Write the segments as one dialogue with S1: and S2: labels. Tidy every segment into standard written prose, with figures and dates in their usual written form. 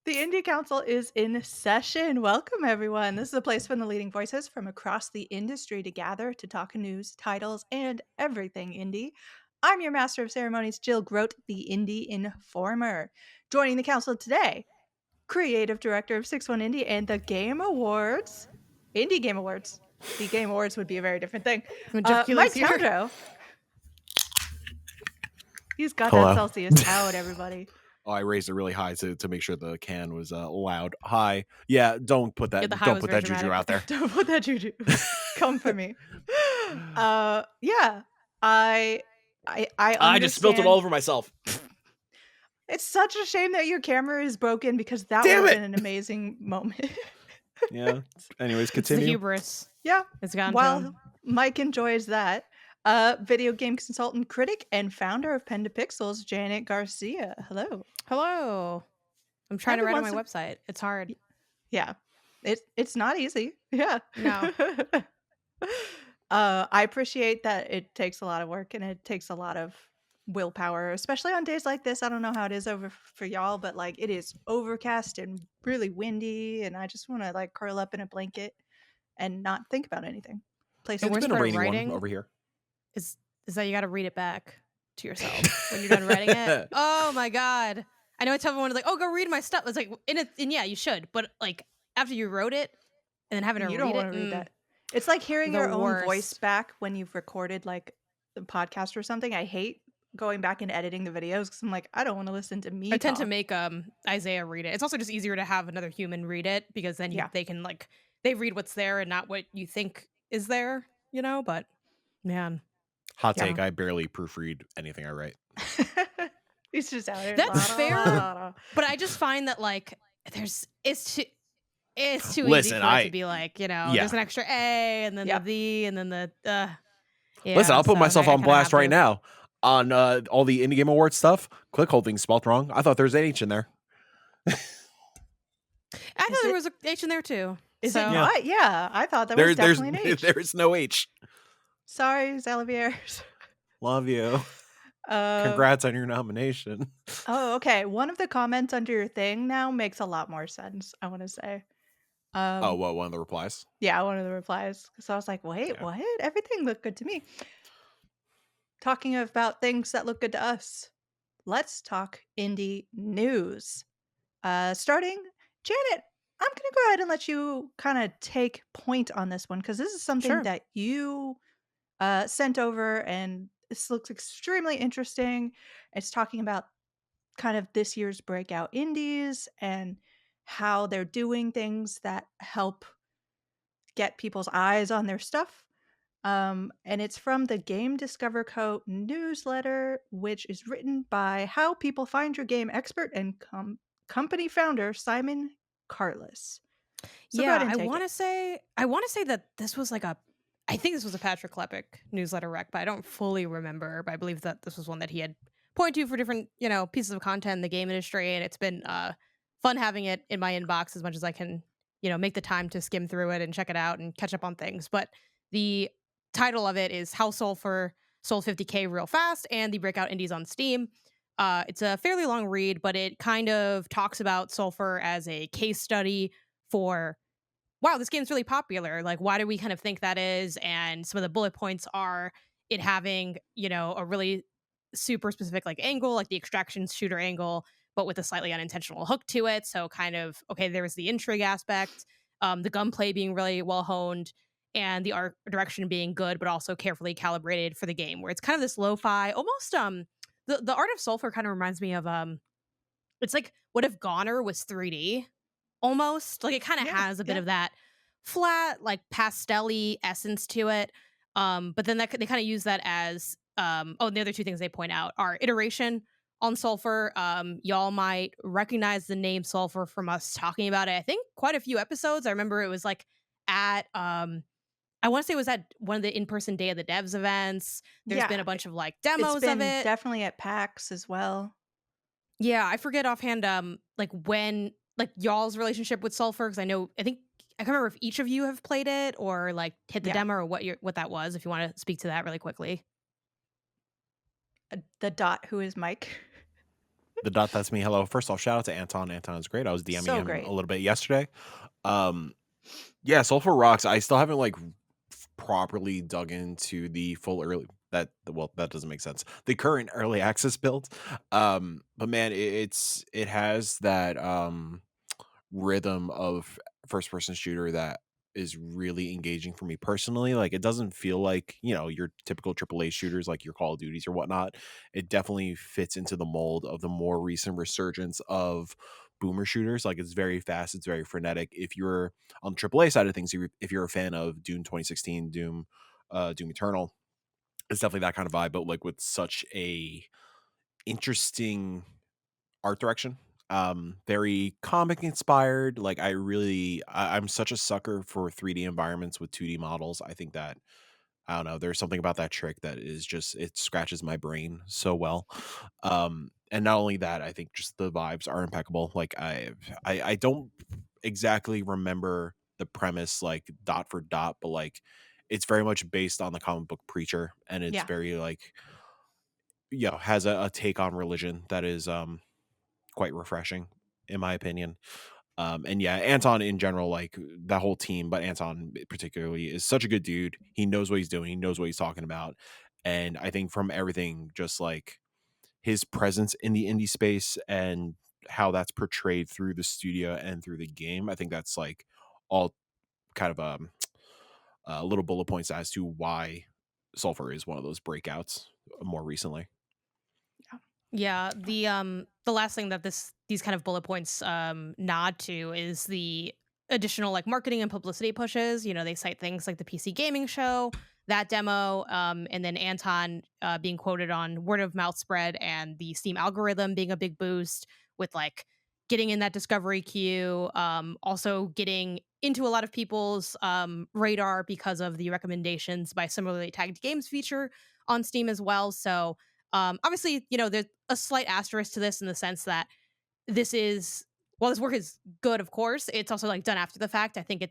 S1: The Indie Council is in session. Welcome, everyone. This is a place for the leading voices from across the industry to gather to talk news, titles, and everything indie. I'm your master of ceremonies, Jill Grote, the Indie Informer. Joining the council today, creative director of 6-1 Indie and the Game Awards. Indie Game Awards. The Game Awards would be a very different thing.
S2: Jeff Keighley's
S1: Mike
S2: here.
S1: Toudreau. He's got
S3: Hello.
S1: that Celsius out, everybody.
S3: Oh, I raised it really high to make sure the can was loud. Hi. Yeah, don't put that
S2: Yeah, the high
S3: don't
S2: was
S3: put
S2: very
S3: that juju
S2: dramatic.
S3: out there.
S1: Don't put that juju. Come for me. Yeah. I
S4: just spilled it
S1: understand.
S4: all over myself.
S1: It's such a shame that your camera is broken because that
S3: Damn
S1: would have
S3: it!
S1: been an amazing moment.
S3: Yeah. Anyways,
S2: It's the
S3: continue.
S2: hubris.
S1: Yeah.
S2: It's gone to
S1: While
S2: him.
S1: Mike enjoys that, video game consultant, critic, and founder of Pen to Pixels, Janet Garcia. Hello.
S2: Hello. I'm trying to
S1: Every
S2: write on my
S1: once
S2: website. It's hard.
S1: Yeah. It's not easy. Yeah.
S2: No.
S1: I appreciate that it takes a lot of work and it takes a lot of willpower, especially on days like this. I don't know how it is over for y'all, but like it is overcast and really windy, and I just want to like curl up in a blanket and not think about anything. Play
S2: The
S1: some
S3: It's
S2: worst
S3: been a
S2: part of
S3: rainy
S2: writing
S3: one over here.
S2: is that you got to read it back to yourself when you're done writing it. Oh my god! I know I tell everyone like, "Oh, go read my stuff." It's like, and yeah, you should, but like after you wrote it and then having to
S1: You
S2: read
S1: don't
S2: it,
S1: want to read that. It's like hearing
S2: the
S1: your own voice
S2: worst.
S1: back when you've recorded like the podcast or something. I hate going back and editing the videos because I'm like, I don't want to listen to me
S2: I tend to
S1: talk.
S2: make Isaiah read it. It's also just easier to have another human read it because then
S1: Yeah.
S2: they can like they read what's there and not what you think is there, you know? But man,
S3: Hot
S1: Yeah.
S3: take, I barely proofread anything I write.
S1: He's just out here.
S2: That's fair.
S1: la.
S2: but I just find that like it's too easy
S3: Listen,
S2: for it to be like, you know,
S3: yeah.
S2: there's an extra A and then
S1: Yep.
S2: the V and then the yeah,
S3: Listen, I'll put
S2: so
S3: myself
S2: I
S3: on
S2: kinda
S3: blast
S2: have
S3: right
S2: to-
S3: now on all the Indie Game Awards stuff. Click holding spelled wrong. I thought there was an H in there.
S2: I thought there was a H in there too.
S1: Is
S2: so,
S1: it not? Yeah, I thought that was
S3: There's
S1: definitely an H.
S3: there's no H.
S1: Sorry, Xalaviers.
S3: Love you. Congrats on your nomination.
S1: Oh, okay. One of the comments under your thing now makes a lot more sense, I want to say.
S3: Oh, what? One of the replies?
S1: Yeah, one of the replies. So I was like, wait,
S3: Yeah.
S1: what? Everything looked good to me. Talking about things that look good to us, let's talk indie news. Starting, Janet, I'm going to go ahead and let you kind of take point on this one because this is something
S2: Sure.
S1: that you sent over, and this looks extremely interesting. It's talking about kind of this year's breakout indies and how they're doing things that help get people's eyes on their stuff. And it's from the Game Discover Co. newsletter, which is written by How People Find Your Game expert and company founder Simon Cartless. So go ahead and
S2: I
S1: take
S2: want
S1: it.
S2: to say that this was like I think this was a Patrick Klepek newsletter rec, but I don't fully remember. But I believe that this was one that he had pointed to for different, you know, pieces of content in the game industry, and it's been fun having it in my inbox as much as I can, you know, make the time to skim through it and check it out and catch up on things. But the title of it is How Sulfur Sold 50K Real Fast and the Breakout Indies on Steam. It's a fairly long read, but it kind of talks about Sulfur as a case study for, wow, this game's really popular. Like, why do we kind of think that is? And some of the bullet points are it having, you know, a really super specific like angle, like the extraction shooter angle, but with a slightly unintentional hook to it. So kind of, okay, there's the intrigue aspect, the gunplay being really well honed, and the art direction being good, but also carefully calibrated for the game, where it's kind of this lo-fi, almost the art of Sulfur kind of reminds me of it's like what if Goner was 3D almost. Like it kind of has a bit of that flat, like pastel-y essence to it. But then they kind of use that as the other two things they point out are iteration on Sulfur. Y'all might recognize the name Sulfur from us talking about it. I think quite a few episodes. I remember it was like at I want to say it was at one of the in-person Day of the Devs events. There's been a bunch of like demos
S1: It's been
S2: of it.
S1: definitely at PAX as well.
S2: Yeah, I forget offhand like when like y'all's relationship with Sulfur, because I think I can't remember if each of you have played it or like hit the demo or what that was, if you want to speak to that really quickly.
S1: The dot who is Mike.
S3: The dot, that's me. Hello. First off, shout out to Anton. Anton is great. I was DMing
S1: So
S3: him a
S1: great.
S3: little bit yesterday. Um, yeah, Sulfur Rocks. I still haven't like properly dug into the full early that doesn't make sense. The current early access build. But man, it has that rhythm of first person shooter that is really engaging for me personally. Like it doesn't feel like, your typical AAA shooters like your Call of Duties or whatnot. It definitely fits into the mold of the more recent resurgence of boomer shooters. Like it's very fast, it's very frenetic. If you're on the AAA side of things, if you're a fan of Doom 2016, Doom Eternal, it's definitely that kind of vibe, but like with such a interesting art direction. Very comic inspired. Like I'm such a sucker for 3D environments with 2D models. I think that, I don't know, there's something about that trick that is just, it scratches my brain so well. And not only that, I think just the vibes are impeccable. Like I don't exactly remember the premise like dot for dot, but like it's very much based on the comic book Preacher, and it's
S1: Yeah.
S3: very like, has a take on religion that is quite refreshing in my opinion. And yeah, Anton in general, like that whole team, but Anton particularly is such a good dude. He knows what he's doing. He knows what he's talking about. And I think from everything, just like his presence in the indie space and how that's portrayed through the studio and through the game, I think that's like all kind of little bullet points as to why Sulfur is one of those breakouts more recently.
S2: Yeah, the last thing that these kind of bullet points nod to is the additional like marketing and publicity pushes. They cite things like the PC gaming show, that demo, and then Anton being quoted on word of mouth spread and the Steam algorithm being a big boost with like getting in that discovery queue, also getting into a lot of people's radar because of the recommendations by similarly tagged games feature on Steam as well. So obviously, there's a slight asterisk to this in the sense that this is while this work is good, of course, it's also like done after the fact. I think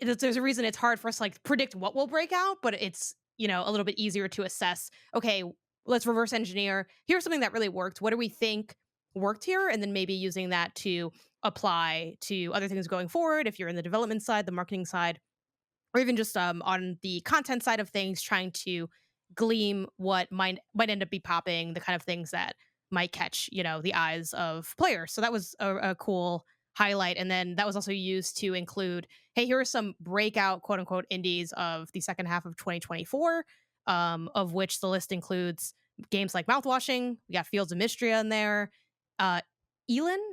S2: there's a reason it's hard for us to like predict what will break out, but it's a little bit easier to assess. Okay, let's reverse engineer. Here's something that really worked. What do we think worked here? And then maybe using that to apply to other things going forward. If you're in the development side, the marketing side, or even just on the content side of things, trying to gleam what might end up be popping, the kind of things that might catch the eyes of players. So that was a cool highlight, and then that was also used to include, hey, here are some breakout quote unquote indies of the second half of 2024, of which the list includes games like Mouthwashing. We got Fields of Mystria in there. Uh,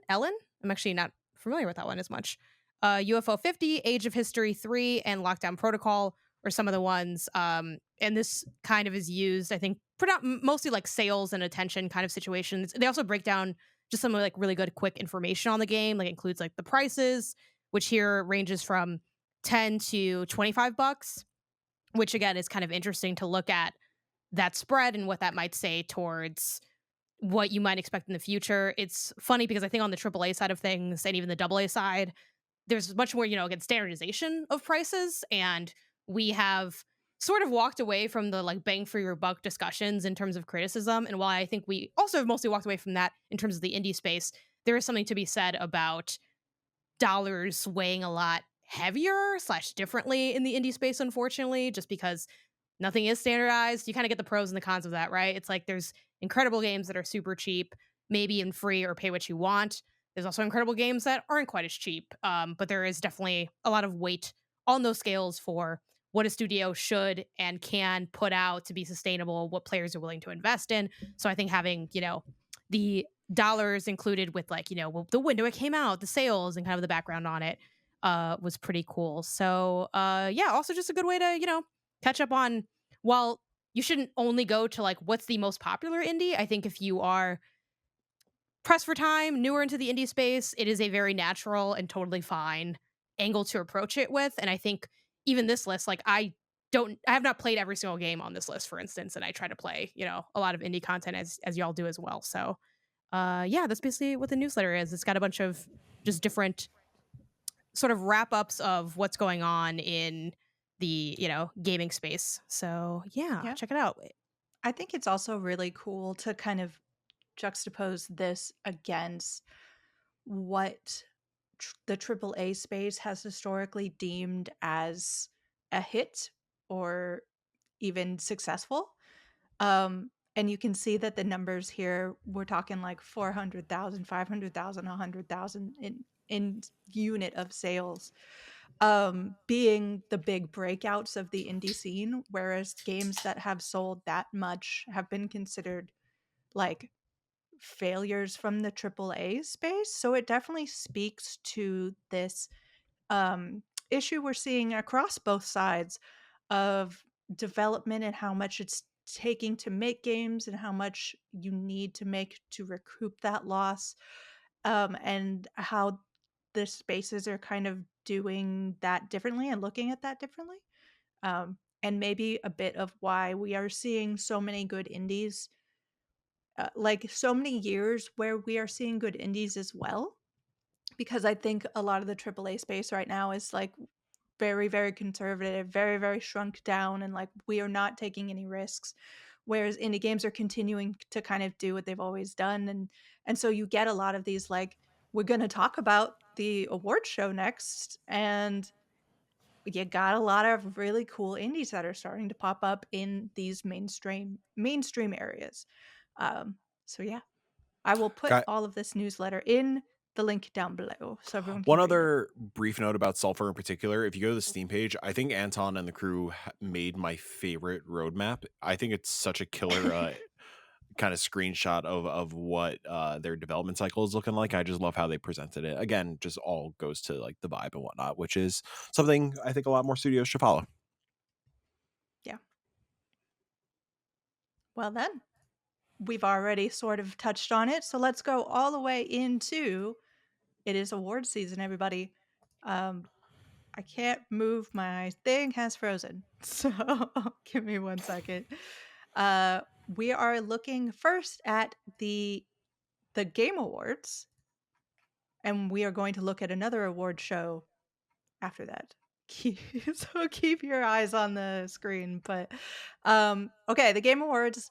S2: Ellen. I'm actually not familiar with that one as much. UFO 50, Age of History 3, and Lockdown Protocol are some of the ones. And this kind of is used, I think, mostly like sales and attention kind of situations. They also break down just some like really good quick information on the game, like includes like the prices, which here ranges from 10 to 25 bucks, which again is kind of interesting to look at that spread and what that might say towards what you might expect in the future. It's funny because I think on the AAA side of things and even the AA side, there's much more, again, standardization of prices. And we have sort of walked away from the like bang for your buck discussions in terms of criticism. And while I think we also have mostly walked away from that in terms of the indie space, there is something to be said about dollars weighing a lot heavier slash differently in the indie space, unfortunately, just because nothing is standardized. You kind of get the pros and the cons of that, right? It's like there's incredible games that are super cheap, maybe even free or pay what you want. There's also incredible games that aren't quite as cheap, but there is definitely a lot of weight on those scales for what a studio should and can put out to be sustainable, what players are willing to invest in. So I think having, the dollars included with like, the window it came out, the sales, and kind of the background on it was pretty cool. So yeah, also just a good way to, catch up on, while you shouldn't only go to like what's the most popular indie. I think if you are pressed for time, newer into the indie space, it is a very natural and totally fine angle to approach it with. And I think even this list, like I have not played every single game on this list, for instance, and I try to play, a lot of indie content as y'all do as well. So yeah, that's basically what the newsletter is. It's got a bunch of just different sort of wrap ups of what's going on in the, gaming space. So yeah,
S1: Yeah.
S2: check it out.
S1: I think it's also really cool to kind of juxtapose this against what the AAA space has historically deemed as a hit or even successful. And you can see that the numbers here, we're talking like 400,000, 500,000, 100,000 in unit of sales, being the big breakouts of the indie scene, whereas games that have sold that much have been considered like failures from the AAA space. So it definitely speaks to this issue we're seeing across both sides of development and how much it's taking to make games and how much you need to make to recoup that loss, and how the spaces are kind of doing that differently and looking at that differently, and maybe a bit of why we are seeing so many good indies, like so many years where we are seeing good indies as well, because I think a lot of the AAA space right now is like very, very conservative, very, very shrunk down, and like we are not taking any risks. Whereas indie games are continuing to kind of do what they've always done, and so you get a lot of these like, we're going to talk about the award show next, and you got a lot of really cool indies that are starting to pop up in these mainstream areas. So yeah, I will put
S3: Got
S1: all of this newsletter in the link down below so everyone can
S3: one
S1: read it.
S3: other brief note about Sulfur in particular. If you go to the Steam page, I think Anton and the crew made my favorite roadmap. I think it's such a killer kind of screenshot of what their development cycle is looking like. I just love how they presented it. Again, just all goes to like the vibe and whatnot, which is something I think a lot more studios should follow.
S1: Yeah. Well then, we've already sort of touched on it, so let's go all the way into it is award season, everybody. I can't move, my thing has frozen. So give me 1 second. We are looking first at the Game Awards, and we are going to look at another award show after that. So keep your eyes on the screen. But okay, the Game Awards.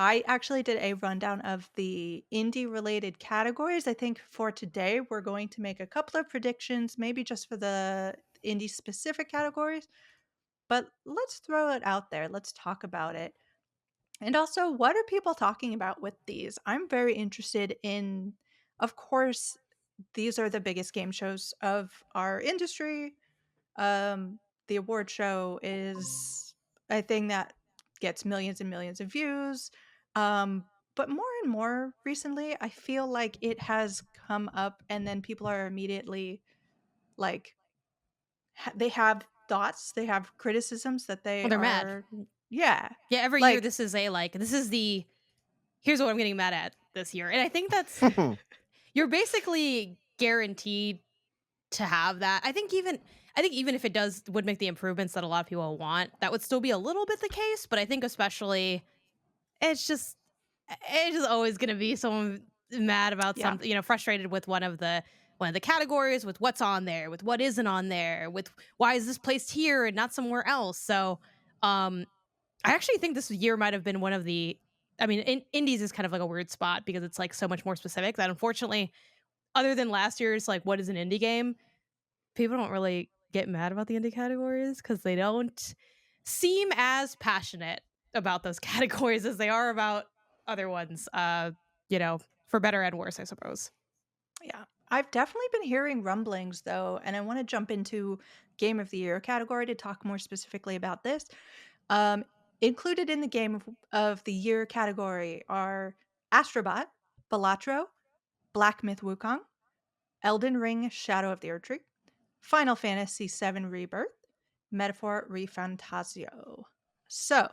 S1: I actually did a rundown of the indie related categories. I think for today, we're going to make a couple of predictions, maybe just for the indie specific categories. But let's throw it out there. Let's talk about it. And also, what are people talking about with these? I'm very interested in, of course, these are the biggest game shows of our industry. Um, the award show is a thing that gets millions and millions of views. Um, but more and more recently, I feel like it has come up, and then people are immediately like, they have thoughts, they have criticisms that
S2: Well,
S1: they
S2: they're mad.
S1: are, yeah,
S2: Yeah, every year
S1: like,
S2: this is the here's what I'm getting mad at this year. And I think that's you're basically guaranteed to have that. I think even if it would make the improvements that a lot of people want, that would still be a little bit the case, but I think especially it's just always going to be someone mad about
S1: yeah,
S2: something, frustrated with one of the categories, with what's on there, with what isn't on there, with why is this placed here and not somewhere else. So, um I actually think this year might have been one of the I mean, indies is kind of like a weird spot because it's like so much more specific that unfortunately, other than last year's like what is an indie game, people don't really get mad about the indie categories because they don't seem as passionate about those categories as they are about other ones. For better and worse, I suppose.
S1: yeah. I've definitely been hearing rumblings though, and I want to jump into Game of the Year category to talk more specifically about this. Um, Included in the Game of the Year category are Astrobot, Balatro, Black Myth Wukong, Elden Ring Shadow of the Erdtree, Final Fantasy VII Rebirth, Metaphor Refantasio. So,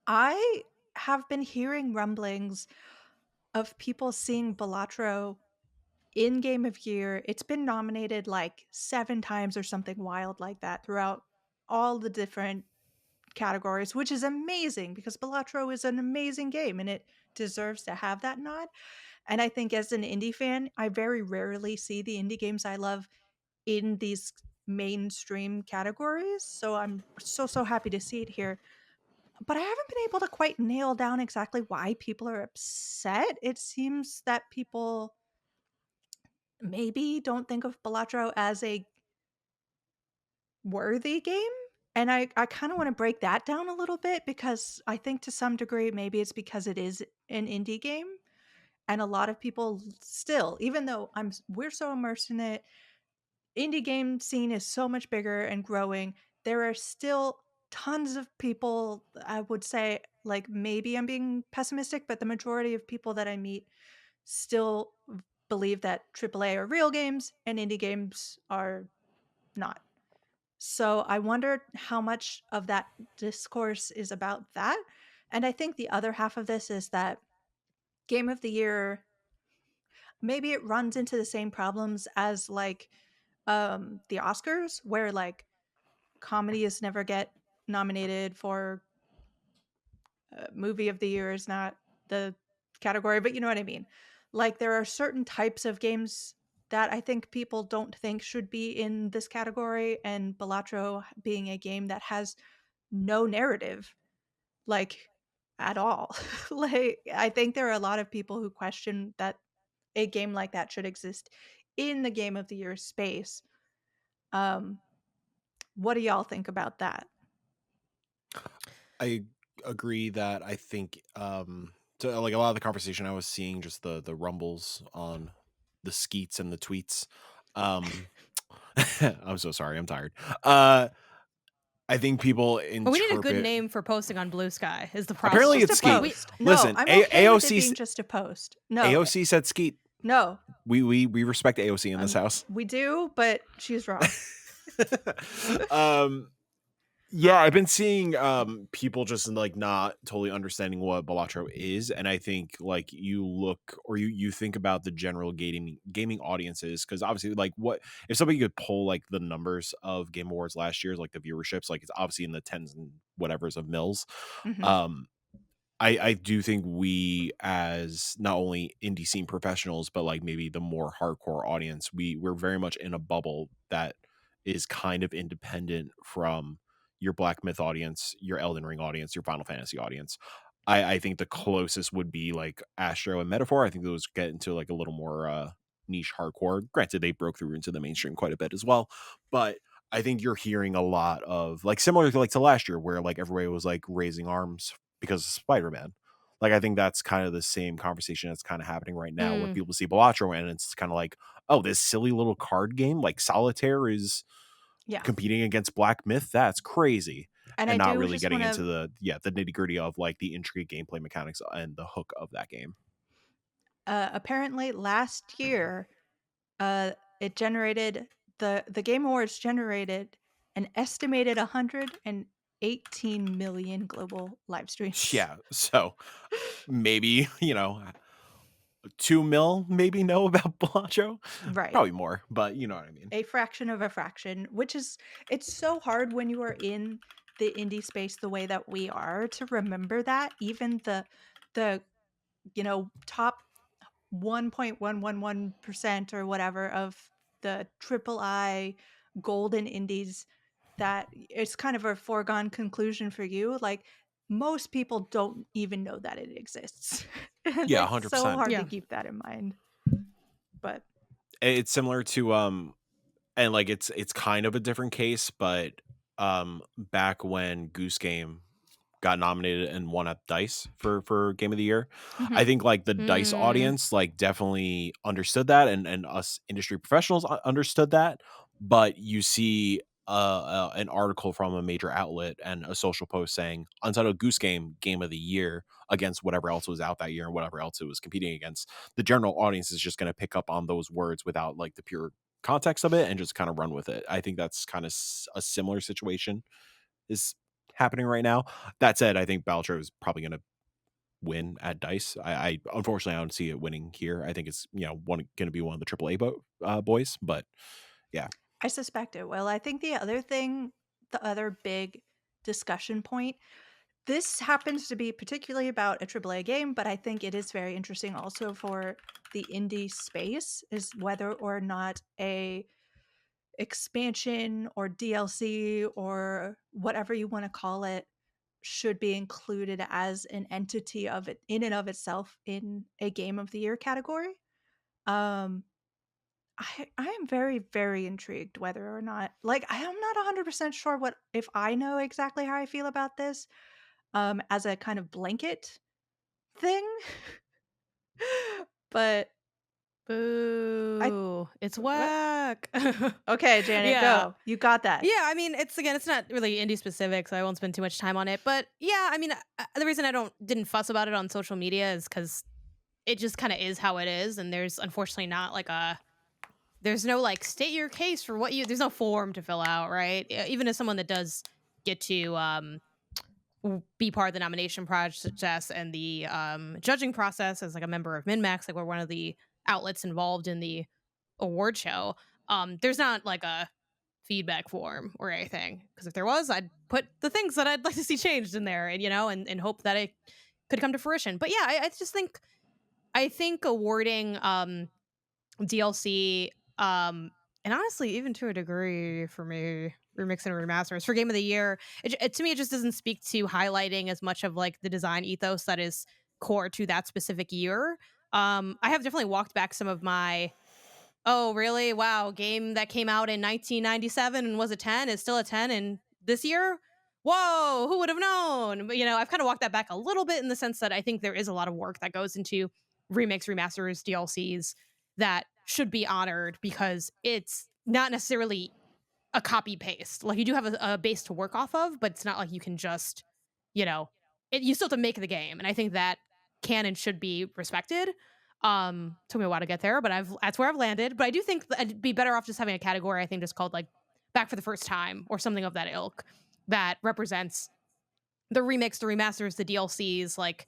S1: I have been hearing rumblings of people seeing Balatro in Game of Year. It's been nominated like 7 times or something wild like that throughout all the different categories, which is amazing because Balatro is an amazing game and it deserves to have that nod. And I think as an indie fan, I very rarely see the indie games I love in these mainstream categories. So I'm so happy to see it here. but I haven't been able to quite nail down exactly why people are upset. It seems that people maybe don't think of Balatro as a worthy game. And I kind of want to break that down a little bit because I think to some degree maybe it's because it is an indie game and a lot of people still, even though we're so immersed in it, indie game scene is so much bigger and growing. There are still tons of people, I would say, like maybe I'm being pessimistic, but the majority of people that I meet still believe that AAA are real games and indie games are not. So I wondered how much of that discourse is about that. And I think the other half of this is that Game of the Year, maybe it runs into the same problems as like the Oscars, where like comedies never get nominated for movie of the year is not the category, but you know what I mean. Like there are certain types of games that I think people don't think should be in this category, and Balatro being a game that has no narrative, like at all. Like I think there are a lot of people who question that a game like that should exist in the game of the year space. Um, what do y'all think about that?
S3: I agree that I think to like a lot of the conversation I was seeing, just the rumbles on the skeets and the tweets. Um I'm so sorry, I'm tired. Uh I think people
S2: But we need a good
S3: interpret
S2: name for posting on Blue Sky is the
S1: It's
S3: apparently
S2: problem.
S1: just
S3: it's
S1: a
S3: skeet.
S2: We
S1: post. No,
S3: Listen,
S1: I'm okay with it
S3: AOC
S1: being just a post. No,
S3: AOC said skeet.
S1: no,
S3: We respect AOC in this house.
S1: we do, but she's wrong.
S3: um Yeah, I've been seeing people just like not totally understanding what Balatro is, and I think like you look or you think about the general gaming audiences, because obviously like what if somebody could pull like the numbers of Game Awards last year's, like the viewerships, like it's obviously in the tens and whatever's of mils.
S1: Mhm.
S3: Um I do think we, as not only indie scene professionals but like maybe the more hardcore audience, we're very much in a bubble that is kind of independent from your Black Myth audience, your Elden Ring audience, your Final Fantasy audience. I think the closest would be like Astro and Metaphor. I think those get into like a little more niche hardcore. Granted, they broke through into the mainstream quite a bit as well, but I think you're hearing a lot of like similar to like to last year where like everybody was like raising arms because of Spider-Man. Like I think that's kind of the same conversation that's kind of happening right now where
S2: mm,
S3: people see Balatro and it's kind of like, oh, this silly little card game like Solitaire is
S1: Yeah.
S3: competing against Black Myth. That's crazy.
S1: And I
S3: And not
S1: do
S3: really
S1: just
S3: getting
S1: want
S3: into
S1: to
S3: the the nitty-gritty of like the intrigue gameplay mechanics and the hook of that game.
S1: apparently last year uh it generated the Game Awards generated an estimated 118 million global live streams.
S3: Yeah. So maybe, 2 mil maybe know about Balatro.
S1: Right.
S3: Probably more, but you know what I mean.
S1: A fraction of a fraction, which is it's so hard when you are in the indie space the way that we are to remember that even the top 1.111% or whatever of the triple I golden indies, that it's kind of a foregone conclusion for you. Like most people don't even know that it exists. And
S3: Yeah,
S1: it's so
S3: 100%.
S1: hard to
S2: yeah.
S1: keep that in mind. But
S3: It's similar to and like it's kind of a different case, but back when Goose Game got nominated and won at Dice for Game of the Year, I
S1: mhm,
S3: think like the Dice
S2: Mm.
S3: audience like definitely understood that, and us industry professionals understood that. But you see an article from a major outlet and a social post saying Untitled Goose Game of the Year against whatever else was out that year and whatever else it was competing against. The general audience is just going to pick up on those words without like the pure context of it and just kind of run with it. I think that's kind of a similar situation is happening right now. That said, I think Baltro is probably going to win at Dice. I unfortunately I don't see it winning here. I think it's going to be one of the AAA boys, but yeah,
S1: I suspect it will. I think the other big discussion point, this happens to be particularly about a AAA game, but I think it is very interesting also for the indie space, is whether or not a expansion or DLC or whatever you want to call it should be included as an entity of it in and of itself in a game of the year category. Um, I am very, very intrigued whether or not, like, I am not 100% sure what if I know exactly how I feel about this, as a kind of blanket thing. But I
S2: Boo. It's
S1: what?
S2: whack.
S1: Okay, Janet,
S2: Yeah.
S1: go. You got that.
S2: Yeah, I mean, it's not really indie specific, so I won't spend too much time on it. But yeah, I mean, the reason I didn't fuss about it on social media is because it just kind of is how it is, and there's unfortunately not like there's no like state your case for what you there's no form to fill out, right? Even as someone that does get to be part of the nomination process and the judging process as like a member of MinMax, like we're one of the outlets involved in the award show. There's not like a feedback form or anything, because if there was, I'd put the things that I'd like to see changed in there, and and hope that it could come to fruition. But yeah, I just think awarding DLC, and honestly, even to a degree for me, remix and remasters for game of the year, to me, it just doesn't speak to highlighting as much of like the design ethos that is core to that specific year. I have definitely walked back some of my, oh, really? Wow, game that came out in 1997 and was a 10 is still a 10 in this year? Whoa, who would have known? But I've kind of walked that back a little bit in the sense that I think there is a lot of work that goes into remix, remasters, DLCs that should be honored, because it's not necessarily a copy paste. Like, you do have a base to work off of, but it's not like you can just, you know, you still have to make the game. And I think that can and should be respected. Took me a while to get there, but that's where I've landed. But I do think that I'd be better off just having a category, I think, just called like Back for the First Time or something of that ilk, that represents the remix, the remasters, the DLCs, like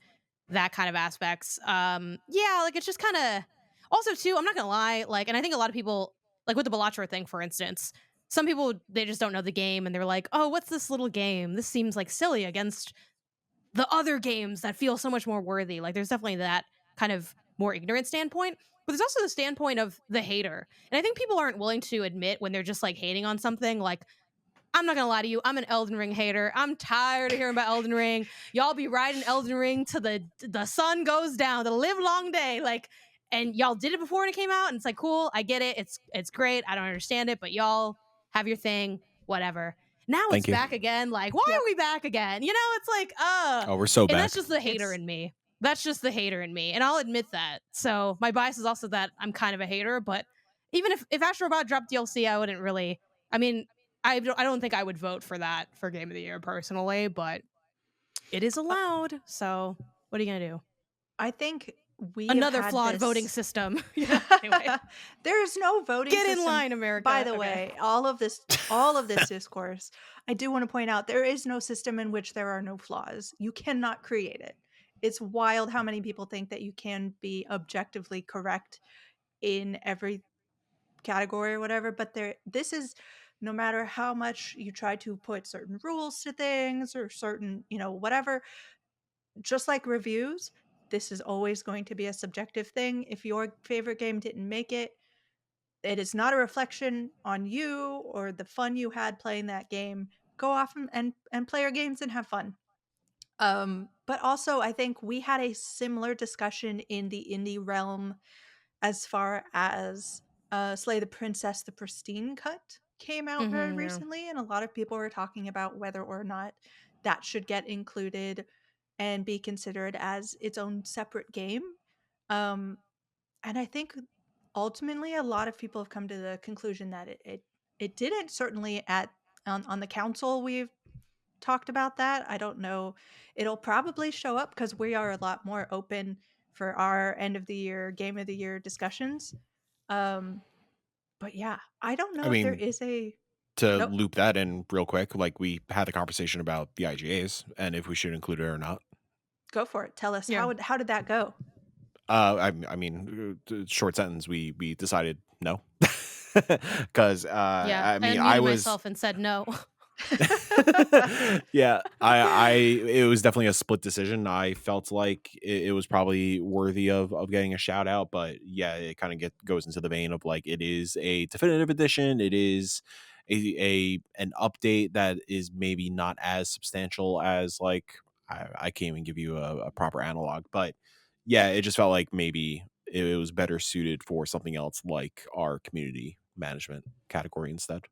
S2: that kind of aspects. Yeah, like it's just kind of, also too, I'm not gonna lie, like, and I think a lot of people, like with the Balatro thing, for instance, some people, they just don't know the game and they're like, oh, what's this little game? This seems like silly against the other games that feel so much more worthy. Like, there's definitely that kind of more ignorant standpoint, but there's also the standpoint of the hater. And I think people aren't willing to admit when they're just like hating on something. Like, I'm not gonna lie to you, I'm an Elden Ring hater. I'm tired of hearing about Elden Ring. Y'all be riding Elden Ring till the sun goes down, the live long day. Like, and y'all did it before when it came out, and it's like, cool, I get it. It's great. I don't understand it, but y'all have your thing, whatever. Now it's
S3: Thank you.
S2: back again. Like, why
S1: Yep.
S2: are we back again? It's like,
S3: Oh, we're so
S2: and
S3: back.
S2: that's just the hater in me. That's just the hater in me, and I'll admit that. So my bias is also that I'm kind of a hater. But even if Astro Bot dropped DLC, I wouldn't really. I mean, I don't think I would vote for that for Game of the Year personally, but it is allowed. So what are you gonna do?
S1: I think we have
S2: Another
S1: had
S2: flawed voting
S1: this.
S2: system. Yeah. Anyway,
S1: There's no voting
S2: get in
S1: system.
S2: line, America.
S1: By the
S2: Okay.
S1: way, all of this discourse, I do want to point out there is no system in which there are no flaws. You cannot create it. It's wild how many people think that you can be objectively correct in every category or whatever, but this is, no matter how much you try to put certain rules to things or certain, whatever, just like reviews, this is always going to be a subjective thing. If your favorite game didn't make it, it is not a reflection on you or the fun you had playing that game. Go off and play your games and have fun. But also, I think we had a similar discussion in the indie realm as far as Slay the Princess, the Pristine Cut came out very
S2: Yeah.
S1: recently, and a lot of people were talking about whether or not that should get included and be considered as its own separate game. Um, and I think ultimately a lot of people have come to the conclusion that it didn't. Certainly at on the council we've talked about that. I don't know. It'll probably show up because we are a lot more open for our end of the year, game of the year discussions. Um, but yeah, I don't
S3: I
S1: know if there
S3: mean,
S1: is a
S3: to
S1: nope.
S3: loop that in real quick, like we had the conversation about the IGAs and if we should include it or not.
S1: Go for it. Tell us
S2: Yeah.
S1: how did that go?
S3: I mean, short sentence. We decided no, because
S2: Yeah.
S3: I
S2: I
S3: mean,
S2: unmuted myself and said no.
S3: yeah, it was definitely a split decision. I felt like it was probably worthy of getting a shout out, but yeah, it kind of goes into the vein of like, it is a definitive edition. It is an update that is maybe not as substantial as like I can't even give you a proper analog, but yeah, it just felt like maybe it was better suited for something else like our community management category instead.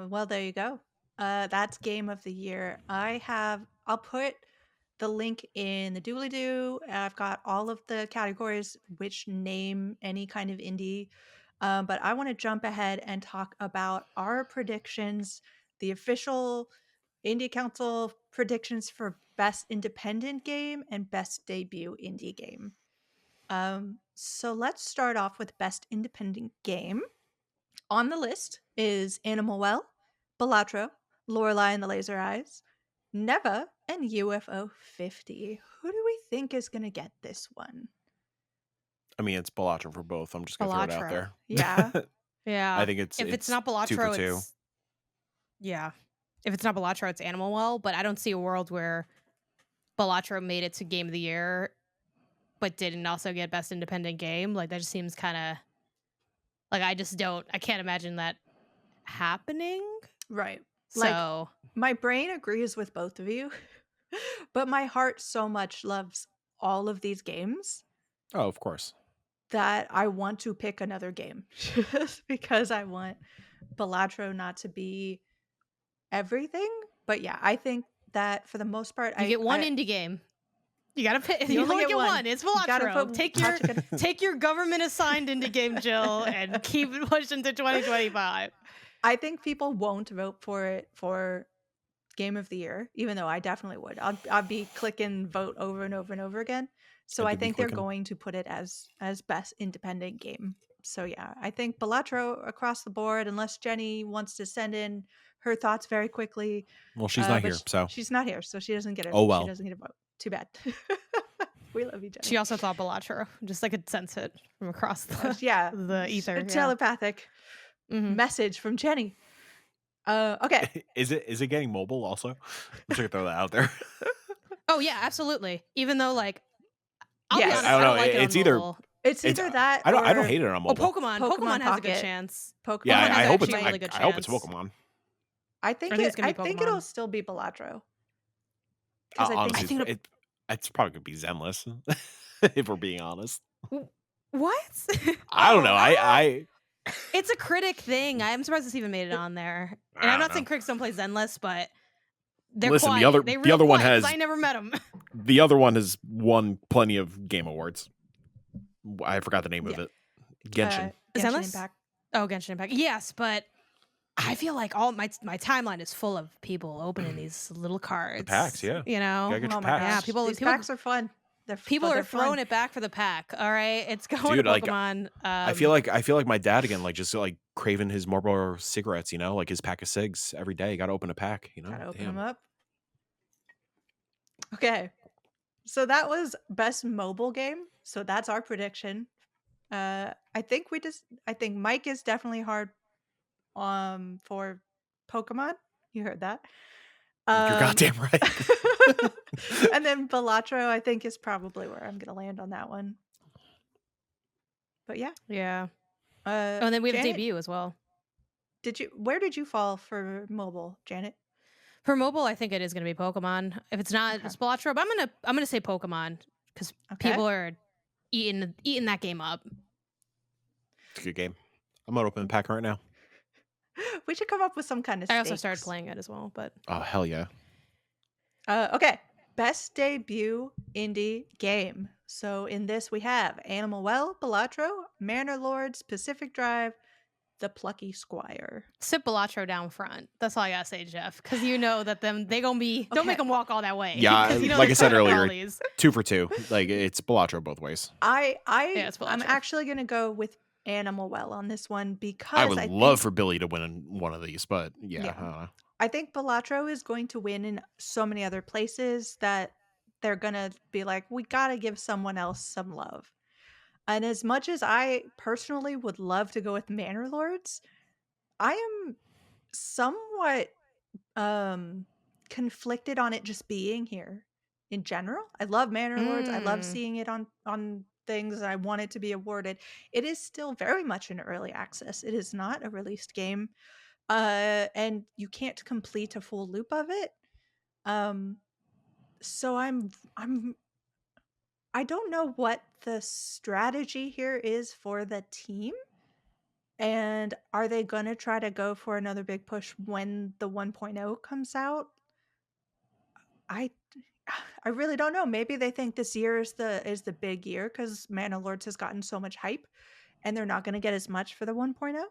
S1: Well, there you go. That's game of the year. I'll put the link in the doobly doo. I've got all of the categories which name any kind of indie. But I want to jump ahead and talk about our predictions, the official Indie Council predictions for best independent game and best debut indie game. So let's start off with best independent game. On the list is Animal Well, Balatro, Lorelei and the Laser Eyes, Neva, and UFO 50. Who do we think is going to get this one?
S3: I mean, it's Balatro for both. I'm just gonna throw it out
S2: Balatro.
S3: there.
S1: Yeah.
S2: Yeah.
S3: I think
S2: If it's not
S3: 2 for
S2: Balatro,
S3: 2.
S2: it's yeah. If it's not Balatro, it's Animal Well. But I don't see a world where Balatro made it to Game of the Year, but didn't also get Best Independent Game. Like that just seems kind of like I can't imagine that happening.
S1: Right. Like,
S2: So
S1: my brain agrees with both of you, but my heart so much loves all of these games
S3: Oh, of course.
S1: that I want to pick another game just because I want Balatro not to be everything. But yeah, I think that for the most part,
S2: you get one indie game. You gotta pick.
S1: You
S2: You
S1: only
S2: only
S1: get
S2: get
S1: one.
S2: one. It's
S1: You gotta
S2: Balatro.
S1: put
S2: Take your
S1: Hachika-
S2: take your government assigned indie game, Jill, and keep it pushing to 2025.
S1: I think people won't vote for it for Game of the Year, even though I definitely would. I'd be clicking vote over and over and over again. So
S3: Good
S1: I
S3: to be
S1: think they're
S3: clicking.
S1: going to put it as best independent game. So yeah, I think Balatro across the board, unless Jenny wants to send in her thoughts very quickly.
S3: Well, she's not
S1: But
S3: here, so
S1: she's not here, so she doesn't get
S3: oh
S1: she
S3: well.
S1: doesn't get a vote. Too bad. We love you, Jenny.
S2: She also thought Balatro, just I could sense it from across the
S1: Yeah,
S2: the ether. Yeah.
S1: telepathic
S2: Mhm.
S1: message from Jenny. Okay.
S3: Is it getting mobile also? I'm just gonna throw that out there.
S2: Oh yeah, absolutely. Even though like I'll be
S1: Yes.
S2: honest,
S3: I don't
S2: I
S3: know.
S2: don't like it
S3: It's
S2: on
S3: either
S2: mobile.
S1: It's
S3: it's
S1: either that
S3: I don't
S1: or
S3: hate it on
S2: Oh,
S3: mobile.
S2: Pokemon.
S1: Pokemon
S2: Pokemon has a good
S1: Pocket.
S2: chance.
S1: Pokemon
S3: Yeah,
S2: Pokemon
S3: I
S2: has
S3: hope
S2: actually
S3: it's
S2: a really good
S3: I hope it's
S2: chance.
S3: Pokemon.
S1: I think
S2: I think it's gonna be
S1: it'll
S2: Pokemon.
S1: still be Balatro. Because
S3: Honestly,
S2: I think
S3: it's probably gonna be Zenless, if we're being honest.
S2: What?
S3: I don't know.
S2: Oh,
S3: I
S2: it's a critic thing. I'm surprised this even made it on there. And I'm
S3: don't
S2: not saying
S3: know.
S2: critics don't play Zenless, but they're
S3: Listen,
S2: quiet.
S3: the other one has
S2: I never met them.
S3: the other one has won plenty of game awards. I forgot the name of
S1: Yeah.
S3: it. Genshin.
S1: Genshin
S2: Zenless?
S1: Impact.
S2: Oh, Genshin Impact. Yes, but I feel like all my timeline is full of people opening these little cards.
S3: packs, yeah.
S2: You know?
S3: Gotta get your
S1: Oh my
S3: packs.
S2: Yeah,
S1: gosh.
S2: people-
S1: These
S2: people-
S1: packs are fun.
S2: People are
S1: they're
S2: throwing
S1: fun.
S2: it back for the pack. All right, it's going
S3: Dude,
S2: to
S3: like,
S2: Pokemon.
S3: I feel like my dad again, like just like craving his Marlboro cigarettes, you know, like his pack of cigs every day. Got to open a pack, you know.
S1: Gotta open
S3: Damn.
S1: them up. Okay. So that was best mobile game. So that's our prediction. I think Mike is definitely hard for Pokemon. You heard that.
S3: You're goddamn right.
S1: And then Balatro, I think, is probably where I'm gonna land on that one. But yeah.
S2: Yeah.
S1: Oh,
S2: And then we have
S1: Janet,
S2: debut as well.
S1: where did you fall for mobile, Janet?
S2: For mobile, I think it is going to be Pokemon. If it's not,
S1: Okay.
S2: it's Balatro. But I'm gonna say Pokemon because
S1: Okay.
S2: people are eating that game up.
S3: It's a good game. I'm gonna open a pack right now.
S1: We should come up with some kind of
S2: I also started
S1: stakes.
S2: playing it as well, but
S3: Oh hell yeah.
S1: Okay. Best debut indie game. So in this we have Animal Well, Balatro, Manor Lords, Pacific Drive, The Plucky Squire.
S2: sit Balatro down front. That's all I gotta say, Jeff. Because you know that they gonna be. Don't make
S1: Okay.
S2: them walk all that way.
S3: Yeah,
S2: 'Cause you know
S3: like
S2: they're
S3: I said
S2: trying to get all
S3: earlier,
S2: these.
S3: 2 for 2. Like it's Balatro both ways.
S2: Yeah, it's
S1: I'm
S2: Balatro.
S1: actually gonna go with Animal Well on this one because
S3: I would
S1: I
S3: love
S1: think,
S3: for Billy to win one of these, but yeah,
S1: Yeah.
S3: I don't know.
S1: I think Balatro is going to win in so many other places that they're gonna be like, we gotta give someone else some love. And as much as I personally would love to go with Manor Lords, I am somewhat conflicted on it just being here in general. I love Manor Lords. I love
S2: Mm.
S1: seeing it on things I wanted to be awarded. It is still very much in early access. It is not a released game. And you can't complete a full loop of it. So I don't know what the strategy here is for the team. And are they going to try to go for another big push when the 1.0 comes out? I I really don't know. Maybe they think this year is the big year cuz Mana Lords has gotten so much hype and they're not going to get as much for the 1.0.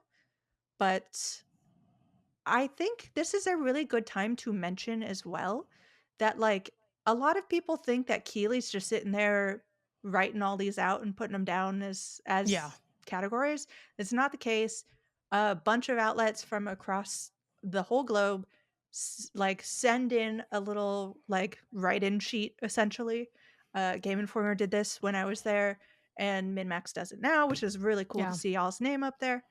S1: But I think this is a really good time to mention as well that like a lot of people think that Keely's just sitting there writing all these out and putting them down
S2: Yeah.
S1: as categories. It's not the case. A bunch of outlets from across the whole globe like send in a little like write-in sheet essentially. Game Informer did this when I was there, and MinMax does it now, which is really cool to
S2: Yeah.
S1: see y'all's name up there.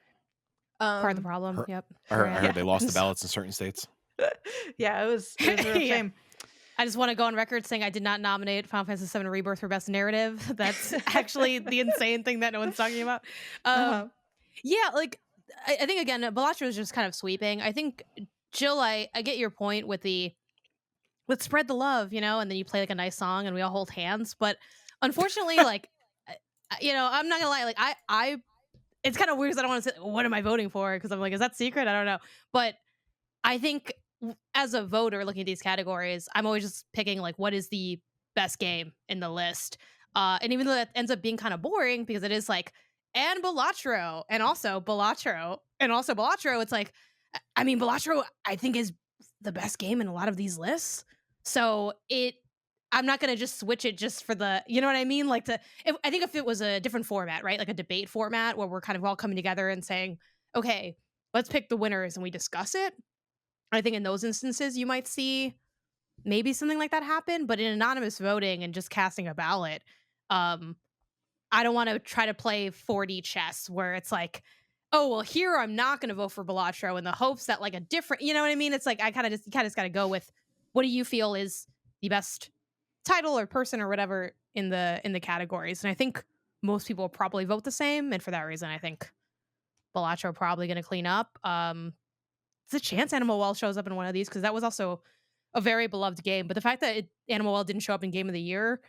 S2: Part of the problem.
S3: Her-
S2: Yep.
S3: I
S2: Sure
S3: heard, I
S2: am.
S3: heard they lost the
S2: So-
S3: ballots in certain states.
S1: Yeah, it was a real
S2: Yeah.
S1: shame.
S2: I just want to go on record saying I did not nominate Final Fantasy VII Rebirth for Best Narrative. That's actually the insane thing that no one's talking about.
S1: Uh-huh.
S2: Yeah, like I think again, Balatro is just kind of sweeping. I think Jill, I get your point with the let's spread the love, and then you play like a nice song and we all hold hands. But unfortunately, like I'm not gonna lie, like I it's kind of weird because I don't want to say what am I voting for because I'm like, is that secret? I don't know, but I think as a voter looking at these categories, I'm always just picking like what is the best game in the list. And even though that ends up being kind of boring because it is like and Balatro and also Balatro and also Balatro, it's like I mean Balatro I think is the best game in a lot of these lists. So I'm not gonna just switch it just for the you know what I mean? Like I think if it was a different format, right? Like a debate format where we're kind of all coming together and saying, okay, let's pick the winners and we discuss it. I think in those instances, you might see maybe something like that happen. But in anonymous voting and just casting a ballot, I don't want to try to play 4D chess where it's like, oh, well, here I'm not going to vote for Balatro in the hopes that like a different, you know what I mean? It's like I kind of just got to go with what do you feel is the best title or person or whatever in the categories. And I think most people will probably vote the same. And for that reason, I think Balatro probably going to clean up. There's a chance Animal Well shows up in one of these because that was also a very beloved game. But the fact that Animal Well didn't show up in Game of the Year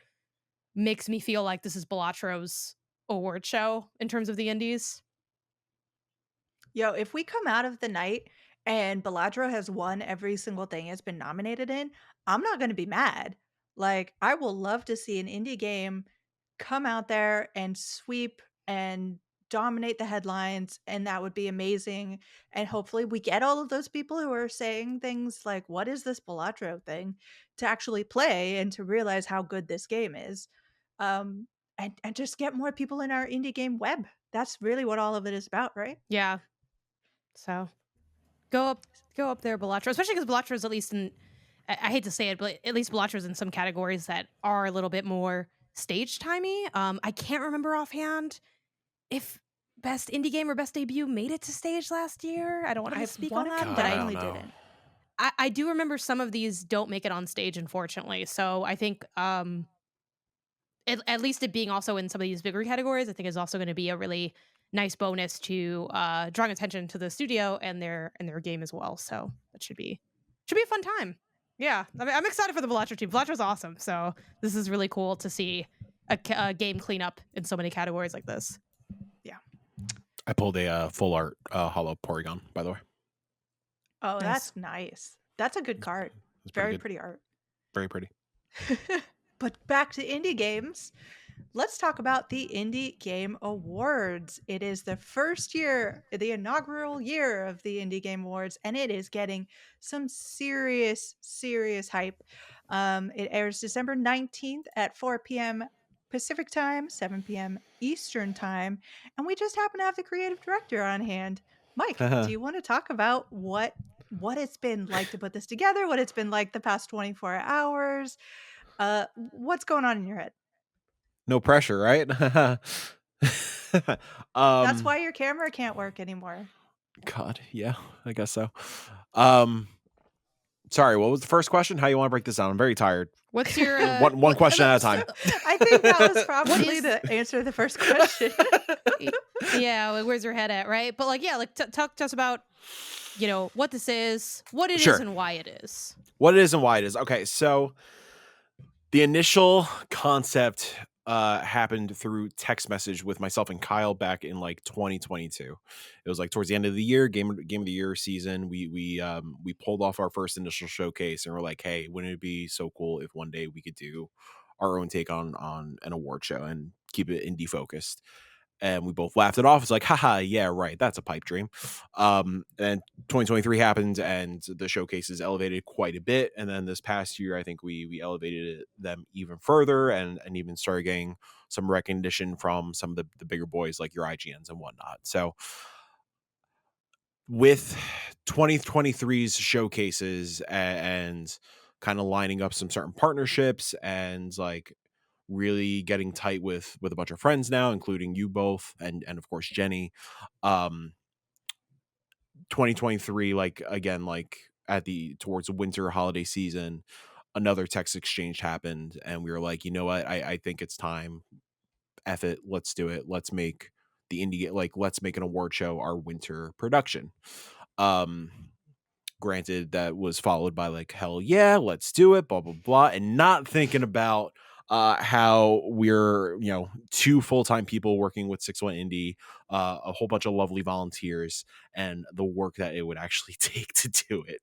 S2: makes me feel like this is Balatro's award show in terms of the indies.
S1: Yo, if we come out of the night and Baladro has won every single thing it's been nominated in, I'm not going to be mad. Like, I will love to see an indie game come out there and sweep and dominate the headlines, and that would be amazing. And hopefully, we get all of those people who are saying things like, what is this Baladro thing, to actually play and to realize how good this game is. And just get more people in our indie game web. That's really what all of it is about, right?
S2: Yeah. So go up there, Balatro, especially because Balatro is at least in. I hate to say it, but at least Balatro is in some categories that are a little bit more stage timey. I can't remember offhand if best indie game or best debut made it to stage last year. I don't want to speak on that,
S1: to,
S2: but
S1: but I
S3: I
S1: only
S3: don't know.
S1: didn't.
S2: I do remember some of these don't make it on stage, unfortunately. So I think at least it being also in some of these bigger categories, I think is also going to be a really nice bonus to drawing attention to the studio and their game as well. So that should be a fun time. Yeah, I mean, I'm excited for the Balatro team. Balatro's awesome. So this is really cool to see a game cleanup in so many categories like this.
S1: Yeah.
S3: I pulled a full art hollow Porygon, by the way.
S1: Oh,
S2: Nice.
S1: that's nice. That's a good card.
S3: It's pretty
S1: Very
S3: good.
S1: pretty art.
S3: Very pretty.
S1: But back to indie games. Let's talk about the Indie Game Awards. It is the first year, the inaugural year of the Indie Game Awards, and it is getting some serious, serious hype. It airs December 19th at 4 p.m. Pacific time, 7 p.m. Eastern time, and we just happen to have the creative director on hand. Mike, do you want to talk about what it's been like to put this together, what it's been like the past 24 hours? What's going on in your head?
S3: No pressure, right?
S1: That's why your camera can't work anymore.
S3: God, yeah, I guess so. Um, Sorry, what was the first question? How you want to break this down? I'm very tired.
S2: What's your
S3: One question at a time.
S1: I think that was probably
S2: is-
S1: the answer to the first question.
S2: yeah, like, where's your head at, right? But like, yeah, like talk to us about, you know, what this is, what it
S3: Sure.
S2: is, and why it is.
S3: What it is and why it is. Okay, so the initial concept happened through text message with myself and Kyle back in like 2022. It was like towards the end of the year, game of the year season. We pulled off our first initial showcase, and we're like, hey, wouldn't it be so cool if one day we could do our own take on an award show and keep it indie focused? And we both laughed it off. It's like, haha, yeah, right. That's a pipe dream. And 2023 happened, and the showcases elevated quite a bit. And then this past year, I think we elevated them even further, and even started getting some recognition from some of the bigger boys like your IGNs and whatnot. So with 2023's showcases and kind of lining up some certain partnerships and like really getting tight with a bunch of friends now, including you both and of course Jenny. 2023, like again, like at the towards the winter holiday season, another text exchange happened, and we were like, you know what, I think it's time. F it, let's do it. Let's make let's make an award show our winter production. Um Granted, that was followed by like, hell yeah, let's do it, blah blah blah, and not thinking about how we're, you know, two full-time people working with 6-1 Indie, a whole bunch of lovely volunteers, and the work that it would actually take to do it.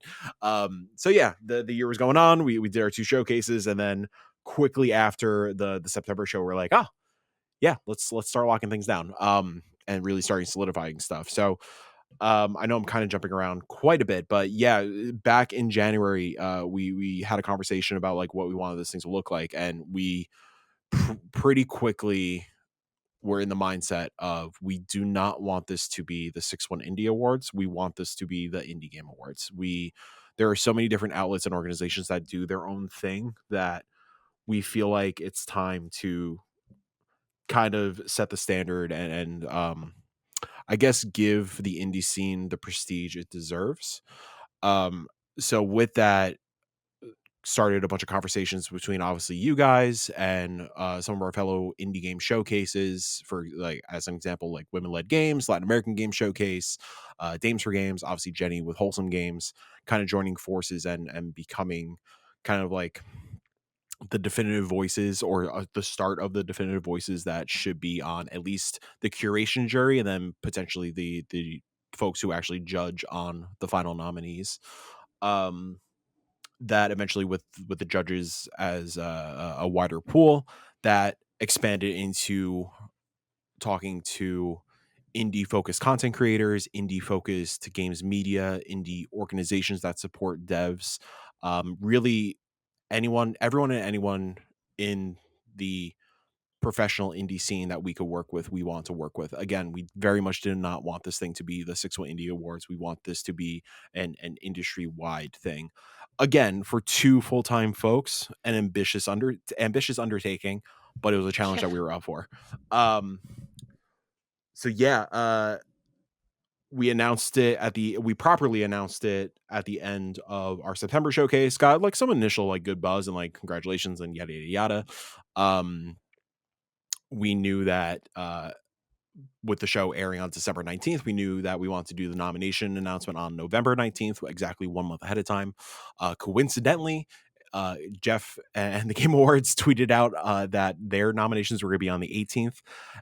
S3: So yeah, the year was going on. We did our two showcases, and then quickly after the September show, we're like, oh yeah, let's start locking things down, and really starting solidifying stuff. So I know I'm kind of jumping around quite a bit, but yeah, back in January, we had a conversation about like what we wanted this thing to look like, and we pretty quickly were in the mindset of we do not want this to be the 6-1 Indie Awards. We want this to be the Indie Game Awards. There are so many different outlets and organizations that do their own thing that we feel like it's time to kind of set the standard and I guess give the indie scene the prestige it deserves. So with that, started a bunch of conversations between obviously you guys and some of our fellow indie game showcases. For like as an example, like Women Led Games, Latin American Game Showcase, Dames for Games, obviously Jenny with Wholesome Games, kind of joining forces and becoming kind of like the definitive voices, or the start of the definitive voices that should be on at least the curation jury, and then potentially the folks who actually judge on the final nominees. That eventually with the judges as a wider pool, that expanded into talking to indie focused content creators, indie focused games media, indie organizations that support devs, really everyone and anyone in the professional indie scene that we could work with, we want to work with. Again, we very much did not want this thing to be the 6-1 Indie Awards. We want this to be an industry wide thing. Again, for two full-time folks, an ambitious undertaking, but it was a challenge that we were up for. So yeah, we properly announced it at the end of our September showcase. Got like some initial like good buzz and like congratulations and yada yada yada. We knew that with the show airing on December 19th, we knew that we wanted to do the nomination announcement on November 19th, exactly 1 month ahead of time. Coincidentally, Jeff and the Game Awards tweeted out that their nominations were going to be on the 18th.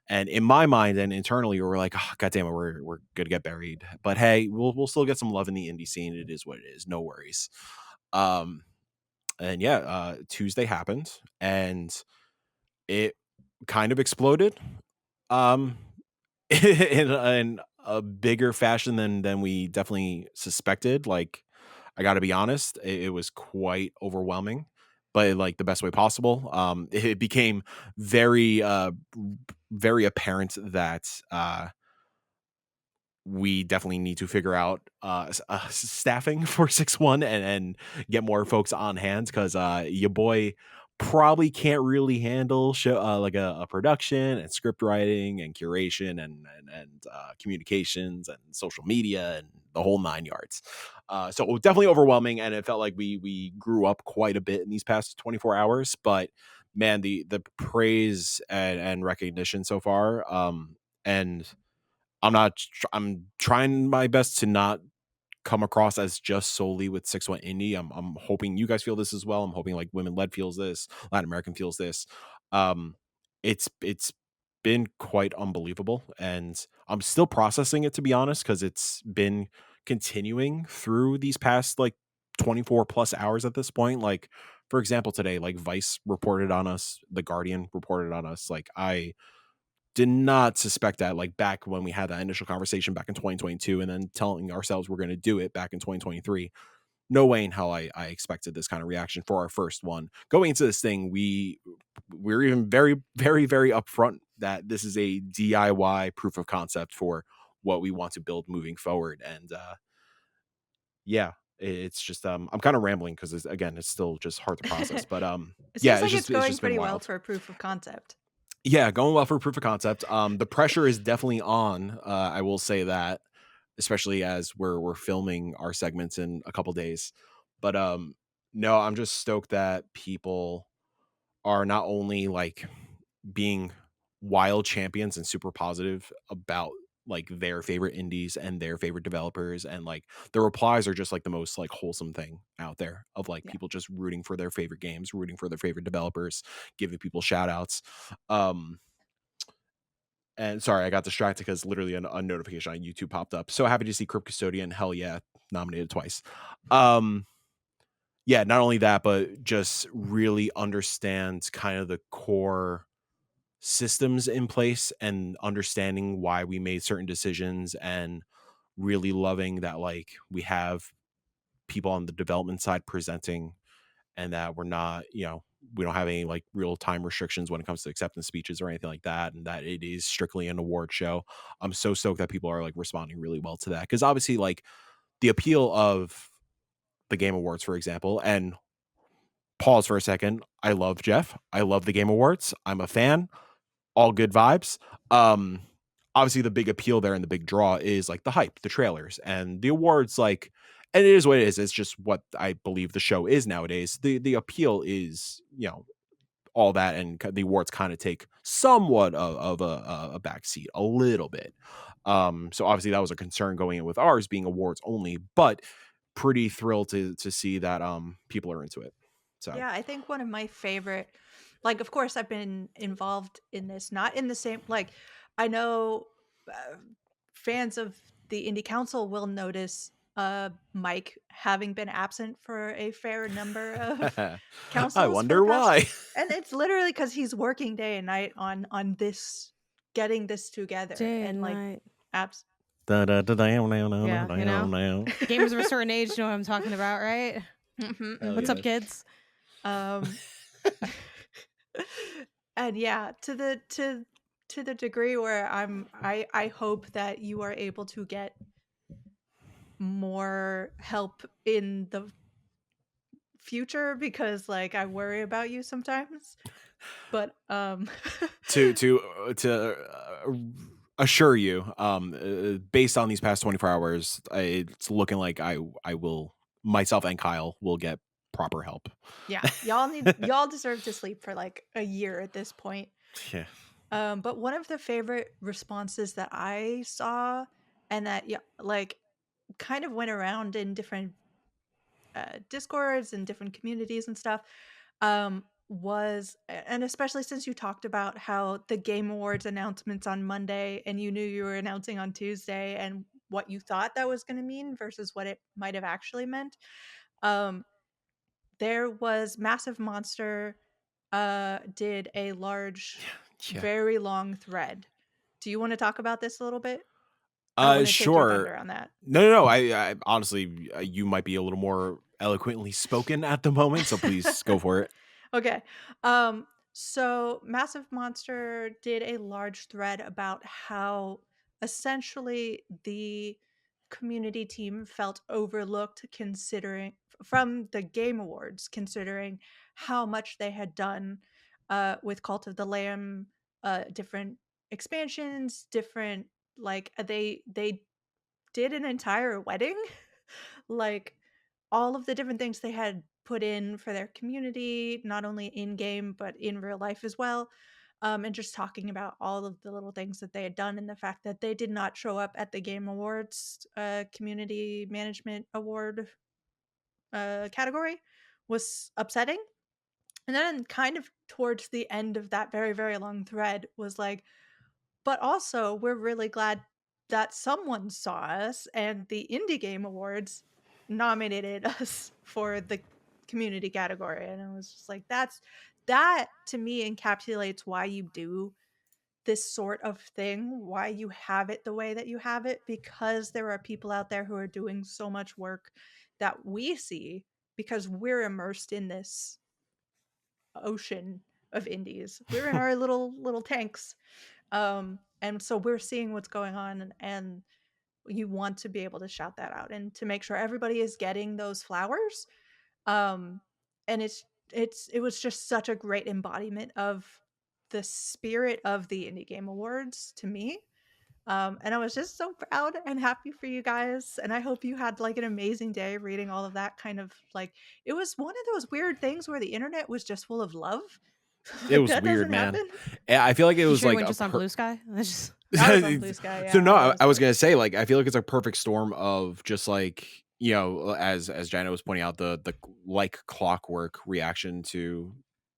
S3: And in my mind and internally, we were like, oh, God damn it, we're going to get buried. But hey, we'll still get some love in the indie scene. It is what it is. No worries. And yeah, Tuesday happened, and it kind of exploded. In a bigger fashion than we definitely suspected. Like, I got to be honest, it was quite overwhelming, but in, like, the best way possible. It became very very apparent that we definitely need to figure out staffing for 6-1 and get more folks on hand, because your boy probably can't really handle show like a production and script writing and curation and communications and social media and the whole 9 yards. So it was definitely overwhelming, and it felt like we grew up quite a bit in these past 24 hours. But man, the praise and recognition so far, and I'm trying my best to not come across as just solely with 6-1 indie. I'm hoping you guys feel this as well. I'm hoping like women led feels this, Latin American feels this. Um, it's been quite unbelievable, and I'm still processing it, to be honest, because it's been continuing through these past like 24 plus hours at this point. Like, for example, today, like Vice reported on us, The Guardian reported on us. Like, I did not suspect that, like, back when we had that initial conversation back in 2022 and then telling ourselves we're going to do it back in 2023. No way in hell I expected this kind of reaction for our first one. Going into this thing, we're even very, very, very upfront that this is a DIY proof of concept for what we want to build moving forward. And yeah, it's just I'm kind of rambling because again, it's still just hard to process. But
S1: It
S3: yeah,
S1: seems like it's
S3: it's
S1: going
S3: just been
S1: pretty well
S3: wild.
S1: for a proof of concept.
S3: Yeah, going well for proof of concept. The pressure is definitely on. I will say that, especially as we're filming our segments in a couple days. But no, I'm just stoked that people are not only like being wild champions and super positive about like their favorite indies and their favorite developers, and like the replies are just like the most like wholesome thing out there of like
S1: Yeah.
S3: people just rooting for their favorite games, rooting for their favorite developers, giving people shout outs. um and sorry, I got distracted because literally a notification on YouTube popped up. So happy to see Crypt Custodian, hell yeah, nominated twice. Um, yeah, not only that, but just really understands kind of the core systems in place and understanding why we made certain decisions, and really loving that like we have people on the development side presenting, and that we're not, we don't have any like real time restrictions when it comes to acceptance speeches or anything like that, and that it is strictly an award show. I'm so stoked that people are like responding really well to that, because obviously like the appeal of the Game Awards, for example, and pause for a second. I love Jeff. I love the Game Awards. I'm a fan. All good vibes. Um, Obviously the big appeal there and the big draw is like the hype, the trailers, and the awards. Like, and it is what it is. It's just what I believe the show is nowadays. The appeal is, all that, and the awards kind of take somewhat of a backseat a little bit. So obviously that was a concern going in with ours being awards only, but pretty thrilled to see that people are into it. So
S1: Yeah, I think one of my favorite, like, of course, I've been involved in this, not in the same, like, I know uh, fans of the Indie Council will notice Mike having been absent for a fair number of
S3: I
S1: councils for the
S3: wonder
S1: past,
S3: why.
S1: and it's literally because he's working day and night on this, getting this together,
S2: Day
S1: and
S2: and
S1: like,
S2: night.
S1: abs.
S2: Yeah, you know?
S3: Hell
S2: Gamers of a certain age know what I'm talking about, right? What's up,
S3: yeah.
S2: kids?
S1: Um, and yeah, to the degree where I hope that you are able to get more help in the future, because like I worry about you sometimes. But
S3: To assure you, based on these past 24 hours, it's looking like I will, myself and Kyle will get proper help.
S1: yeah, y'all deserve to sleep for like a year at this point.
S3: Yeah.
S1: But one of the favorite responses that I saw, and that, yeah, like, kind of went around in different discords and different communities and stuff, was, and especially since you talked about how the Game Awards announcements on Monday and you knew you were announcing on Tuesday, and what you thought that was going to mean versus what it might have actually meant. um there was Massive Monster did a large,
S3: Yeah.
S1: very long thread. Do you want to talk about this a little bit? I don't want to take your
S3: Sure.
S1: thunder on that.
S3: No. I honestly, you might be a little more eloquently spoken at the moment, so please go for it.
S1: Okay. So Massive Monster did a large thread about how essentially the community team felt overlooked considering from the Game Awards, considering how much they had done with Cult of the Lamb, different expansions, different they did an entire wedding, like all of the different things they had put in for their community, not only in game but in real life as well. And just talking about all of the little things that they had done and the fact that they did not show up at the Game Awards Community Management Award category was upsetting. And then, kind of towards the end of that very, very long thread, was like, but also, we're really glad that someone saw us and the Indie Game Awards nominated us for the community category. And I was just like, that to me encapsulates why you do this sort of thing, why you have it the way that you have it, because there are people out there who are doing so much work that we see because we're immersed in this ocean of indies. We're in our little tanks. And so we're seeing what's going on, and you want to be able to shout that out and to make sure everybody is getting those flowers. Um, and it was just such a great embodiment of the spirit of the Indie Game Awards to me. And I was just so proud and happy for you guys. And I hope you had like an amazing day reading all of that kind of like it was one of those weird things where the internet was just full of love.
S3: It
S1: Like
S3: was
S1: that
S3: weird,
S1: doesn't
S3: man.
S1: happen.
S3: I feel like it
S2: You
S3: was
S2: sure you
S3: like
S2: weren't
S3: a
S2: just on Blue Sky? That's just
S1: I was on Blue Sky,
S3: so
S1: yeah.
S3: no,
S1: I
S3: I was
S1: like
S3: gonna say, like, I feel like it's a perfect storm of just like, you know, as Jana was pointing out, the like clockwork reaction to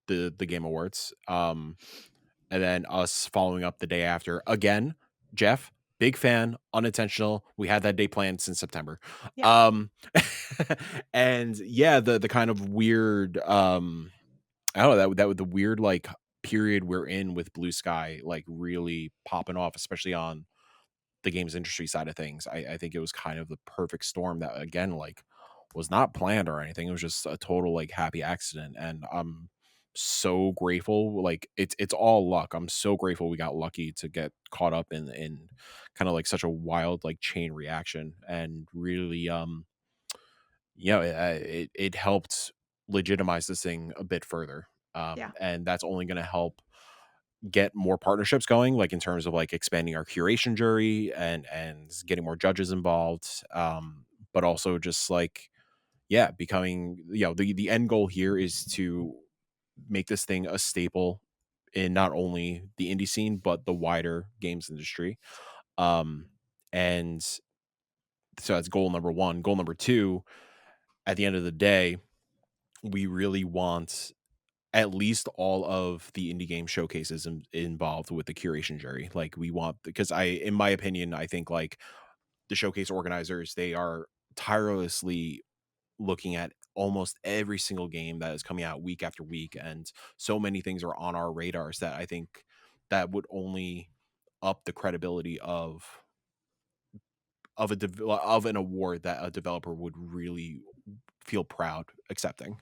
S3: the Game Awards. And then us following up the day after. Again, Jeff, big fan, unintentional. We had that day planned since September.
S1: Yeah.
S3: And yeah, the kind of weird I don't know, that the weird like period we're in with Blue Sky like really popping off, especially on the games industry side of things. I think it was kind of the perfect storm that again like was not planned or anything. It was just a total like happy accident, and I'm so grateful. Like it's all luck. I'm so grateful we got lucky to get caught up in kind of like such a wild like chain reaction, and really you know it helped legitimize this thing a bit further.
S1: Yeah.
S3: And that's only going to help get more partnerships going, like in terms of like expanding our curation jury and getting more judges involved, but also just like yeah, becoming, you know, the end goal here is to make this thing a staple in not only the indie scene but the wider games industry. And so that's goal number one. Goal number two, at the end of the day, we really want at least all of the indie game showcases involved with the curation jury. Like we want, because in my opinion, I think like the showcase organizers, they are tirelessly looking at almost every single game that is coming out week after week. And so many things are on our radars that I think that would only up the credibility of an award that a developer would really feel proud accepting.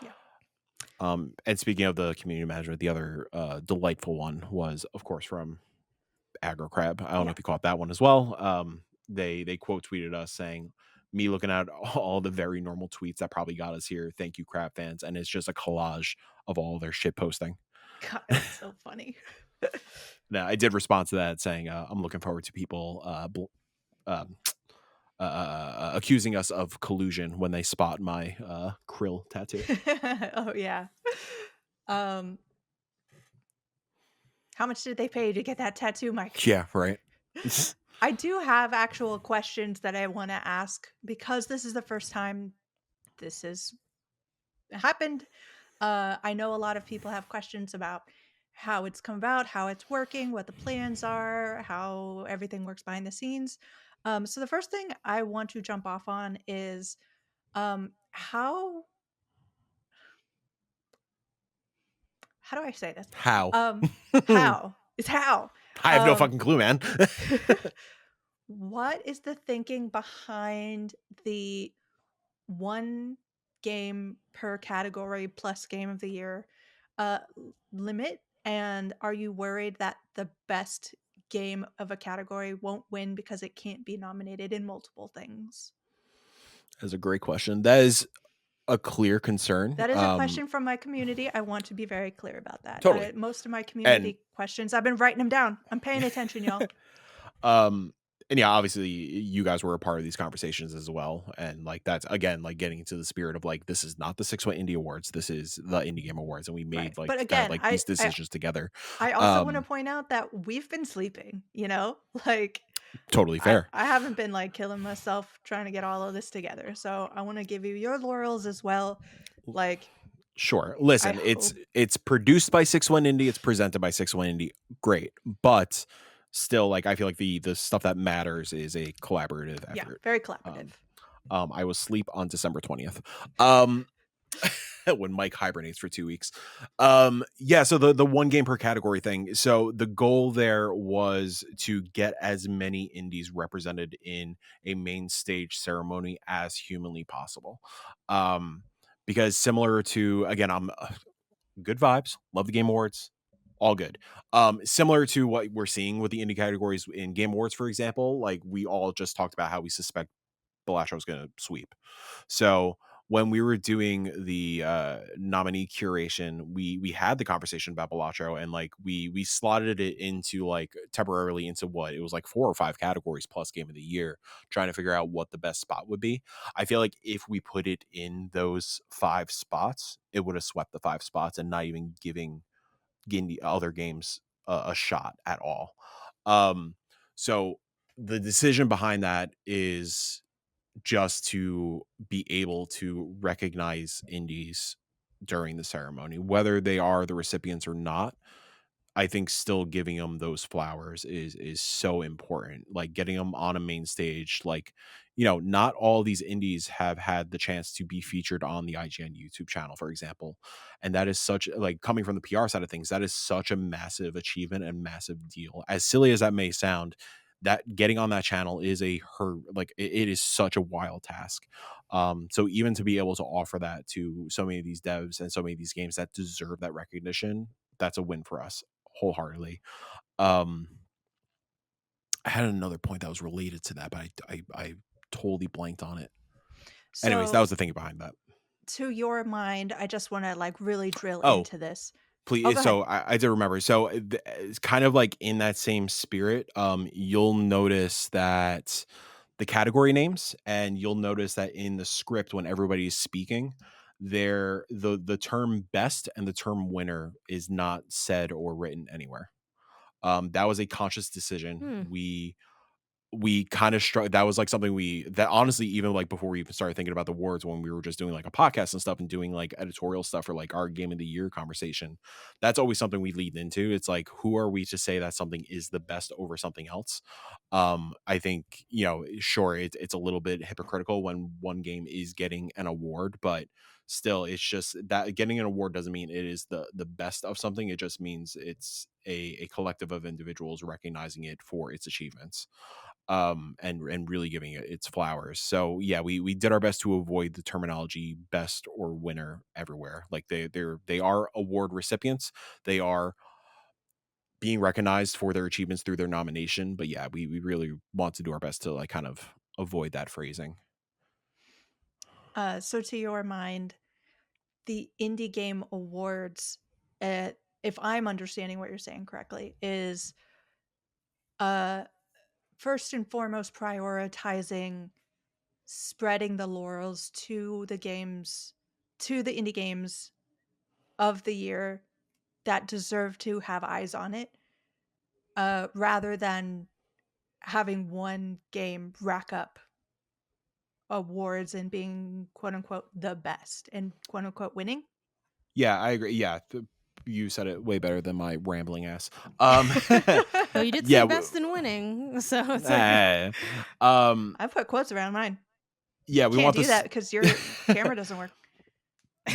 S1: Yeah.
S3: And speaking of the community management, the other delightful one was, of course, from Aggro Crab. I don't know
S1: Yeah.
S3: if you caught that one as well. They quote tweeted us saying, "Me looking at all the very normal tweets that probably got us here. Thank you, Crab fans." And it's just a collage of all their shit posting.
S1: God, it's so funny.
S3: Now, I did respond to that saying, "I'm looking forward to people accusing us of collusion when they spot my krill tattoo."
S1: Oh yeah. Um how much did they pay to get that tattoo, Mike?
S3: Yeah, right.
S1: I do have actual questions that I want to ask because this is the first time this has happened. I know a lot of people have questions about how it's come about, how it's working, what the plans are, how everything works behind the scenes. So the first thing I want to jump off on is how do I say this?
S3: How?
S1: How is how.
S3: I have no
S1: Um,
S3: fucking clue, man.
S1: what is the thinking behind the one game per category plus game of the year limit? And are you worried that the best game of a category won't win because it can't be nominated in multiple things?
S3: That's a great question. That is a clear concern.
S1: That is a question from my community. I want to be very clear about that.
S3: Totally.
S1: Most of my
S3: And
S1: community questions, I've been writing them down. I'm paying attention, y'all.
S3: um and yeah, obviously you guys were a part of these conversations as well. And like that's again like getting into the spirit of like this is not the 6-Way Indie Awards. This is the Indie Game Awards. And we
S1: Right.
S3: made like
S1: But
S3: kind of
S1: again,
S3: like these decisions together.
S1: I also want to
S3: Um
S1: point out that we've been sleeping, you know? Like
S3: totally fair.
S1: I haven't been like killing myself trying to get all of this together. So I want to give you your laurels as well. Like
S3: Sure.
S1: I
S3: Listen,
S1: hope
S3: it's produced by 6-One Indie, it's presented by 6-One Indie. Great. But still, like I feel like the stuff that matters is a collaborative
S1: yeah,
S3: effort.
S1: very collaborative.
S3: I will sleep on December 20th. When Mike hibernates for 2 weeks. Yeah, so the one game per category thing. So the goal there was to get as many indies represented in a main stage ceremony as humanly possible. Because similar to again, I'm good vibes, love the Game Awards, all good. Similar to what we're seeing with the indie categories in Game Awards, for example, like we all just talked about how we suspect Belasco was going to sweep. So when we were doing the nominee curation, we had the conversation about Belasco, and like we slotted it into like temporarily into what it was like 4 or 5 categories plus Game of the Year, trying to figure out what the best spot would be. I feel like if we put it in those 5 spots, it would have swept the 5 spots and not even giving the other games a shot at all. So the decision behind that is just to be able to recognize indies during the ceremony, whether they are the recipients or not. I think still giving them those flowers is so important. Like getting them on a main stage, like not all these indies have had the chance to be featured on the IGN YouTube channel, for example, and that is such like coming from the PR side of things, that is such a massive achievement and massive deal. As silly as that may sound, that getting on that channel is it is such a wild task. So even to be able to offer that to so many of these devs and so many of these games that deserve that recognition, that's a win for us wholeheartedly. I had another point that was related to that, but I totally blanked on it. Anyways, that
S1: So
S3: was the thing behind that.
S1: to your mind, I just want to like really drill
S3: Oh,
S1: into this. Oh,
S3: please.
S1: go ahead.
S3: So I did remember. So it's kind of like in that same spirit. You'll notice that the category names, and you'll notice that in the script when everybody is speaking, the term best and the term winner is not said or written anywhere. That was a conscious decision. We kind of struck. That was like something that honestly, even like before we even started thinking about the awards, when we were just doing like a podcast and stuff and doing like editorial stuff for like our Game of the Year conversation, that's always something we lead into. It's like, who are we to say that something is the best over something else? I think, sure, it's a little bit hypocritical when one game is getting an award, but still, it's just that getting an award doesn't mean it is the best of something. It just means it's a collective of individuals recognizing it for its achievements, and really giving it its flowers. So yeah, we did our best to avoid the terminology best or winner everywhere. Like they are award recipients. They are being recognized for their achievements through their nomination. But yeah, we really want to do our best to like kind of avoid that phrasing.
S1: So to your mind, the Indie Game Awards, if I'm understanding what you're saying correctly, is uh first and foremost prioritizing spreading the laurels to the games, to the indie games of the year that deserve to have eyes on it, rather than having one game rack up awards and being quote unquote the best and quote unquote winning.
S3: Yeah, I agree. Yeah, you said it way better than my rambling ass.
S2: Though you did say
S3: Yeah.
S2: best in winning, so it's like
S3: eh,
S1: I put quotes around mine.
S3: yeah, we
S1: Can't
S3: want
S1: do
S3: this.
S1: that because your camera doesn't work.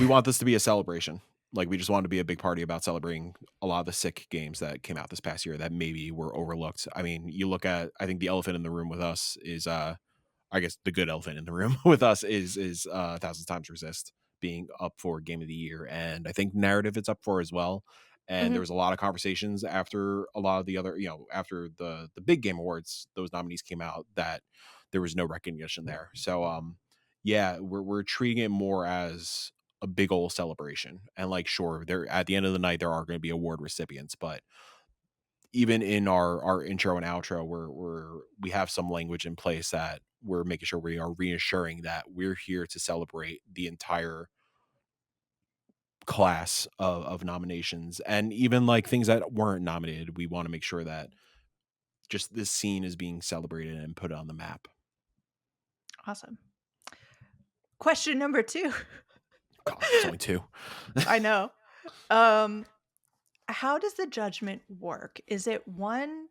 S3: We want this to be a celebration. Like we just want to be a big party about celebrating a lot of the sick games that came out this past year that maybe were overlooked. I mean, you look at, I think the elephant in the room with us is I guess the good elephant in the room with us is Thousand Times Resist being up for Game of the Year, and I think Narrative it's up for as well. And there was a lot of conversations after a lot of the other, after the big game awards, those nominees came out, that there was no recognition there. So yeah, we're treating it more as a big old celebration. And like, sure, there at the end of the night there are going to be award recipients, but even in our intro and outro, we have some language in place that we're making sure we are reassuring that we're here to celebrate the entire class of nominations, and even like things that weren't nominated. We want to make sure that just this scene is being celebrated and put on the map.
S1: Awesome. Question number 2.
S3: God, it's only 2.
S1: I know. How does the judgment work? Is it one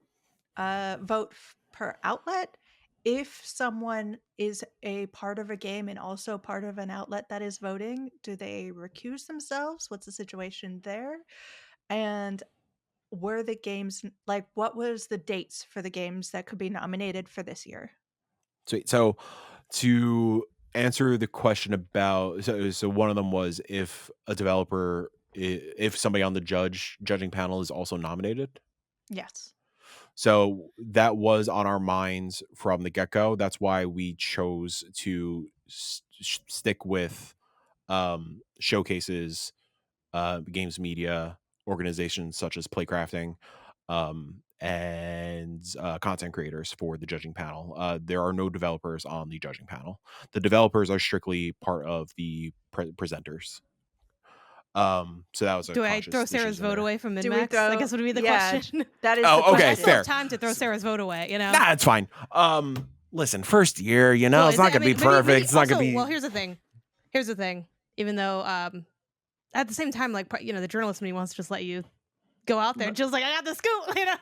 S1: vote per outlet? If someone is a part of a game and also part of an outlet that is voting, do they recuse themselves? What's the situation there? And were the games, like, what was the dates for the games that could be nominated for this year?
S3: Sweet. So to answer the question about, so one of them was if a developer, if somebody on the judging panel is also nominated.
S1: Yes.
S3: So that was on our minds from the get-go. That's why we chose to stick with showcases, games media organizations such as Playcrafting, and content creators for the judging panel. There are no developers on the judging panel. The developers are strictly part of the presenters. So that was a
S2: Do I
S3: conscious
S2: throw
S3: decision
S2: Sarah's vote
S3: there.
S2: away from
S1: Do we
S2: min-max? I guess would be the question.
S1: That is
S3: Oh,
S1: the
S3: okay,
S1: question.
S2: I still
S3: fair.
S2: have time to throw Sarah's vote away, you know?
S3: Nah, it's fine. Listen, first year,
S2: Well,
S3: it's not going to be perfect. It's not going to be.
S2: Well, here's the thing. Even though, at the same time, like, the journalist in me wants to just let you go out there. Jill's like, I got the scoop, you know?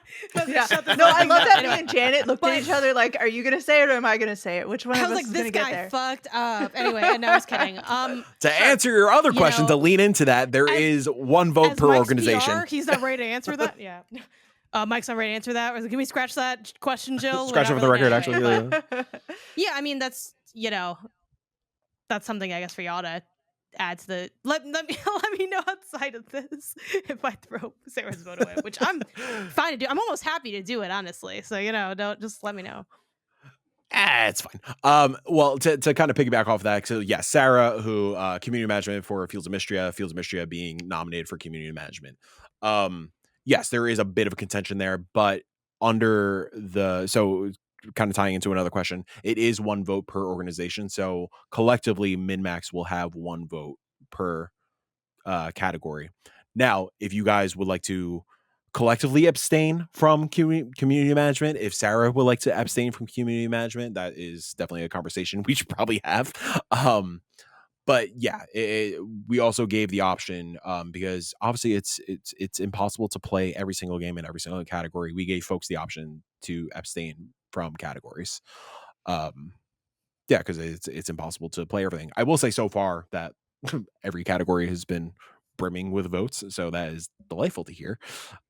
S1: Yeah.
S2: Shut this
S1: No, I
S2: fucking
S1: love
S2: up.
S1: that
S2: Anyway.
S1: me and Janet looked at each other like, are you going to say it or am I going to say it? Which one
S2: I
S1: of
S2: was
S1: us
S2: like,
S1: is
S2: this
S1: going to get
S2: guy
S1: there?
S2: fucked up. Anyway, no, I was kidding.
S3: To answer your other question, to lean into that, there is one vote
S2: as
S3: per
S2: Mike's
S3: organization.
S2: PR, he's not ready to answer that. Yeah. Mike's not ready to answer that. Can we scratch that question, Jill?
S3: Scratch
S2: We're
S3: it
S2: not
S3: for the
S2: really
S3: record,
S2: there
S3: actually.
S2: anyway. Yeah, I mean, that's something I guess for y'all to add to the. Let me know outside of this if I throw Sarah's vote away, which I'm fine to do. I'm almost happy to do it, honestly. So don't just let me know.
S3: It's fine. Well, to kind of piggyback off that, so yeah, Sarah, who community management for Fields of Mystria being nominated for community management. Yes, there is a bit of a contention there, but so kind of tying into another question, it is one vote per organization. So collectively, min-max will have one vote per category. Now, if you guys would like to collectively abstain from community management, if Sarah would like to abstain from community management, that is definitely a conversation we should probably have. But yeah, we also gave the option because obviously it's impossible to play every single game in every single category. We gave folks the option to abstain from categories. Yeah, because it's impossible to play everything. I will say so far that every category has been brimming with votes, so that is delightful to hear.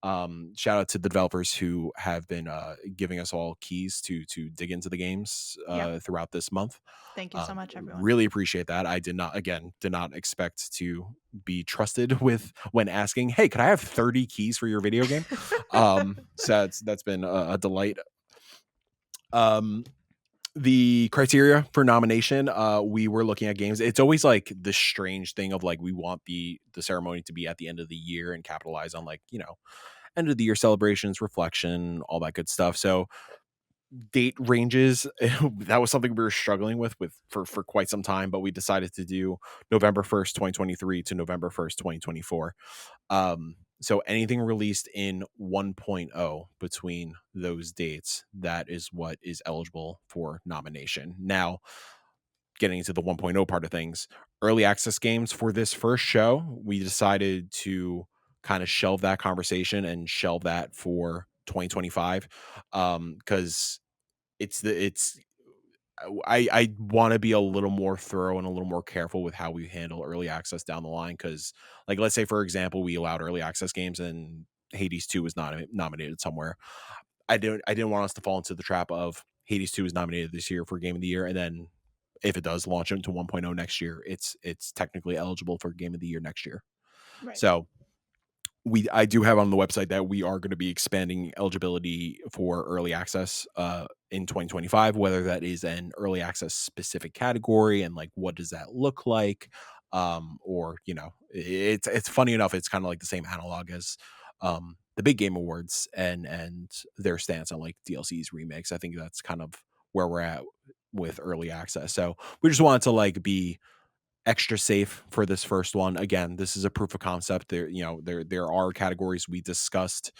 S3: Shout out to the developers who have been giving us all keys to dig into the games throughout this month.
S1: Thank you so much, everyone.
S3: Really appreciate that. I did not expect to be trusted with when asking, hey, could I have 30 keys for your video game? So that's been a delight. The criteria for nomination, we were looking at games. It's always like the strange thing of like, we want the ceremony to be at the end of the year and capitalize on like, end of the year celebrations, reflection, all that good stuff. So date ranges, that was something we were struggling with for quite some time, but we decided to do November 1st, 2023 to November 1st, 2024. So anything released in 1.0 between those dates, that is what is eligible for nomination. Now, getting into the 1.0 part of things, early access games for this first show, we decided to kind of shelve that conversation and shelve that for 2025, because I want to be a little more thorough and a little more careful with how we handle early access down the line. Because, like, let's say, for example, we allowed early access games and Hades 2 was not nominated somewhere. I didn't want us to fall into the trap of Hades 2 is nominated this year for Game of the Year, and then if it does launch into 1.0 next year, it's technically eligible for Game of the Year next year.
S1: Right.
S3: So I do have on the website that we are going to be expanding eligibility for early access in 2025, whether that is an early access specific category and like what does that look like, or it's funny enough, it's kind of like the same analog as the big game awards and their stance on like DLCs remakes. I think that's kind of where we're at with early access. So we just wanted to like be extra safe for this first one. Again, this is a proof of concept. There are categories we discussed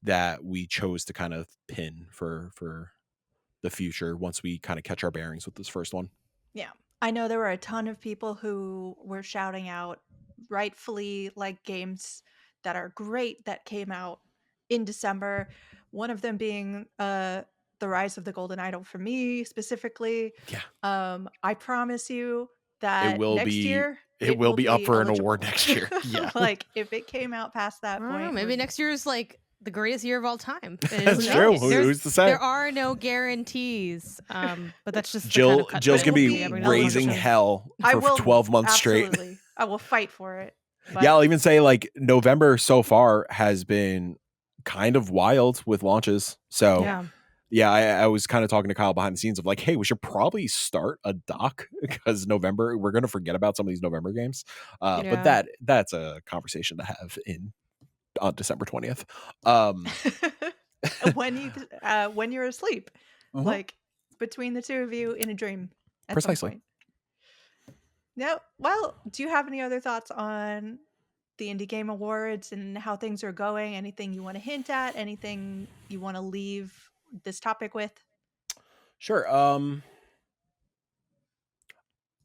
S3: that we chose to kind of pin for the future once we kind of catch our bearings with this first one.
S1: Yeah. I know there were a ton of people who were shouting out rightfully like games that are great that came out in December. One of them being The Rise of the Golden Idol for me specifically.
S3: Yeah.
S1: I promise you
S3: It
S1: that
S3: will
S1: next
S3: be
S1: year
S3: it will
S1: will
S3: be up
S1: be
S3: for an
S1: eligible.
S3: award next year. Yeah.
S1: Like if it came out past that
S2: I don't know,
S1: point,
S2: maybe next year is like the greatest year of all time.
S3: That's
S1: Who
S3: true.
S1: knows?
S3: Who's to say?
S2: There are no guarantees, but that's just the kind of cut
S3: Jill's
S1: But it
S3: gonna
S1: will
S3: be
S1: be
S3: raising
S1: eligible.
S3: hell
S1: I
S3: for
S1: will
S3: 12 months straight.
S1: absolutely. I will fight for it. But
S3: Yeah, I'll even say like November so far has been kind of wild with launches. So yeah, I was kind of talking to Kyle behind the scenes of like, hey, we should probably start a doc because November, we're going to forget about some of these November games. But that's a conversation to have on December 20th.
S1: when you're asleep, like between the two of you in a dream at
S3: Precisely.
S1: some point. No, well, do you have any other thoughts on the Indie Game Awards and how things are going? Anything you want to hint at? Anything you want to leave this topic with?
S3: Sure.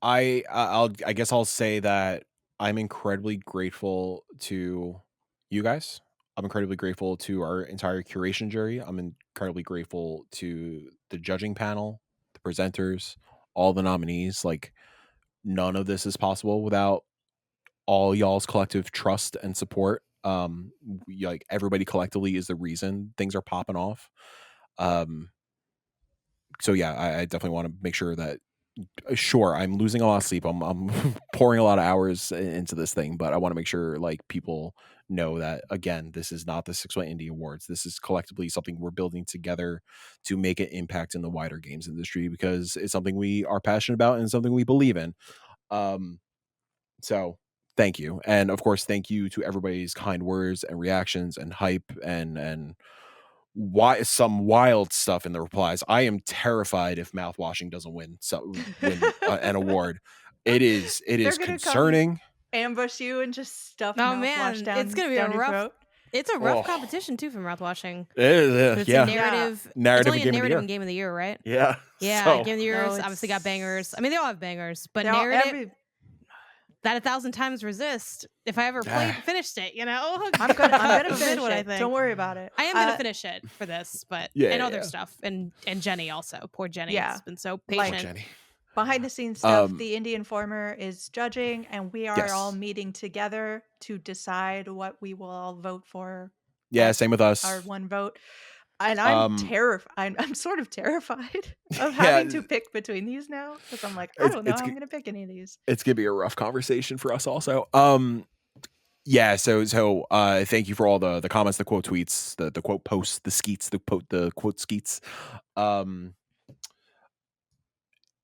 S3: I guess I'll say that I'm incredibly grateful to you guys. I'm incredibly grateful to our entire curation jury. I'm incredibly grateful to the judging panel, the presenters, all the nominees. Like none of this is possible without all y'all's collective trust and support. Like everybody collectively is the reason things are popping off. So yeah, I definitely want to make sure that sure, I'm losing a lot of sleep. I'm pouring a lot of hours into this thing, but I want to make sure like people know that again, this is not the 6-Way Indie Awards. This is collectively something we're building together to make an impact in the wider games industry because it's something we are passionate about and something we believe in. So thank you. And of course, thank you to everybody's kind words and reactions and hype and why some wild stuff in the replies. I am terrified if mouthwashing doesn't win an award. It is
S1: They're gonna
S3: concerning.
S1: Ambush you and just stuff
S2: Oh
S1: mouthwash
S2: man,
S1: down,
S2: it's gonna be
S1: down
S2: a
S1: your
S2: rough.
S1: throat.
S2: It's a rough competition too for mouthwashing.
S3: It's
S2: a
S3: yeah.
S2: narrative.
S3: Narrative
S2: it's only
S3: and
S2: a narrative
S3: game of the year.
S2: and game of the year, right?
S3: Yeah.
S2: Yeah,
S3: So,
S2: game of the year
S1: No,
S2: obviously got bangers. I mean, they all have bangers, but
S1: They're all-
S2: narrative that 1,000 times resist. If I ever finished it,
S1: I'm gonna
S2: God
S1: finish
S2: forbid what I
S1: it.
S2: think.
S1: Don't worry about it.
S2: I am gonna finish it for this, but and other
S3: Yeah.
S2: stuff, and Jenny also. Poor Jenny has been so
S1: Like,
S2: patient.
S3: Jenny.
S1: behind the scenes stuff, the Indie Informer is judging, and we are
S3: Yes.
S1: all meeting together to decide what we will all vote for.
S3: Yeah,
S1: as
S3: same with us.
S1: Our one vote. And I'm terrified. I'm sort of terrified of
S3: Yeah.
S1: having to pick between these now because I'm like, I don't know how I'm going to pick any of these.
S3: It's gonna be a rough conversation for us also. Yeah, so thank you for all the comments, the quote tweets, the quote posts, the skeets, the quote skeets.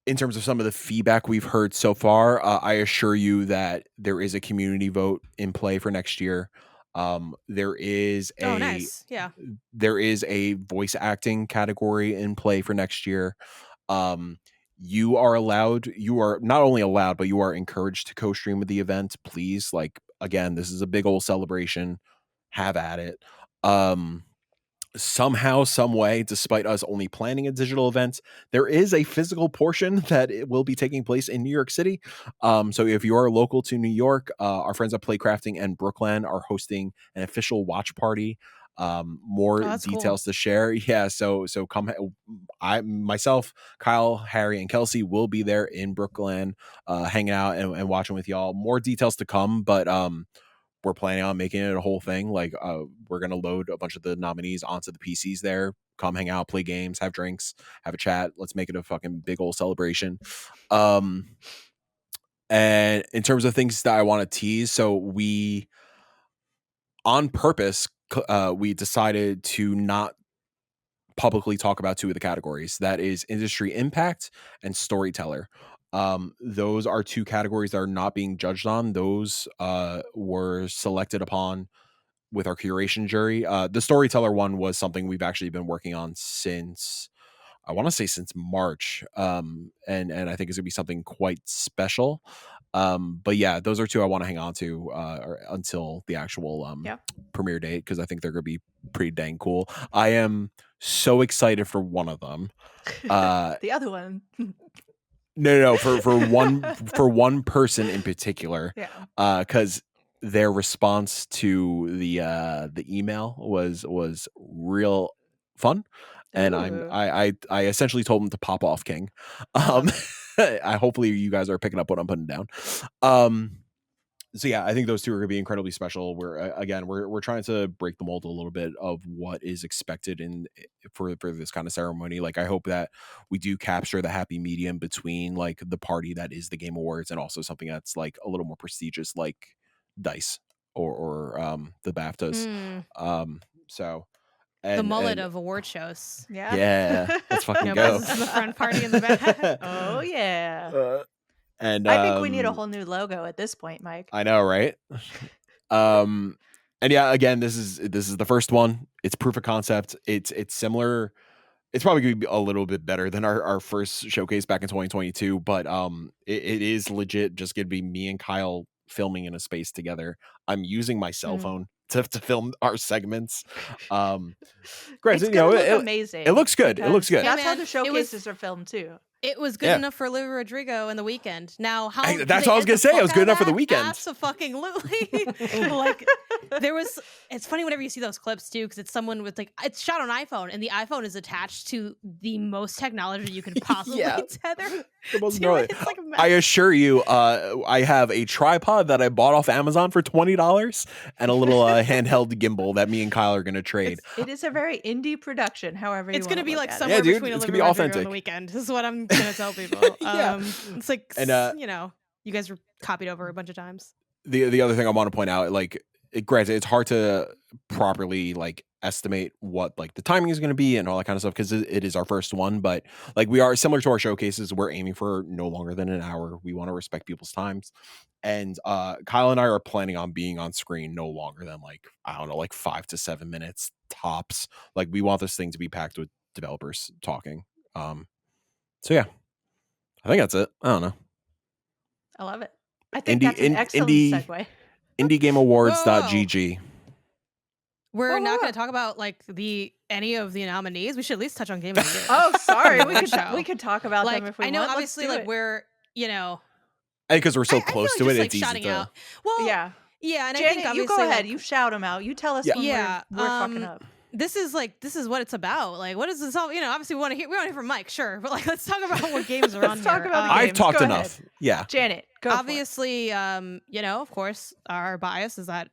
S3: In terms of some of the feedback we've heard so far, I assure you that there is a community vote in play for next year. There is
S2: nice. Yeah.
S3: There is a voice acting category in play for next year. You are not only allowed, but you are encouraged to co-stream with the event. Please, like again, this is a big old celebration. Have at it. Somehow, some way, despite us only planning a digital event, there is a physical portion that it will be taking place in New York City. So if you are local to New York, our friends at Playcrafting and Brooklyn are hosting an official watch party. More details to share. Yeah, so come. Myself, Kyle, Harry, and Kelsey will be there in Brooklyn, hanging out and watching with y'all. More details to come, but we're planning on making it a whole thing. Like, we're going to load a bunch of the nominees onto the PCs there, come hang out, play games, have drinks, have a chat. Let's make it a fucking big old celebration. And in terms of things that I want to tease, so on purpose, we decided to not publicly talk about two of the categories. That is industry impact and storyteller. Those are two categories that are not being judged on. Those were selected upon with our curation jury. The storyteller one was something we've actually been working on since, I want to say, since March. And I think it's gonna be something quite special. But yeah, those are two I want to hang on to until the actual
S1: Yeah.
S3: premiere date, because I think they're gonna be pretty dang cool. I am so excited for one of them.
S1: The other one.
S3: No, for one person in particular,
S1: Yeah.
S3: because their response to the email was real fun, and
S1: Ooh.
S3: I essentially told them to pop off, King.
S1: Love
S3: I hopefully you guys are picking up what I'm putting down. So yeah, I think those two are going to be incredibly special. We're trying to break the mold a little bit of what is expected for this kind of ceremony. Like, I hope that we do capture the happy medium between like the party that is the Game Awards and also something that's like a little more prestigious, like Dice or the BAFTAs. So
S2: The mullet
S3: and
S2: of award shows.
S1: Yeah.
S3: yeah, let's fucking
S2: No
S3: go.
S2: presents in the front, party in the back.
S1: Oh yeah.
S3: And
S1: I think we need a whole new logo at this point, Mike.
S3: I know, right? And yeah, again, this is the first one. It's proof of concept. It's similar. It's probably going to be a little bit better than our first showcase back in 2022, but it is legit just going to be me and Kyle filming in a space together. I'm using my cell phone to film our segments. Granted,
S1: It's gonna look amazing.
S3: It looks good. It looks good.
S1: That's how
S2: man,
S1: the showcases are filmed too.
S2: It was good enough for Olivia Rodrigo in The Weekend. Now, how
S3: that's what I was gonna say. It was good enough for The Weekend.
S2: Absolutely. Like, it's funny whenever you see those clips too, because it's someone with like, it's shot on iPhone, and the iPhone is attached to the most technology you could possibly tether.
S3: The most
S2: to it. It's like a mess.
S3: I assure you, I have a tripod that I bought off Amazon for $20 and a little handheld gimbal that me and Kyle are gonna trade.
S1: It is a very indie production. However,
S2: it's gonna be like
S1: it.
S2: somewhere
S3: dude,
S2: between
S3: it's
S2: Olivia
S3: gonna be
S2: Rodrigo
S3: authentic.
S2: and The Weekend. This is what I'm gonna tell people. It's like, and you guys were copied over a bunch of times.
S3: The other thing I want to point out, like, granted, it's hard to properly like estimate what like the timing is going to be and all that kind of stuff, because it is our first one. But like, we are similar to our showcases. We're aiming for no longer than an hour. We want to respect people's times, and Kyle and I are planning on being on screen no longer than like, I don't know, like 5 to 7 minutes tops. Like, we want this thing to be packed with developers talking. So yeah, I think that's it. I don't know.
S1: I love it. I think that's an excellent segue.
S3: IndieGameAwards.gg.
S2: We're not going to talk about like any of the nominees. We should at least touch on Game of the Year.
S1: Oh, sorry. we could talk about
S2: like,
S1: them if we
S2: want. I know,
S1: want.
S2: obviously, like, we're,
S3: because we're so close to it,
S2: like
S3: it's easy
S2: shouting
S3: to.
S2: out. Well,
S1: yeah,
S2: and
S1: Janet,
S2: I think
S1: you go ahead. You shout them out. You tell us when we're fucking up.
S2: This is what it's about. Like, what is this all? Obviously we want to hear from Mike, sure, but like, let's talk about what games are on here.
S1: Talk about
S3: I've talked enough. Yeah,
S1: Janet, go.
S2: Obviously, of course, our bias is that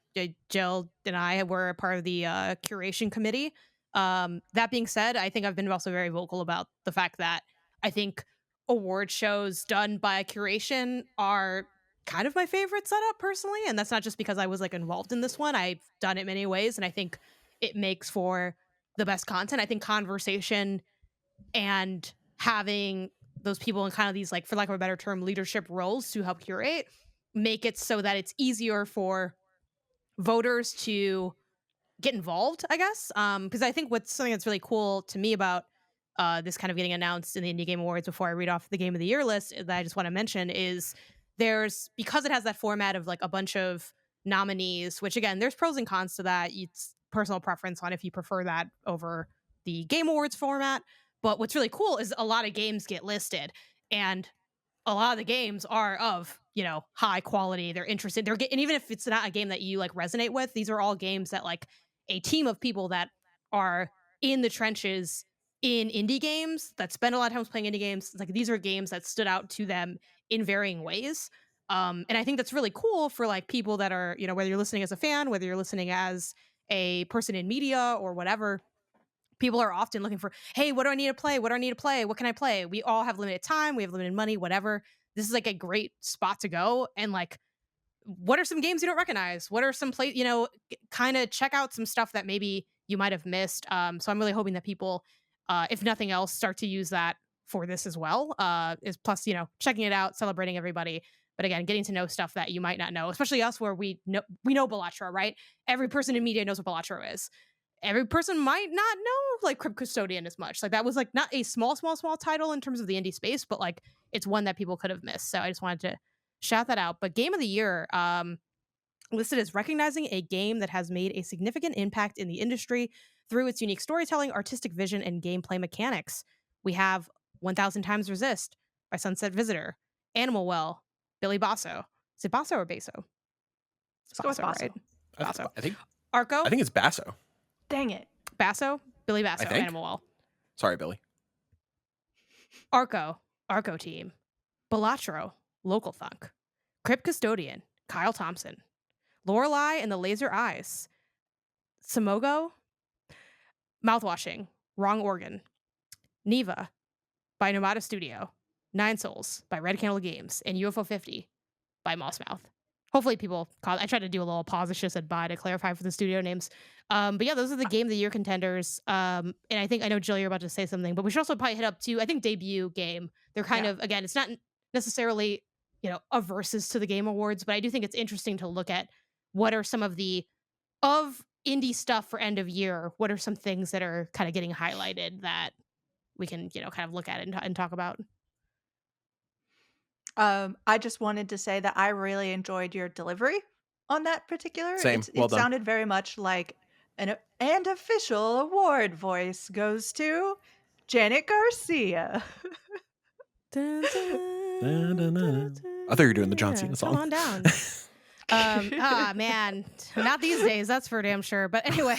S2: Jill and I were a part of the curation committee. That being said, I think I've been also very vocal about the fact that I think award shows done by curation are kind of my favorite setup personally, and that's not just because I was like involved in this one. I've done it many ways, and I think it makes for the best content. I think conversation and having those people in kind of these, like, for lack of a better term, leadership roles to help curate make it so that it's easier for voters to get involved, I guess. Because I think what's something that's really cool to me about this kind of getting announced in the Indie Game Awards before I read off the Game of the Year list that I just want to mention is because it has that format of like a bunch of nominees, which again, there's pros and cons to that. It's personal preference on if you prefer that over the Game Awards format. But what's really cool is a lot of games get listed, and a lot of the games are of, high quality. They're interested. And even if it's not a game that you like resonate with, these are all games that like a team of people that are in the trenches in indie games that spend a lot of time playing indie games. Like, these are games that stood out to them in varying ways. And I think that's really cool for like people that are, whether you're listening as a fan, whether you're listening as a person in media or whatever, people are often looking for, hey, what do I need to play? What do I need to play? What can I play? We all have limited time. We have limited money, whatever. This is like a great spot to go and like what are some games you don't recognize? What are some kind of check out some stuff that maybe you might have missed. So I'm really hoping that people, if nothing else, start to use that for this as well. Is plus, checking it out, celebrating everybody. But again, getting to know stuff that you might not know, especially us where we know Balatro, right? Every person in media knows what Balatro is. Every person might not know like Crypt Custodian as much. Like that was like not a small title in terms of the indie space, but like it's one that people could have missed. So I just wanted to shout that out. But game of the year, listed as recognizing a game that has made a significant impact in the industry through its unique storytelling, artistic vision, and gameplay mechanics. We have 1000 Times Resist by Sunset Visitor, Animal Well, Billy Basso. Is it Basso or Basso?
S1: Let's go with Basso.
S2: Right? Basso.
S3: I think
S2: Arco?
S3: I think it's Basso.
S1: Dang it.
S2: Basso? Billy Basso,
S3: I think.
S2: Animal Well.
S3: Sorry, Billy.
S2: Arco Team. Balatro, Local Thunk. Crypt Custodian, Kyle Thompson. Lorelei and the Laser Eyes. Samogo, Mouthwashing, Wrong Organ. Neva by Nomada Studio. Nine Souls by Red Candle Games. And UFO 50 by Mossmouth. Hopefully people caught. I tried to do a little pause. I should have said bye to clarify for the studio names. But yeah, those are the Game of the Year contenders. And I know, Jill, you're about to say something, but we should also probably hit up to, I think, debut game. They're kind of, again, it's not necessarily, a versus to the Game Awards, but I do think it's interesting to look at what are some of indie stuff for end of year. What are some things that are kind of getting highlighted that we can, kind of look at and talk about?
S1: I just wanted to say that I really enjoyed your delivery on that particular.
S3: Same. Well
S1: It
S3: done.
S1: sounded very much like an official award voice goes to Janet Garcia.
S3: I thought you were doing the John Cena song.
S2: Come on down. Man, not these days. That's for damn sure. But anyway,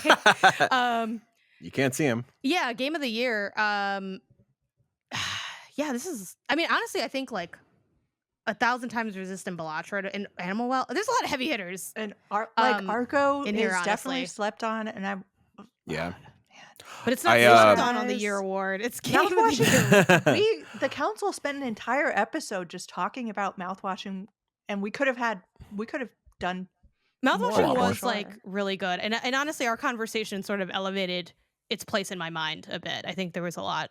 S3: you can't see him.
S2: Yeah, Game of the Year. Yeah, this is. I mean, honestly, I think like 1000 Times Resistant, Balatro, and Animal Well. There's a lot of heavy hitters.
S1: And Arco
S2: in here,
S1: is definitely
S2: honestly.
S1: slept on, and I'm
S3: Yeah.
S2: But it's not
S3: I,
S2: slept on the year award. It's Game of the Year.
S1: the council spent an entire episode just talking about mouthwashing, and we could have done
S2: Mouthwashing
S1: more,
S2: was
S1: sure.
S2: like really good, and honestly, our conversation sort of elevated its place in my mind a bit. I think there was a lot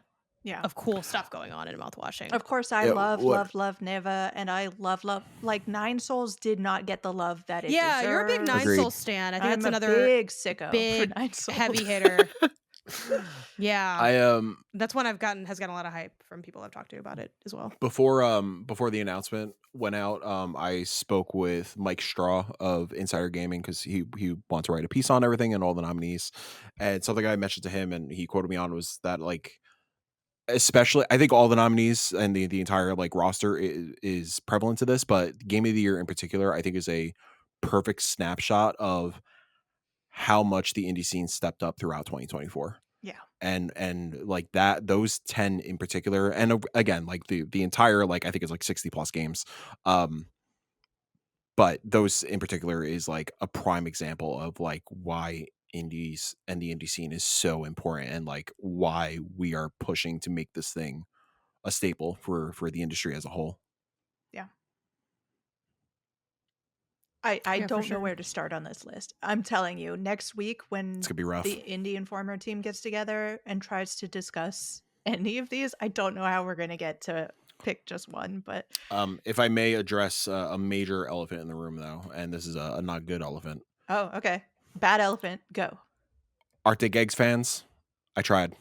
S2: of cool stuff going on in Mouthwashing.
S1: Of course, I love Neva, and I love like Nine Souls did not get the love that it deserved.
S2: You're a big Nine Souls stan. I think
S1: I'm
S2: that's another
S1: big sicko
S2: big
S1: for Nine Souls.
S2: heavy hitter. Yeah, that's one has gotten a lot of hype from people I've talked to about it as well.
S3: Before the announcement went out, I spoke with Mike Straw of Insider Gaming because he wanted to write a piece on everything and all the nominees, and something I mentioned to him and he quoted me on was that like, especially I think all the nominees and the entire like roster is prevalent to this, but Game of the Year in particular I think is a perfect snapshot of how much the indie scene stepped up throughout 2024.
S1: Yeah.
S3: And like that, those 10 in particular, and again, like the entire, like, I think it's like 60 plus games. But those in particular is like a prime example of like why indies and the indie scene is so important and like why we are pushing to make this thing a staple for the industry as a whole.
S1: Yeah. I don't
S2: sure.
S1: know where to start on this list. I'm telling you, next week when
S3: It's gonna be rough.
S1: the Indie Informer team gets together and tries to discuss any of these, I don't know how we're going to get to pick just one. But
S3: If I may address a major elephant in the room, though, and this is a not good elephant.
S1: oh, okay, bad elephant, go.
S3: Arctic Eggs fans, I tried.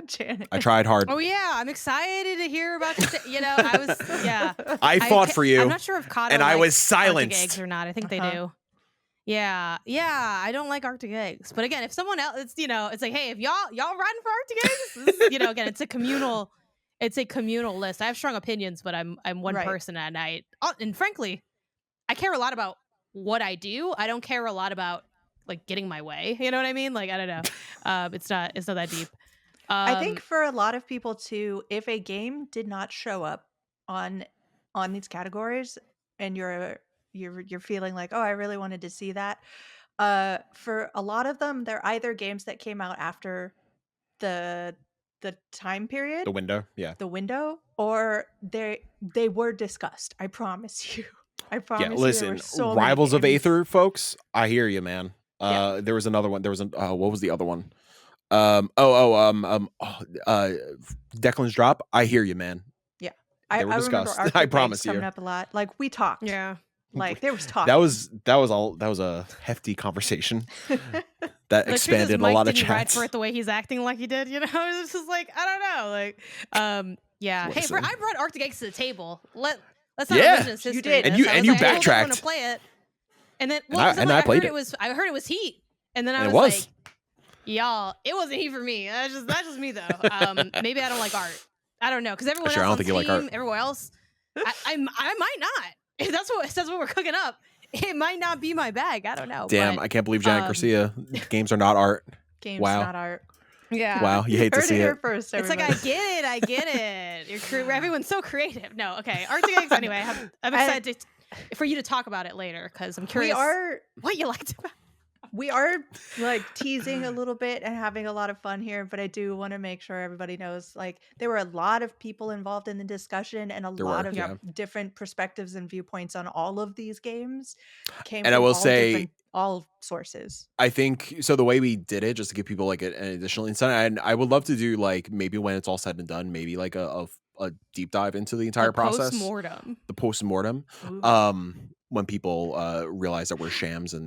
S1: Janet.
S3: I tried hard.
S2: Oh yeah, I'm excited to hear about I was
S3: I fought for you.
S2: I'm not sure if Kato
S3: and I was
S2: likes
S3: silenced.
S2: Arctic Eggs or not. I think they do. Yeah, I don't like Arctic Eggs, but again, if someone else, it's it's like, hey, if y'all riding for Arctic Eggs, this is, again, it's a communal list. I have strong opinions, but I'm one person at night, and frankly, I care a lot about what I do. I don't care a lot about like getting my way. You know what I mean? Like I don't know. It's not that deep.
S1: I think for a lot of people too, if a game did not show up on these categories, and you're feeling like, oh, I really wanted to see that. For a lot of them, they're either games that came out after the time period,
S3: The window, yeah.
S1: the window, or they were discussed. I promise you. I
S3: Yeah,
S1: promise you, there were
S3: listen,
S1: so many
S3: Rivals of
S1: games.
S3: Aether, folks. I hear you, man.
S1: Yeah.
S3: There was another one. There was an what was the other one? Declan's Drop. I hear you, man.
S1: Yeah.
S3: They were
S1: I remember
S3: discussed. I
S1: Arctic Legs
S3: promise
S1: coming
S3: you.
S1: up a lot. Like, we talked.
S2: Yeah.
S1: Like, there was
S3: That
S1: talking.
S3: was a hefty conversation that
S2: The truth is,
S3: expanded a
S2: Mike
S3: lot of
S2: didn't ride for
S3: chats.
S2: it the way he's acting like he did. You know, it's just like I don't know. Like, yeah. Hey,
S3: Listen.
S2: I brought Arctic Eggs to the table. Let's not
S3: Yeah,
S2: revisionist
S1: you
S2: history.
S1: did.
S2: This.
S3: And you-
S2: I
S3: and
S2: was
S3: you
S2: like, I told everyone to
S3: backtracked.
S2: play it, and then
S3: And
S2: well, 'cause
S3: I
S2: like,
S3: played it.
S2: I heard it was Heat, and then I
S3: And it
S2: was
S3: was.
S2: like, y'all, it wasn't Heat for me. That's just me though. Maybe I don't like art. I don't know, because everyone
S3: Sure, I
S2: else
S3: don't
S2: on
S3: think you like
S2: Steam,
S3: art.
S2: everyone else, I might not. If that's what we're cooking up. It might not be my bag. I don't know.
S3: Damn,
S2: but,
S3: I can't believe Janet
S2: um,
S3: Garcia. Games are not art.
S1: Games,
S3: Wow.
S1: not art.
S2: Yeah.
S3: Wow, you hate to
S1: Heard
S3: see
S1: it here
S3: it.
S1: first,
S2: It's like,
S1: everybody.
S2: I get it. Everyone's so creative. No, okay. Arctic Eggs, anyway. I'm excited for you to talk about it later because I'm curious what you liked about it.
S1: We are like teasing a little bit and having a lot of fun here, but I do want to make sure everybody knows like there were a lot of people involved in the discussion and a
S3: There
S1: lot
S3: were,
S1: of
S3: yeah.
S1: different perspectives and viewpoints on all of these games came
S3: And I
S1: from
S3: will say,
S1: all sources.
S3: I think so. The way we did it, just to give people like an additional insight, and I would love to do like maybe when it's all said and done, maybe like a deep dive into the entire process,
S2: Post-mortem.
S3: the post-mortem.
S1: Ooh.
S3: When people realize that we're shams and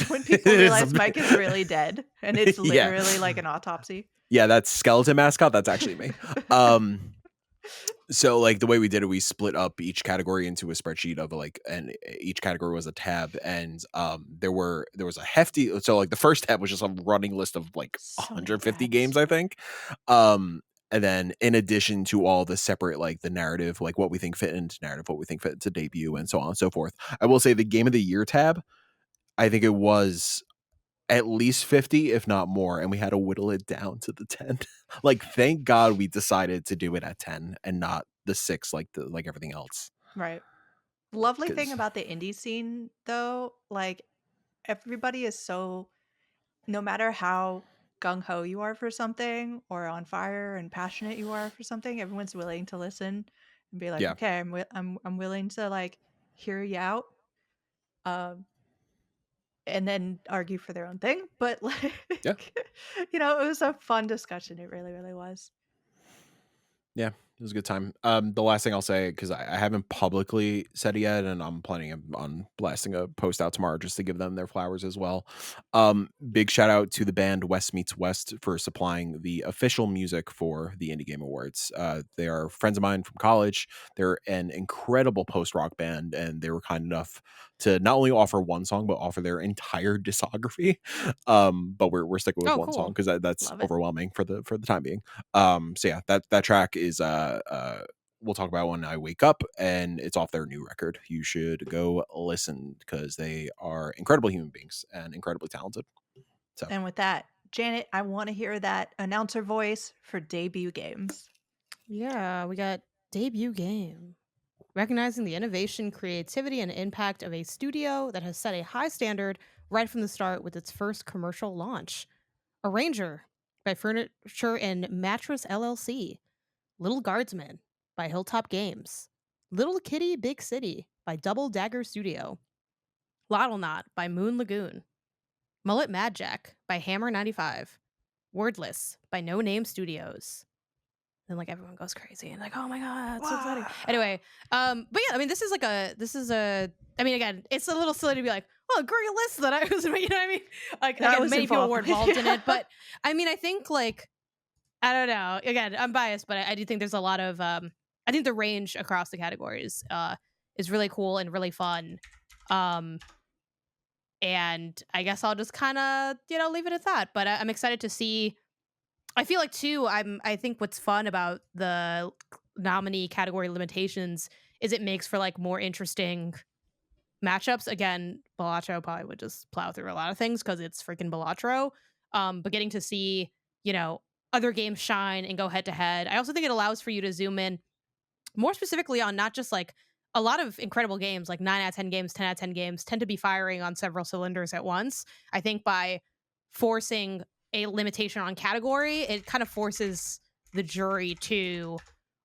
S1: When people realize Mike is really dead and it's
S3: Yeah.
S1: literally like an autopsy.
S3: Yeah, that's skeleton mascot. That's actually me. So like the way we did it, we split up each category into a spreadsheet of like, and each category was a tab, and there was a hefty. So like the first tab was just a running list of like
S1: So many
S3: 150
S1: tabs.
S3: games, I think. And then in addition to all the separate like the narrative, like what we think fit into narrative, what we think fit into debut, and so on and so forth. I will say the game of the year tab, I think it was at least 50, if not more, and we had to whittle it down to the 10. Like, thank God we decided to do it at 10 and not the 6 like everything else.
S1: Right. Lovely thing
S3: 'Cause-
S1: about the indie scene though, like everybody is so, no matter how gung-ho you are for something or on fire and passionate you are for something, everyone's willing to listen and be like,
S3: Yeah.
S1: okay, I'm willing to like hear you out. And then argue for their own thing. But like,
S3: Yeah.
S1: you know, it was a fun discussion. It really, really was.
S3: Yeah, it was a good time. The last thing I'll say, because I haven't publicly said it yet, and I'm planning on blasting a post out tomorrow just to give them their flowers as well. Big shout out to the band West Meets West for supplying the official music for the Indie Game Awards. They are friends of mine from college. They're an incredible post-rock band, and they were kind enough to not only offer one song, but offer their entire discography. But we're sticking with one song because that's
S1: Love it.
S3: overwhelming for the time being. So yeah, that track is we'll talk about when I wake up, and it's off their new record. You should go listen because they are incredible human beings and incredibly talented. So
S1: And with that, Janet, I want to hear that announcer voice for debut games.
S2: Yeah, we got debut game. Recognizing the innovation, creativity, and impact of a studio that has set a high standard right from the start with its first commercial launch. Arranger by Furniture and Mattress LLC. Little Guardsman by Hilltop Games. Little Kitty Big City by Double Dagger Studio. Lottle Knot by Moon Lagoon. Mullet Mad Jack by Hammer 95. Wordless by No Name Studios. Then like everyone goes crazy and like, oh my god, it's so exciting. Anyway, but yeah, I mean, this is I mean, again, it's a little silly to be like, oh, a great list that I was, you know what I mean? Like,
S1: That
S2: again,
S1: was
S2: many people
S1: involved.
S2: were involved in
S1: Yeah.
S2: it, but I mean, I think like, I don't know. Again, I'm biased, but I do think there's a lot of, I think the range across the categories is really cool and really fun. And I guess I'll just kind of, leave it at that. But I'm excited to see. I feel like too. I think what's fun about the nominee category limitations is it makes for like more interesting matchups. Again, Balatro probably would just plow through a lot of things because it's freaking Balatro. But getting to see, other games shine and go head to head. I also think it allows for you to zoom in more specifically on not just like a lot of incredible games, like 9 out of 10 games, 10 out of 10 games tend to be firing on several cylinders at once. I think by forcing a limitation on category, it kind of forces the jury to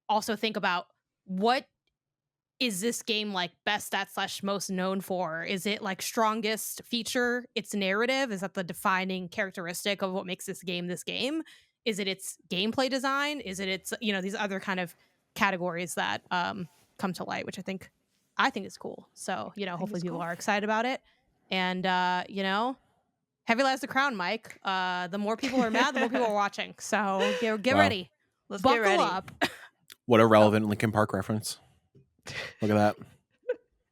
S2: also think about what is this game like best at / most known for? Is it like strongest feature its narrative? Is that the defining characteristic of what makes this game this game? Is it its gameplay design? Is it its, these other kind of categories that come to light, which I think is cool. So,
S1: I think
S2: hopefully
S1: it's
S2: people
S1: cool.
S2: are excited about it. And heavy lies the crown, Mike. The more people are mad, the more people are watching. So get
S3: Wow.
S2: ready.
S1: Let's get
S2: Buckle
S1: ready.
S2: up.
S3: What a relevant Linkin Park reference. Look at that.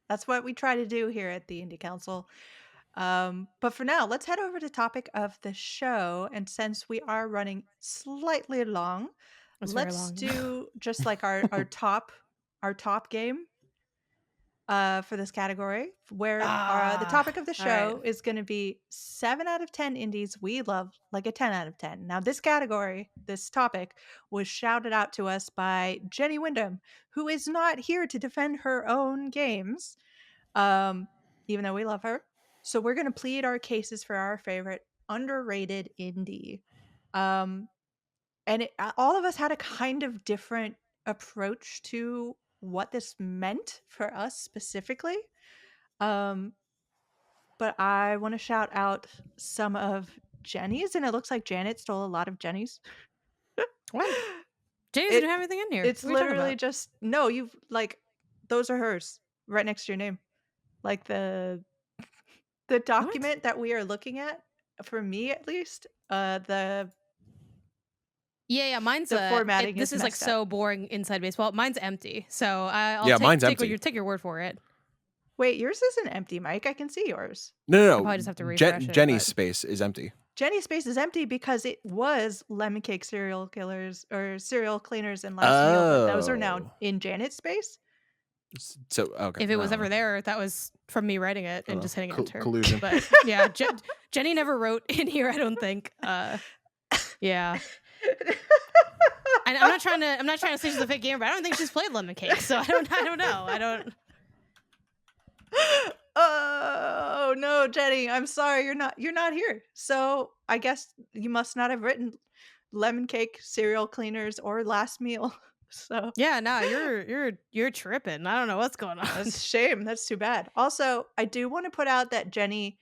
S1: That's what we try to do here at the Indie Council. But for now, let's head over to topic of the show. And since we are running slightly long,
S2: It's very
S1: let's
S2: long.
S1: do just like our top game for this category, where the topic of the
S2: All right.
S1: show is going to be 7 out of 10 indies we love, like a 10 out of 10. Now, this category, this topic, was shouted out to us by Jenny Wyndham, who is not here to defend her own games, even though we love her. So we're going to plead our cases for our favorite underrated indie. And all of us had a kind of different approach to what this meant for us specifically. Um, but I want to shout out some of Jenny's, and it looks like Janet stole a lot of Jenny's.
S2: What? James
S1: It
S2: didn't have anything in here.
S1: it's
S2: What are you talking
S1: literally
S2: about?
S1: just no. You've like those are hers right next to your name, like the
S2: What?
S1: document that we are looking at. For me, at least,
S2: Yeah, mine's
S1: the formatting
S2: this
S1: is
S2: is like
S1: messed up.
S2: so boring inside baseball. Mine's empty. So I'll
S3: Yeah, mine's
S2: take
S3: empty.
S2: take your word for it.
S1: Wait, yours isn't empty, Mike. I can see yours.
S3: No.
S2: I probably just have to refresh it.
S3: Jenny's
S2: but-
S3: space is empty.
S1: Jenny's space is empty because it was lemon cake serial killers or serial cleaners and last meal, but those are now
S3: Oh.
S1: in Janet's space.
S3: So okay.
S2: If it was
S3: no.
S2: ever there, that was from me writing it and just hitting enter.
S3: Collusion.
S2: But yeah, Jenny never wrote in here, I don't think. Yeah. And I'm not trying to say she's a fake gamer, but I don't think she's played Lemon Cake, so I don't know. I don't.
S1: Oh no, Jenny, I'm sorry, you're not here. So I guess you must not have written lemon cake, cereal cleaners, or last meal. So
S2: Yeah, no, you're tripping. I don't know what's going on.
S1: that's a shame. That's too bad. Also, I do want to put out that Jenny,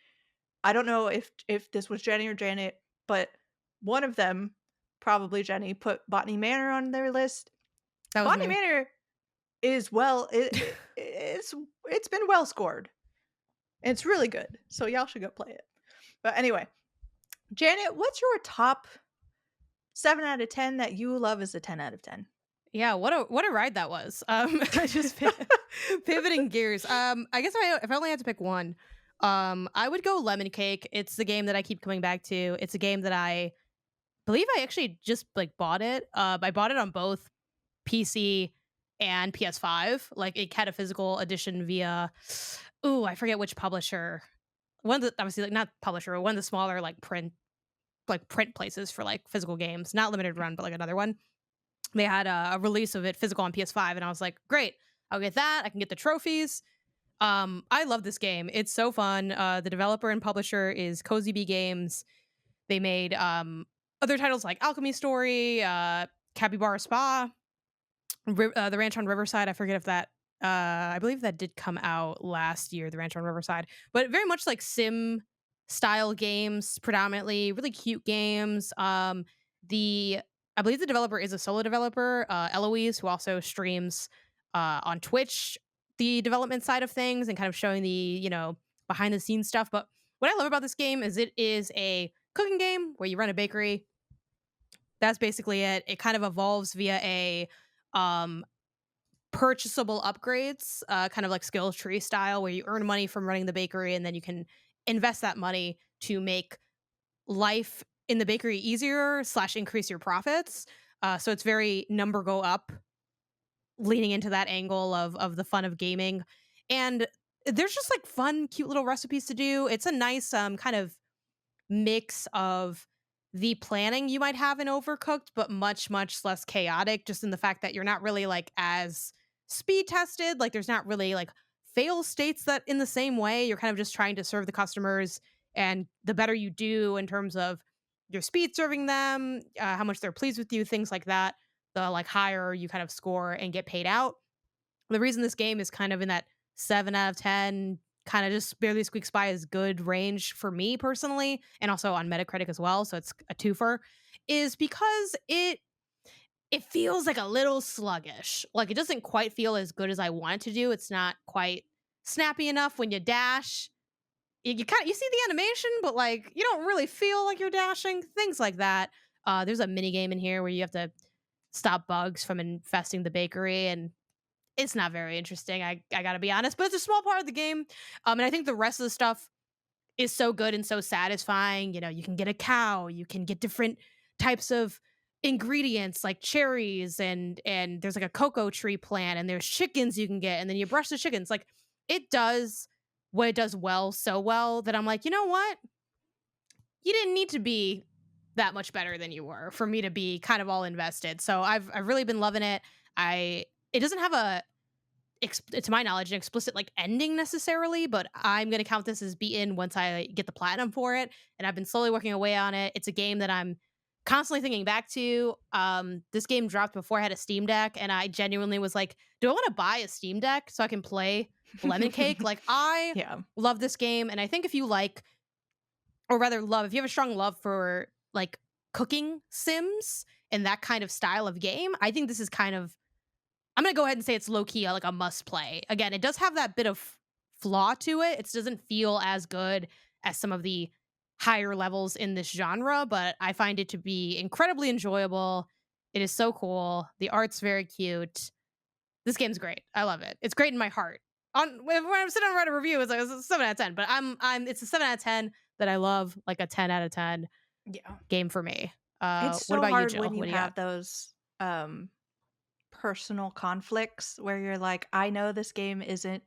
S1: I don't know if this was Jenny or Janet, but one of them, probably Jenny, put Botany Manor on their list.
S2: That was
S1: Botany
S2: me.
S1: Manor is it's been well scored. It's really good. So y'all should go play it. But anyway, Janet, what's your top 7 out of 10 that you love as a 10 out of 10?
S2: Yeah, what a ride that was. Just pivoting gears. I guess if I only had to pick one, I would go Lemon Cake. It's the game that I keep coming back to. It's a game that I believe I actually just like bought it. I bought it on both PC and PS5. Like it had a physical edition via, I forget which publisher. One of the, obviously like not publisher, but one of the smaller like print places for like physical games, not limited run, but like another one. They had a release of it physical on PS5, and I was like, great, I'll get that. I can get the trophies. I love this game. It's so fun. The developer and publisher is Cozy Bee Games. They made other titles like Alchemy Story, Capybara Spa, the Ranch on Riverside. I forget if that. I believe that did come out last year. The Ranch on Riverside, but very much like sim style games, predominantly really cute games. I believe the developer is a solo developer, Eloise, who also streams on Twitch the development side of things and kind of showing the behind the scenes stuff. But what I love about this game is it is a cooking game where you run a bakery. That's basically it. It kind of evolves via a purchasable upgrades, kind of like skills tree style, where you earn money from running the bakery and then you can invest that money to make life in the bakery easier / increase your profits. So it's very number go up, leaning into that angle of the fun of gaming. And there's just like fun, cute little recipes to do. It's a nice kind of mix of the planning you might have in Overcooked, but much, much less chaotic, just in the fact that you're not really like as speed tested. Like there's not really like fail states that in the same way. You're kind of just trying to serve the customers, and the better you do in terms of your speed serving them, how much they're pleased with you, things like that, the like higher you kind of score and get paid out. The reason this game is kind of in that 7 out of 10, kind of just barely squeaks by as good range for me personally, and also on Metacritic as well, so it's a twofer, is because it feels like a little sluggish. Like, it doesn't quite feel as good as I want it to do. It's not quite snappy enough when you dash. You kind of you see the animation, but like you don't really feel like you're dashing. Things like that. There's a mini game in here where you have to stop bugs from infesting the bakery, and it's not very interesting. I gotta be honest, but it's a small part of the game. And I think the rest of the stuff is so good and so satisfying. You know, you can get a cow, you can get different types of ingredients like cherries, and there's like a cocoa tree plant, and there's chickens you can get, and then you brush the chickens. Like, it does what it does well, so well that I'm like, you know what? You didn't need to be that much better than you were for me to be kind of all invested. So I've really been loving it. I It doesn't have to my knowledge, an explicit like ending necessarily, but I'm gonna count this as beaten once I get the platinum for it. And I've been slowly working away on it. It's a game that I'm constantly thinking back to. This game dropped before I had a Steam Deck, and I genuinely was like, do I want to buy a Steam Deck so I can play Lemon Cake? Like, I
S1: Yeah.
S2: love this game, and I think if you like, or rather love, if you have a strong love for like cooking sims and that kind of style of game, I think this is kind of, I'm gonna go ahead and say it's low key like a must play. Again, it does have that bit of flaw to it. It doesn't feel as good as some of the higher levels in this genre, but I find it to be incredibly enjoyable. It is so cool. The art's very cute. This game's great. I love it. It's great in my heart. When I'm sitting and write a review, it's like it's a 7 out of 10. But it's a 7 out of 10 that I love, like a 10 out of 10
S1: Yeah.
S2: game for me.
S1: It's
S2: What
S1: so
S2: about you,
S1: hard
S2: Jill?
S1: when you
S2: What do you
S1: have
S2: got?
S1: those personal conflicts where you're like, I know this game isn't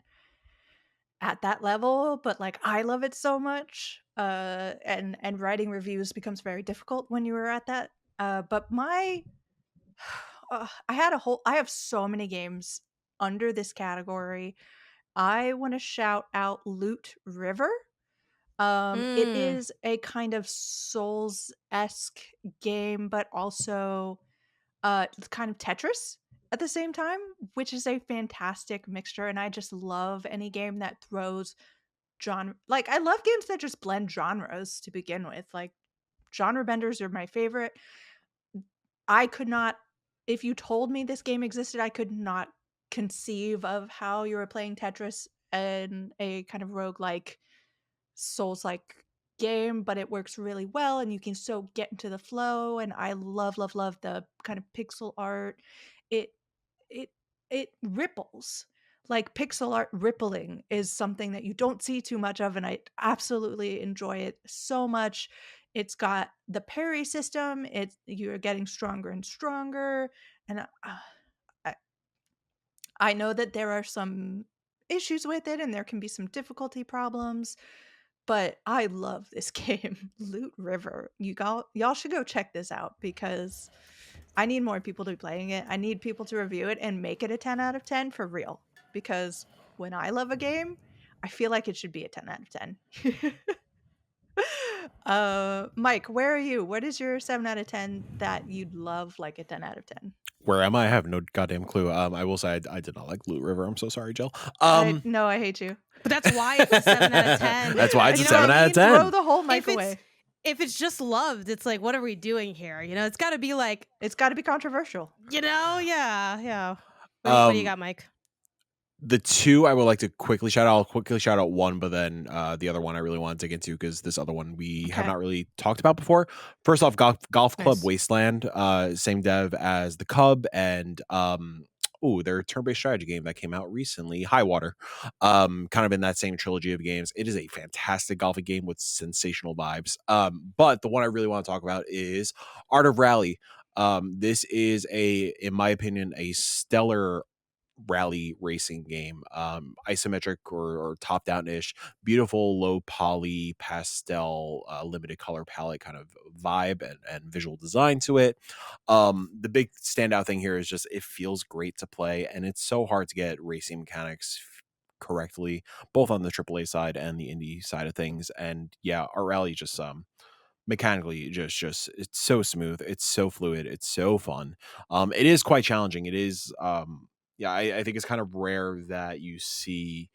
S1: at that level, but like I love it so much. And writing reviews becomes very difficult when you are at that. But my I have so many games under this category. I want to shout out Loot River. It
S2: Mm.
S1: is a kind of Souls-esque game, but also it's kind of Tetris at the same time, which is a fantastic mixture. And I just love any game that throws genre. Like, I love games that just blend genres to begin with. Like, genre benders are my favorite. I could not, if you told me this game existed, I could not conceive of how you were playing Tetris in a kind of roguelike Souls-like game, but it works really well and you can so get into the flow. And I love, love, love the kind of pixel art. It it it ripples. Like, pixel art rippling is something that you don't see too much of, and I absolutely enjoy it so much. It's got the parry system. You're getting stronger and stronger, and I I know that there are some issues with it, and there can be some difficulty problems, but I love this game, Loot River. Y'all should go check this out because I need more people to be playing it. I need people to review it and make it a 10 out of 10 for real. Because when I love a game, I feel like it should be a 10 out of 10. Mike, where are you? What is your 7 out of 10 that you'd love like a 10 out of 10?
S3: Where am I? I have no goddamn clue. I will say I did not like Loot River. I'm so sorry, Jill.
S1: I hate you.
S2: But that's why it's a 7 out of 10.
S3: That's why it's
S2: You
S3: a
S2: know what
S3: 7
S2: I
S3: out of
S2: mean?
S3: 10.
S1: Throw the whole mic
S2: If it's
S1: away.
S2: if it's just loved, it's like, what are we doing here? You know, it's got to be like,
S1: It's got to be controversial.
S2: you know, yeah. What do you
S3: Um,
S2: got, Mike?
S3: the two I would like to quickly shout out. I'll quickly shout out one, but then the other one I really want to dig into because this other one we have
S1: Okay.
S3: not really talked about before. First off, Golf Club
S1: Nice.
S3: Wasteland, same dev as the Cub, and their turn-based strategy game that came out recently, Highwater. Kind of in that same trilogy of games. It is a fantastic golfing game with sensational vibes. But the one I really want to talk about is Art of Rally. This is in my opinion, a stellar rally racing game, isometric or top down ish, beautiful low poly pastel, limited color palette kind of vibe and visual design to it. The big standout thing here is just it feels great to play, and it's so hard to get racing mechanics correctly, both on the AAA side and the indie side of things. And yeah, our rally just mechanically just it's so smooth, it's so fluid, it's so fun. It is quite challenging. It is I think it's kind of rare that you see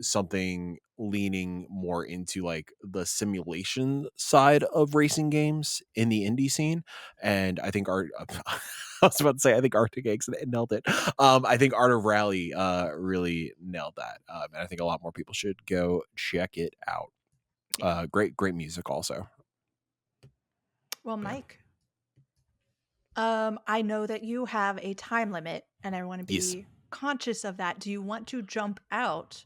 S3: something leaning more into like the simulation side of racing games in the indie scene. And I think art I was about to say I think Arctic Eggs nailed it. I think Art of Rally really nailed that. And I think a lot more people should go check it out. Great music also.
S1: Well, Mike, I know that you have a time limit, and I want to
S3: Yes.
S1: be conscious of that. Do you want to jump out,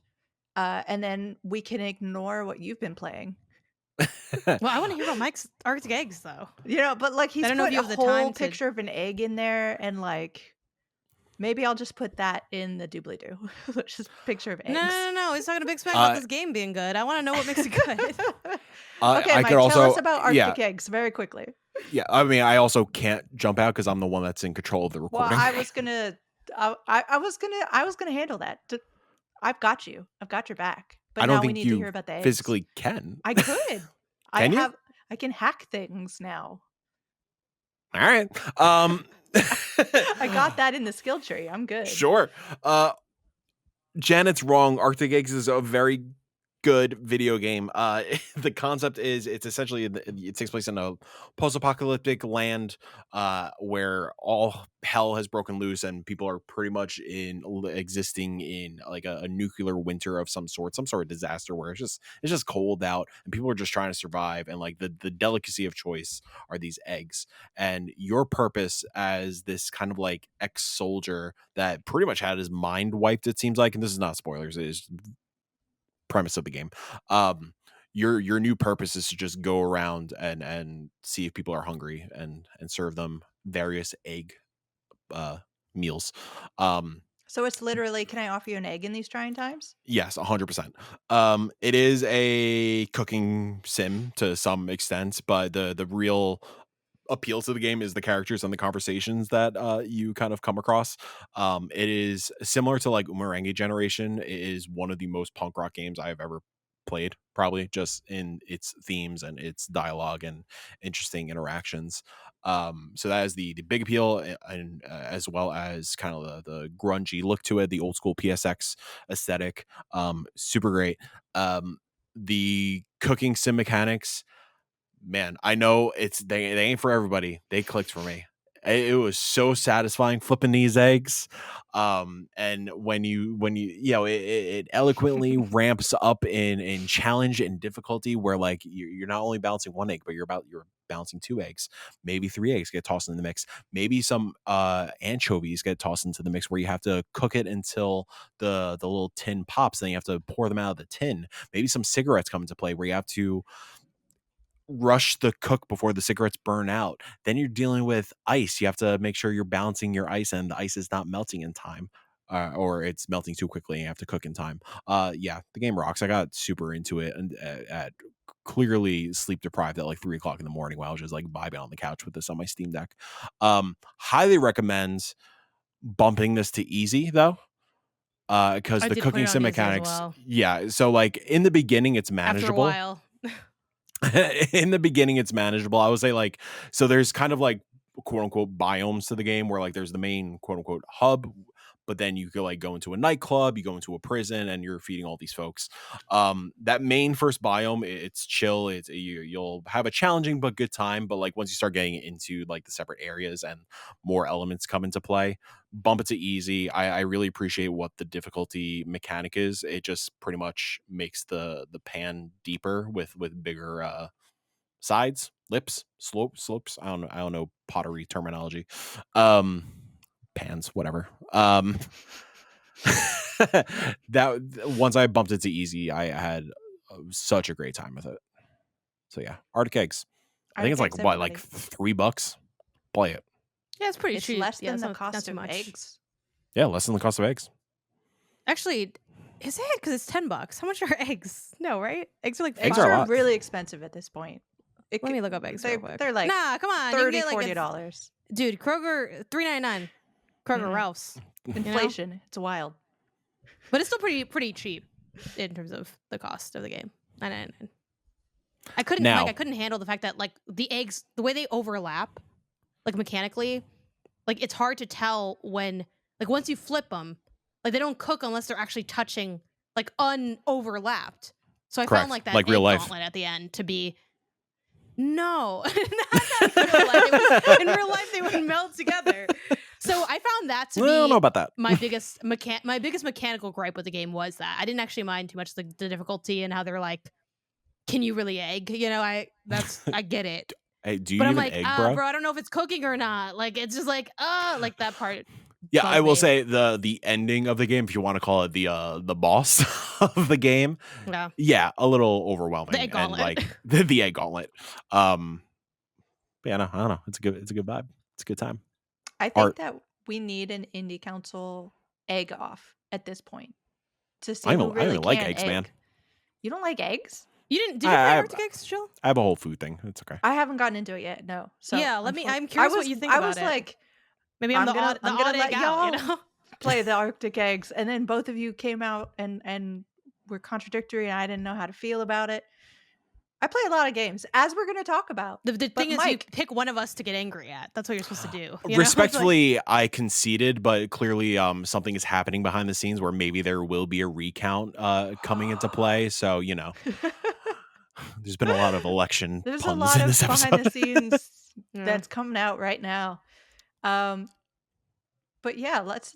S1: and then we can ignore what you've been playing?
S2: Well, I want to hear about Mike's Arctic eggs, though.
S1: But like
S2: I
S1: he's
S2: don't know if
S1: put
S2: you
S1: a
S2: have the
S1: whole
S2: time to.
S1: picture of an egg in there, and like maybe I'll just put that in the doobly doo, which is a picture of eggs.
S2: No. He's talking a big smack about this game being good. I want to know what makes it good.
S1: Okay,
S3: I could
S1: Mike, tell us
S3: also,
S1: about Arctic Eggs very quickly.
S3: yeah. I mean, I also can't jump out because I'm the one that's in control of the
S1: Well,
S3: recording.
S1: I was gonna handle that. I've got you. I've got your back. But
S3: I don't
S1: now we
S3: think
S1: need to
S3: you
S1: hear about the eggs.
S3: physically can.
S1: I could.
S3: Can you?
S1: I can hack things now.
S3: All right.
S1: I got that in the skill tree. I'm good.
S3: Sure. Janet's wrong. Arctic Eggs is a very good video game. The concept is it's essentially it takes place in a post-apocalyptic land where all hell has broken loose and people are pretty much existing in like a nuclear winter of some sort of disaster where it's just cold out and people are just trying to survive, and like the delicacy of choice are these eggs, and your purpose as this kind of like ex-soldier that pretty much had his mind wiped, it seems like, and this is not spoilers, it is premise of the game. Your new purpose is to just go around and see if people are hungry and serve them various egg meals.
S1: So it's literally, can I offer you an egg in these trying times?
S3: Yes, 100%. It is a cooking sim to some extent, but the real appeal to the game is the characters and the conversations that you kind of come across. It is similar to like Umurangi Generation. It is one of the most punk rock games I have ever played, probably just in its themes and its dialogue and interesting interactions. So that is the big appeal, and as well as kind of the grungy look to it, the old school PSX aesthetic. Super great. The cooking sim mechanics, man, I know they ain't for everybody. They clicked for me. It was so satisfying flipping these eggs. And when you it eloquently ramps up in challenge and difficulty, where like you're not only balancing one egg, but you're balancing two eggs, maybe three eggs get tossed in the mix, maybe some anchovies get tossed into the mix, where you have to cook it until the little tin pops, then you have to pour them out of the tin. Maybe some cigarettes come into play, where you have to rush the cook before the cigarettes burn out. Then you're dealing with ice. You have to make sure you're balancing your ice and the ice is not melting in time, or it's melting too quickly and you have to cook in time. Yeah, the game rocks. I got super into it and at clearly sleep deprived at like 3 o'clock in the morning while I was just like vibing on the couch with this on my Steam Deck. Highly recommend bumping this to easy though. Because the cooking sim mechanics,
S2: well.
S3: yeah. So like in the beginning, it's manageable.
S2: After a while.
S3: In the beginning it's manageable. I would say like, so there's kind of like quote unquote biomes to the game where like there's the main quote unquote hub, but then you could like go into a nightclub, you go into a prison, and you're feeding all these folks. That main first biome, it's chill. You'll have a challenging but good time. But like once you start getting into like the separate areas and more elements come into play, bump it to easy. I really appreciate what the difficulty mechanic is. It just pretty much makes the pan deeper with bigger sides, lips, slopes. I don't know pottery terminology. Pans, whatever. That once I bumped it to easy, I had such a great time with it. So yeah, Arctic Eggs. I think it's like what, like $3. Play it.
S2: Yeah, it's pretty
S1: It's
S2: cheap.
S1: less than the
S2: not
S1: cost
S2: too
S1: of
S2: much.
S1: eggs.
S3: Yeah, less than the cost of eggs.
S2: Actually, is it? Because it's $10. How much are eggs? No, right? Eggs are like
S3: Eggs
S1: Eggs
S3: are a
S1: are
S3: lot.
S1: really expensive at this point.
S2: Let me look up eggs real quick.
S1: They're like
S2: nah, come on,
S1: $30,
S2: you can get like
S1: $40.
S2: Dude, Kroger $3.99. Kroger Ralph's.
S1: Inflation, it's wild.
S2: But it's still pretty cheap in terms of the cost of the game. $9.99. I couldn't handle the fact that like the eggs, the way they overlap, like mechanically, like it's hard to tell when like once you flip them, like they don't cook unless they're actually touching like unoverlapped. So I found
S3: Correct.
S2: like that
S3: Like real
S2: egg
S3: life.
S2: gauntlet at the end to be no, not in real life. It was in real life they would meld together. So I found that to
S3: I don't know
S2: be
S3: about that.
S2: my biggest mechanical gripe with the game was that I didn't actually mind too much the difficulty and how they're like, can you really egg? You know, I get it.
S3: Hey, do you
S2: But I'm
S3: even
S2: like,
S3: egg, bro?
S2: bro, I don't know if it's cooking or not. Like it's just like that part
S3: Yeah, I
S2: bugged
S3: will
S2: me.
S3: say the ending of the game, if you want to call it the boss of the game,
S2: Yeah.
S3: a little overwhelming.
S2: The egg
S3: And
S2: gauntlet.
S3: like the egg gauntlet. But yeah, no, I don't know. It's a good vibe. It's a good time.
S1: I think
S3: Art.
S1: that we need an indie council egg off at this point to see
S3: I
S1: who
S3: don't
S1: really
S3: even like
S1: can
S3: eggs, man.
S1: egg. You don't like eggs?
S2: Did you play
S3: I
S2: Arctic Eggs, Jill?
S3: have a whole food thing. It's okay.
S1: I haven't gotten into it yet. No. So
S2: Yeah, I'm curious what you think
S1: I
S2: about
S1: was
S2: it.
S1: like,
S2: Maybe I'm the odd
S1: gonna
S2: egg
S1: let
S2: out, you
S1: y'all
S2: know?
S1: play the Arctic Eggs, and then both of you came out and were contradictory, and I didn't know how to feel about it. I play a lot of games, as we're going to talk about.
S2: The
S1: But
S2: thing is, you
S1: Mike,
S2: pick one of us to get angry at. That's what you're supposed to do. You know? It's like-
S3: Respectfully, I conceded, but clearly something is happening behind the scenes where maybe there will be a recount coming into play. So, you know, there's been a lot of election
S1: there's a
S3: puns
S1: lot
S3: in
S1: of
S3: this
S1: behind the
S3: episode.
S1: scenes
S2: Yeah.
S1: that's coming out right now. But yeah, let's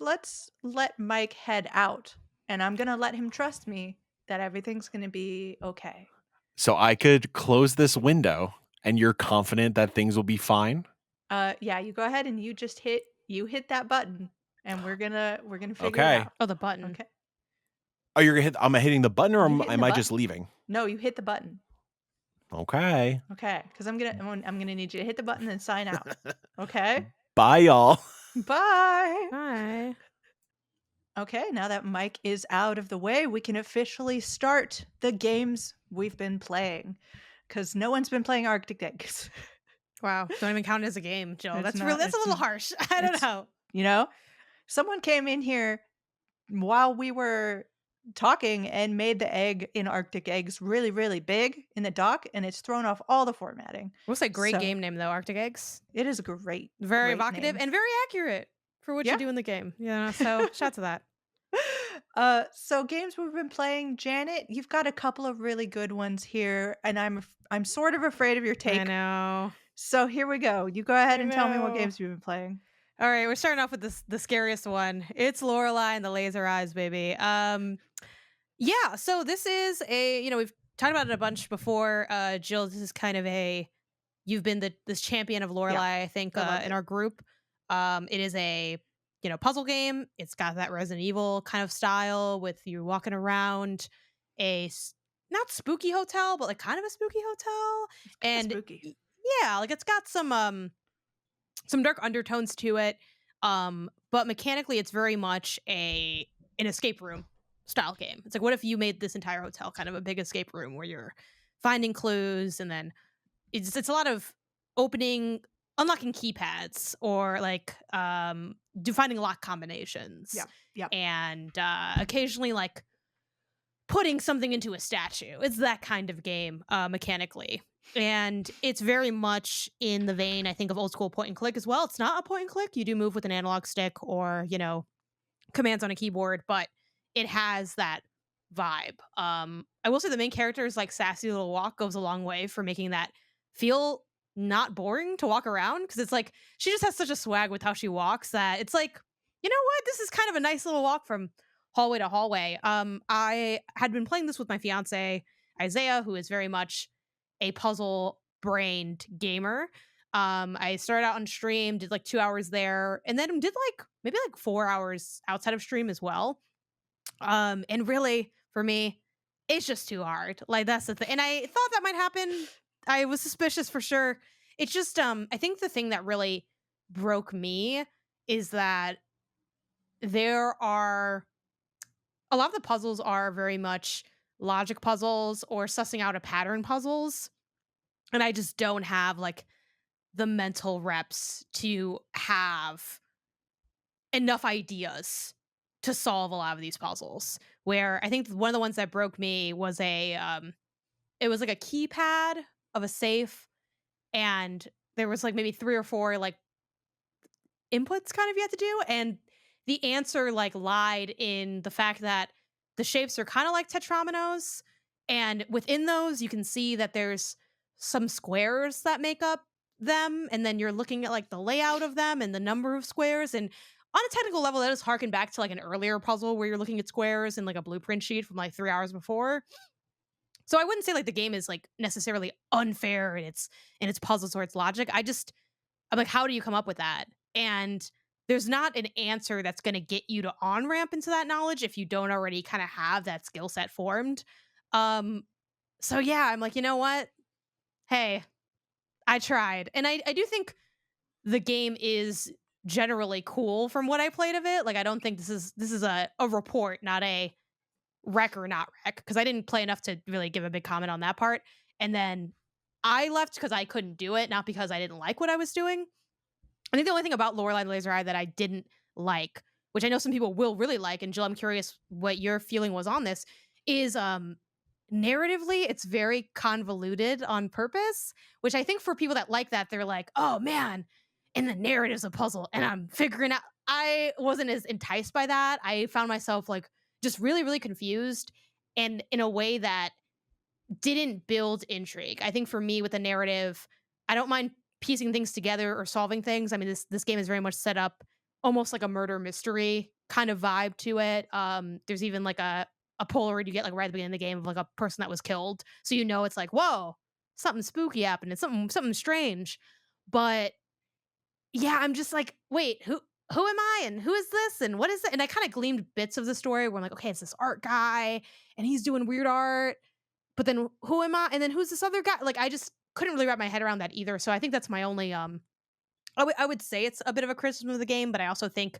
S1: let Mike head out, and I'm gonna let him trust me that everything's gonna be okay.
S3: So I could close this window and you're confident that things will be fine?
S1: Yeah, you go ahead and you just hit that button, and we're gonna figure it
S3: Okay.
S1: out.
S2: Oh, the button.
S1: Okay.
S3: Oh, am I hitting the button or
S1: You
S3: am
S1: hitting the
S3: I just
S1: button.
S3: leaving?
S1: No, you hit the button.
S3: Okay.
S1: Okay, because I'm gonna need you to hit the button and sign out. Okay.
S3: Bye, y'all.
S1: Bye.
S2: Hi.
S1: Okay, now that Mike is out of the way, we can officially start the games we've been playing. Because no one's been playing Arctic Eggs.
S2: Wow. Don't even count it as a game, Jill.
S1: It's
S2: That's
S1: not-
S2: that's a
S1: it's
S2: little
S1: n-
S2: harsh. I don't
S1: it's-
S2: know.
S1: You know? Someone came in here while we were talking and made the egg in Arctic Eggs really, really big in the dock, and it's thrown off all the formatting.
S2: What's a great
S1: So-
S2: game name though, Arctic Eggs?
S1: It is great.
S2: Very
S1: great
S2: evocative
S1: name.
S2: and very accurate for what
S1: Yeah.
S2: you do in the game. Yeah, so shout out to that.
S1: So games we've been playing, Janet, you've got a couple of really good ones here, and I'm sort of afraid of your
S2: I
S1: take.
S2: know.
S1: So here we go. You go ahead
S2: I
S1: and tell me what
S2: know.
S1: games you've been playing.
S2: All right, we're starting off with the scariest one. It's Lorelai and the Laser Eyes, baby. Yeah, so this is we've talked about it a bunch before. Jill, this is kind of you've been this champion of Lorelai, I think,
S1: I loved
S2: in
S1: it.
S2: our group. It is a puzzle game. It's got that Resident Evil kind of style with you walking around not spooky hotel, but like kind of a spooky hotel.
S1: It's kinda
S2: And
S1: spooky.
S2: yeah, like it's got some dark undertones to it. But mechanically it's very much an escape room style game. It's like, what if you made this entire hotel kind of a big escape room where you're finding clues, and then it's a lot of unlocking keypads, or like finding lock combinations.
S1: Yeah.
S2: And occasionally like putting something into a statue. It's that kind of game mechanically. And it's very much in the vein, I think, of old school point and click as well. It's not a point and click. You do move with an analog stick or, commands on a keyboard, but it has that vibe. I will say the main character's like sassy little walk goes a long way for making that feel not boring to walk around, because it's like she just has such a swag with how she walks that it's like, you know what? This is kind of a nice little walk from hallway to hallway. I had been playing this with my fiance, Isaiah, who is very much a puzzle brained gamer. I started out on stream, did like 2 hours there, and then did like maybe like 4 hours outside of stream as well. And really for me, it's just too hard. Like that's the thing. And I thought that might happen. I was suspicious for sure. It's just I think the thing that really broke me is that there are a lot of the puzzles are very much logic puzzles or sussing out a pattern puzzles. And I just don't have like the mental reps to have enough ideas to solve a lot of these puzzles. Where I think one of the ones that broke me was it was like a keypad of a safe, and there was like maybe 3 or 4 like inputs kind of you had to do, and the answer like lied in the fact that the shapes are kind of like tetrominoes, and within those you can see that there's some squares that make up them, and then you're looking at like the layout of them and the number of squares, and on a technical level that is harken back to like an earlier puzzle where you're looking at squares in like a blueprint sheet from like 3 hours before. So I wouldn't say like the game is like necessarily unfair in its puzzles or its logic. I'm like, how do you come up with that? And there's not an answer that's going to get you to on ramp into that knowledge if you don't already kind of have that skill set formed. Um, so yeah, I'm like, you know what? Hey, I tried, and I do think the game is generally cool from what I played of it. Like, I don't think this is a report, not a wreck or not wreck, because I didn't play enough to really give a big comment on that part. And then I left because I couldn't do it, not because I didn't like what I was doing. I think the only thing about Lorelei Laser Eye that I didn't like, which I know some people will really like, and Jill, I'm curious what your feeling was on this, is narratively it's very convoluted on purpose, which I think for people that like that, they're like, oh man, and the narrative's a puzzle, and I'm figuring out. I wasn't as enticed by that. I found myself like just really, really confused, and in a way that didn't build intrigue. I think for me with the narrative, I don't mind piecing things together or solving things. I mean, this game is very much set up almost like a murder mystery kind of vibe to it. There's even like a Polaroid you get like right at the beginning of the game of like a person that was killed, so you know it's like whoa, something spooky happened. It's something strange, but yeah, I'm just like, wait, who am I and who is this and what is it? And I kind of gleamed bits of the story where I'm like, okay, it's this art guy and he's doing weird art, but then who am I? And then who's this other guy? Like I just couldn't really wrap my head around that either. So I think that's my only I would say it's a bit of a criticism of the game, but I also think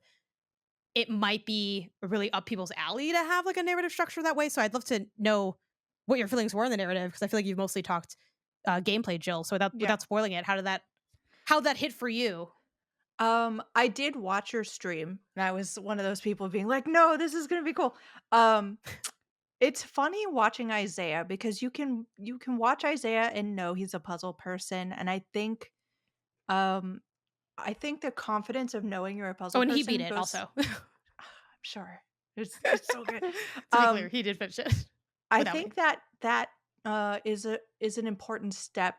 S2: it might be really up people's alley to have like a narrative structure that way. So I'd love to know what your feelings were in the narrative, because I feel like you've mostly talked gameplay, Jill. So
S1: Yeah.
S2: without spoiling it, how'd that hit for you?
S1: I did watch your stream, and I was one of those people being like, "No, this is gonna be cool." Um, it's funny watching Isaiah because you can watch Isaiah and know he's a puzzle person, and um, I think the confidence of knowing you're a
S2: Oh,
S1: puzzle
S2: and he beat
S1: person
S2: it
S1: goes.
S2: also.
S1: I'm sure it's so good.
S2: To be clear,
S1: Um,
S2: he did finish it
S1: I
S2: without me.
S1: think that is an important step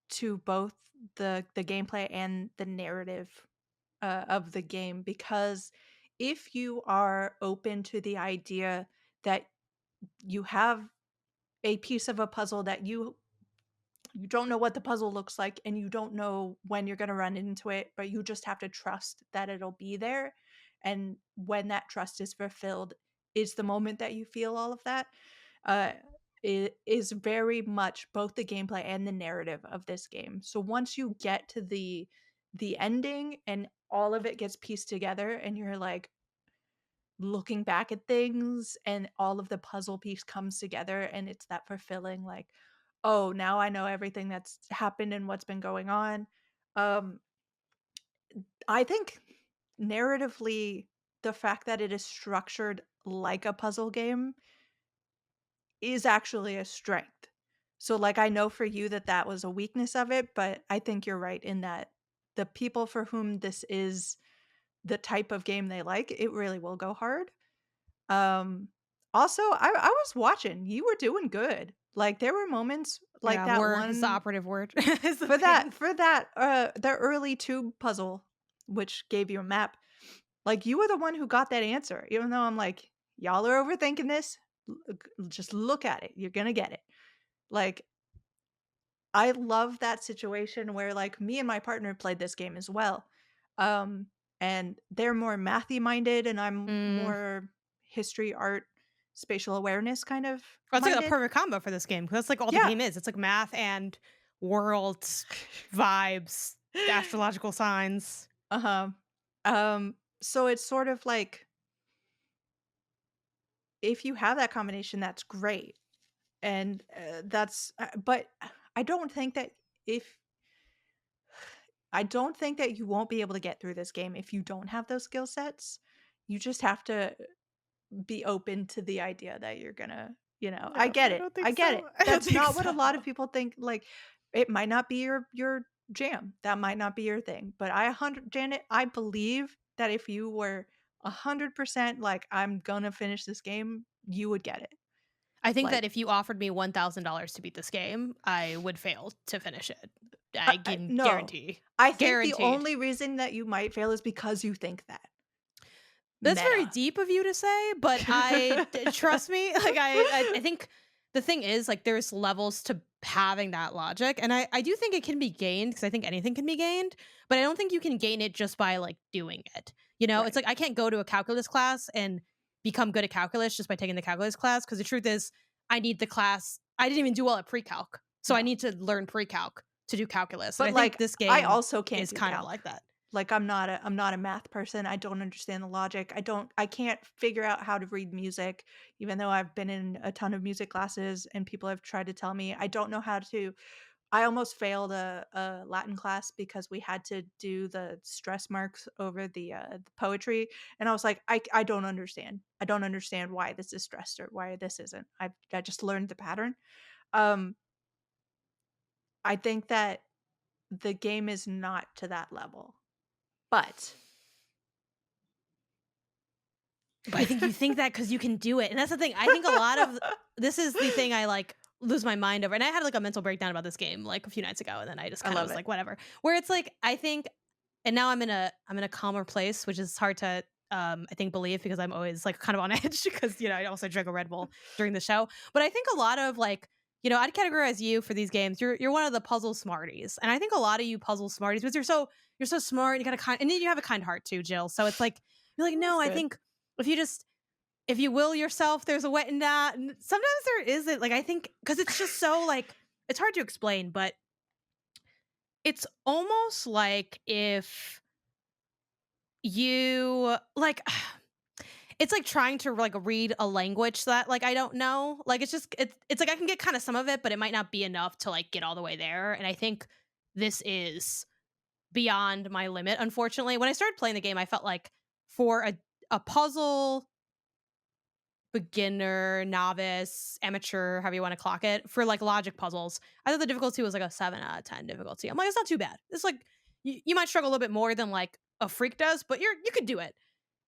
S1: to both the gameplay and the narrative of the game, because if you are open to the idea that you have a piece of a puzzle that you don't know what the puzzle looks like and you don't know when you're going to run into it, but you just have to trust that it'll be there, and when that trust is fulfilled is the moment that you feel all of that. uh it is very much both the gameplay and the narrative of this game. So once you get to the ending and all of it gets pieced together and you're like looking back at things and all of the puzzle piece comes together, and it's that fulfilling like, oh, now I know everything that's happened and what's been going on. um I think narratively, the fact that it is structured like a puzzle game is actually a strength. So like, I know for you that that was a weakness of it, but I think you're right in that the people for whom this is the type of game they like, it really will go hard. Um, Also, I was watching. You were doing good. Like, there were moments like
S2: Yeah,
S1: that
S2: were is the
S1: one
S2: operative word. Is the
S1: for
S2: thing.
S1: the early tube puzzle, which gave you a map. Like, you were the one who got that answer, even though I'm like, y'all are overthinking this. Just look at it. You're gonna get it. Like, I love that situation where like me and my partner played this game as well. Um, and they're more mathy minded and I'm
S2: Mm.
S1: more history, art, spatial awareness kind of
S2: Well, it's like a
S1: minded.
S2: perfect combo for this game, 'cause that's like all the
S1: Yeah.
S2: game is. It's like math and world vibes, astrological signs.
S1: Uh-huh. So it's sort of like if you have that combination, that's great. And but I don't think that if I don't think that you won't be able to get through this game if you don't have those skill sets. You just have to be open to the idea that you're gonna, I
S2: No,
S1: get
S2: I
S1: it.
S2: don't think
S1: I get
S2: so.
S1: it.
S2: I don't
S1: That's
S2: think
S1: not what a lot
S2: so.
S1: of people think. Like, it might not be your jam. That might not be your thing. But Janet, I believe that if you were 100% like, "I'm gonna finish this game," you would get it.
S2: I think
S1: Like,
S2: that if you offered me $1,000 to beat this game, I would fail to finish it. I can
S1: no.
S2: guarantee.
S1: I think the
S2: Guaranteed.
S1: only reason that you might fail is because you think that.
S2: That's very
S1: Meta.
S2: deep of you to say, but trust me, like I think the thing is like there's levels to having that logic, and I do think it can be gained because I think anything can be gained, but I don't think you can gain it just by like doing it. You know, it's
S1: Right.
S2: like I can't go to a calculus class and become good at calculus just by taking the calculus class because the truth is I need the class. I didn't even do well at pre-calc, so I
S1: No.
S2: need to learn pre-calc to do calculus, and
S1: But,
S2: I think
S1: like,
S2: this
S1: I
S2: game
S1: also can't
S2: is
S1: do
S2: kind of
S1: calc.
S2: like that.
S1: Like, I'm not a math person, I don't understand the logic, I can't figure out how to read music, even though I've been in a ton of music classes and people have tried to tell me, I don't know how to. I almost failed a Latin class because we had to do the stress marks over the poetry, and I was like, I don't understand. I don't understand why this is stressed or why this isn't. I just learned the pattern." Um, I think that the game is not to that level, but
S2: But I think you think that because you can do it, and that's the thing. I think a lot of this is the thing I like lose my mind over, and I had like a mental breakdown about this game like a few nights ago, and then I just
S1: I
S2: kind of
S1: love
S2: was
S1: it.
S2: like, whatever. Where it's like I think, and now I'm in a calmer place, which is hard to I think believe because I'm always like kind of on edge because I also drank a Red Bull during the show. But I think a lot of like I'd categorize you for these games. You're one of the puzzle smarties, and I think a lot of you puzzle smarties because you're so smart. You got a kind, and then you have a kind heart too, Jill. So it's like you're like
S1: That's
S2: no, I
S1: good.
S2: think if you will yourself, there's a wet in that. And sometimes there isn't. Like I think because it's just so like it's hard to explain, but it's almost like if you like it's like trying to like read a language that like I don't know. Like it's like I can get kind of some of it, but it might not be enough to like get all the way there. And I think this is beyond my limit, unfortunately. When I started playing the game, I felt like for a puzzle beginner, novice, amateur, however you want to clock it, for like logic puzzles, I thought the difficulty was like a 7 out of 10 difficulty. I'm like, it's not too bad. It's like you might struggle a little bit more than like a freak does, but you could do it.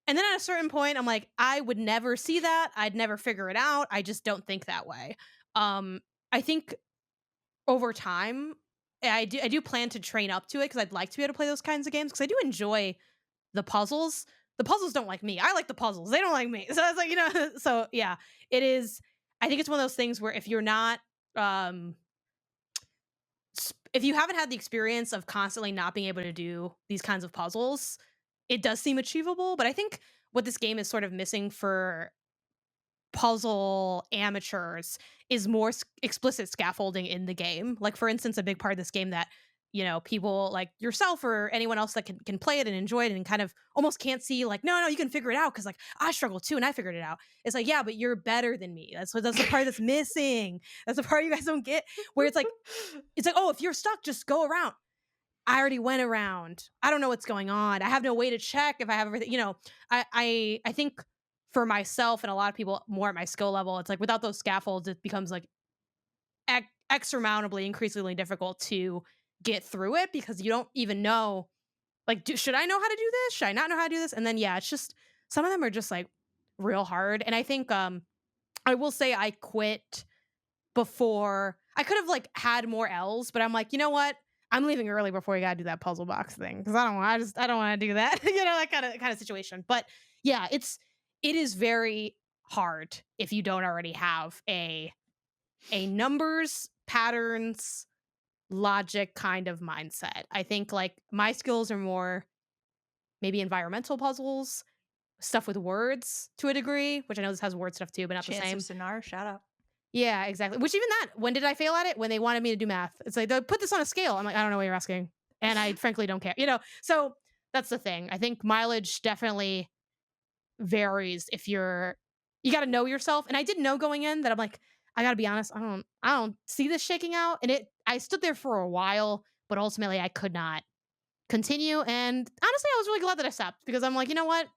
S2: And then at a certain point, I'm like, I would never see that. I'd never figure it out. I just don't think that way. I think over time, I do plan to train up to it because I'd like to be able to play those kinds of games because I do enjoy the puzzles. The puzzles don't like me. I like the puzzles. They don't like me. So it's like, so yeah, it is. I think it's one of those things where if you're not, if you haven't had the experience of constantly not being able to do these kinds of puzzles, it does seem achievable. But I think what this game is sort of missing for puzzle amateurs is more explicit scaffolding in the game. Like for instance, a big part of this game that people like yourself or anyone else that can play it and enjoy it and kind of almost can't see like no you can figure it out because like I struggle too and I figured it out. It's like yeah, but you're better than me. That's the part that's missing. That's the part you guys don't get. Where it's like oh, if you're stuck, just go around. I already went around. I don't know what's going on. I have no way to check if I have everything. I think for myself and a lot of people more at my skill level, it's like without those scaffolds, it becomes like exsurmountably, increasingly difficult to get through it because you don't even know. Like, should I know how to do this? Should I not know how to do this? And then yeah, it's just some of them are just like real hard. And I think I will say I quit before I could have like had more L's, but I'm like, you know what? I'm leaving early before you gotta do that puzzle box thing because I don't want to do that, that kind of situation. But yeah, it is very hard if you don't already have a numbers, patterns, logic kind of mindset. I think like my skills are more maybe environmental puzzles, stuff with words to a degree, which I know this has word stuff too, but not the
S1: Chance of
S2: same.
S1: Sonar, shout out.
S2: Yeah, exactly. Which even that, when did I fail at it? When they wanted me to do math. It's like, put this on a scale. I'm like, I don't know what you're asking. And I frankly don't care. So that's the thing. I think mileage definitely varies if you got to know yourself. And I did know going in that I'm like, I got to be honest, I don't see this shaking out. And I stood there for a while, but ultimately I could not continue. And honestly, I was really glad that I stopped because I'm like, you know what?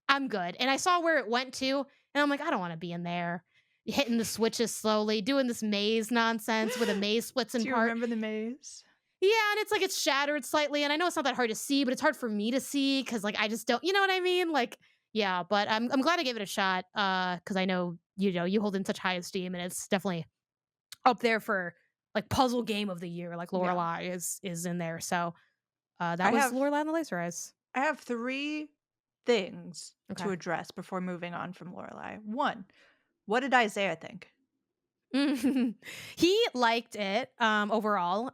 S2: I'm good. And I saw where it went to, and I'm like, I don't want to be in there. Hitting the switches slowly, doing this maze nonsense where the maze splits in
S1: Do you
S2: part.
S1: remember the maze?
S2: Yeah, and it's like it's shattered slightly, and I know it's not that hard to see, but it's hard for me to see because like I just don't, you know what I mean? Like, yeah, but I'm glad I gave it a shot because I know you hold in such high esteem, and it's definitely up there for like puzzle game of the year. Like
S1: Yeah.
S2: Lorelai is in there, so that
S1: I
S2: was
S1: have
S2: Lorelai and the Laser Eyes.
S1: I have 3 things
S2: Okay.
S1: to address before moving on from Lorelai. 1, what did Isaiah think?
S2: He liked it overall.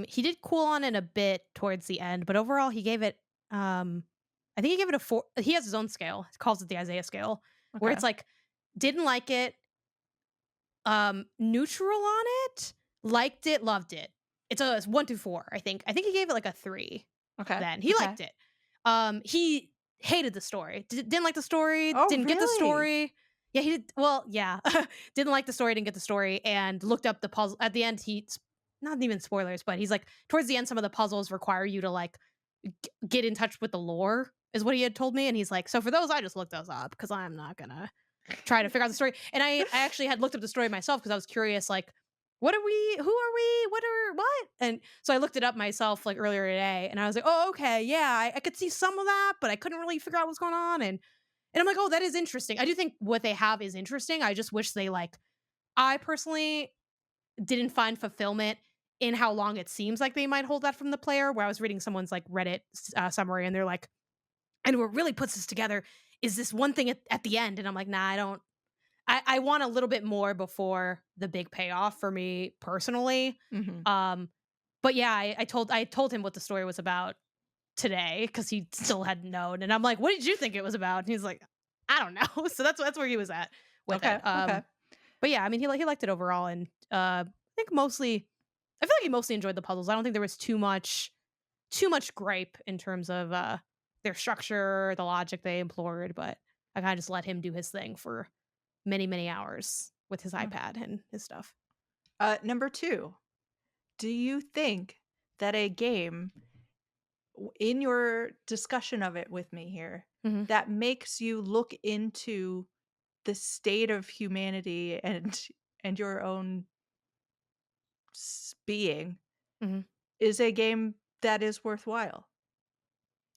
S2: He did cool on it a bit towards the end, but overall he gave it I think he gave it a 4. He has his own scale. He calls it the Isaiah scale, where
S1: Okay.
S2: it's like didn't like it, neutral on it, liked it, loved it. It's 1 through 4, I think. I think he gave it like a 3
S1: Okay.
S2: then. He
S1: Okay.
S2: liked it. He hated the story. Didn't like the story,
S1: Oh,
S2: didn't get the
S1: really?
S2: story. Yeah, he did. Well, yeah. Didn't like the story, didn't get the story, and looked up the puzzle. At the end, not even spoilers, but he's like, towards the end, some of the puzzles require you to like get in touch with the lore, is what he had told me. And he's like, so for those, I just looked those up because I'm not gonna try to figure out the story. And I actually had looked up the story myself because I was curious, like, what are we? Who are we? What? And so I looked it up myself like earlier today, and I was like, oh, okay, yeah, I could see some of that, but I couldn't really figure out what's going on. And I'm like, oh, that is interesting. I do think what they have is interesting. I just wish they like. I personally didn't find fulfillment in how long it seems like they might hold that from the player. Where I was reading someone's like Reddit summary, and they're like, and what really puts this together is this one thing at the end, and I'm like, nah, I don't. I want a little bit more before the big payoff for me personally.
S1: Mhm.
S2: Um, but yeah, I told him what the story was about today because he still hadn't known, and I'm like, "What did you think it was about?" And he's like, "I don't know." So that's where he was at with
S1: Okay.
S2: it.
S1: Okay.
S2: But yeah, I mean, he liked it overall, and I think mostly, I feel like he mostly enjoyed the puzzles. I don't think there was too much gripe in terms of their structure, the logic they employed, but I kind of just let him do his thing for many hours with his
S1: Mm.
S2: iPad and his stuff.
S1: Number 2, do you think that a game in your discussion of it with me here
S2: Mhm.
S1: that makes you look into the state of humanity and your own being
S2: Mhm.
S1: is a game that is worthwhile?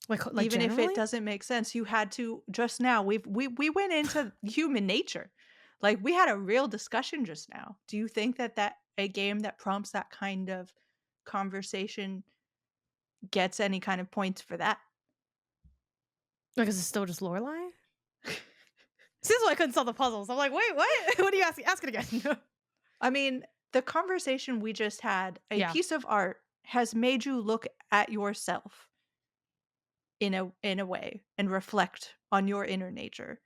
S2: Like
S1: Even if it
S2: generally?
S1: doesn't make sense, you had to just now. We went into human nature. Like we had a real discussion just now. Do you think that a game that prompts that kind of conversation gets any kind of points for that?
S2: Like, is it still just Lorelai? This is why I couldn't solve the puzzles. I'm like, wait, what? What are you asking? Ask it again.
S1: I mean, the conversation we just had, a
S2: Yeah,
S1: piece of art has made you look at yourself in a way and reflect on your inner nature.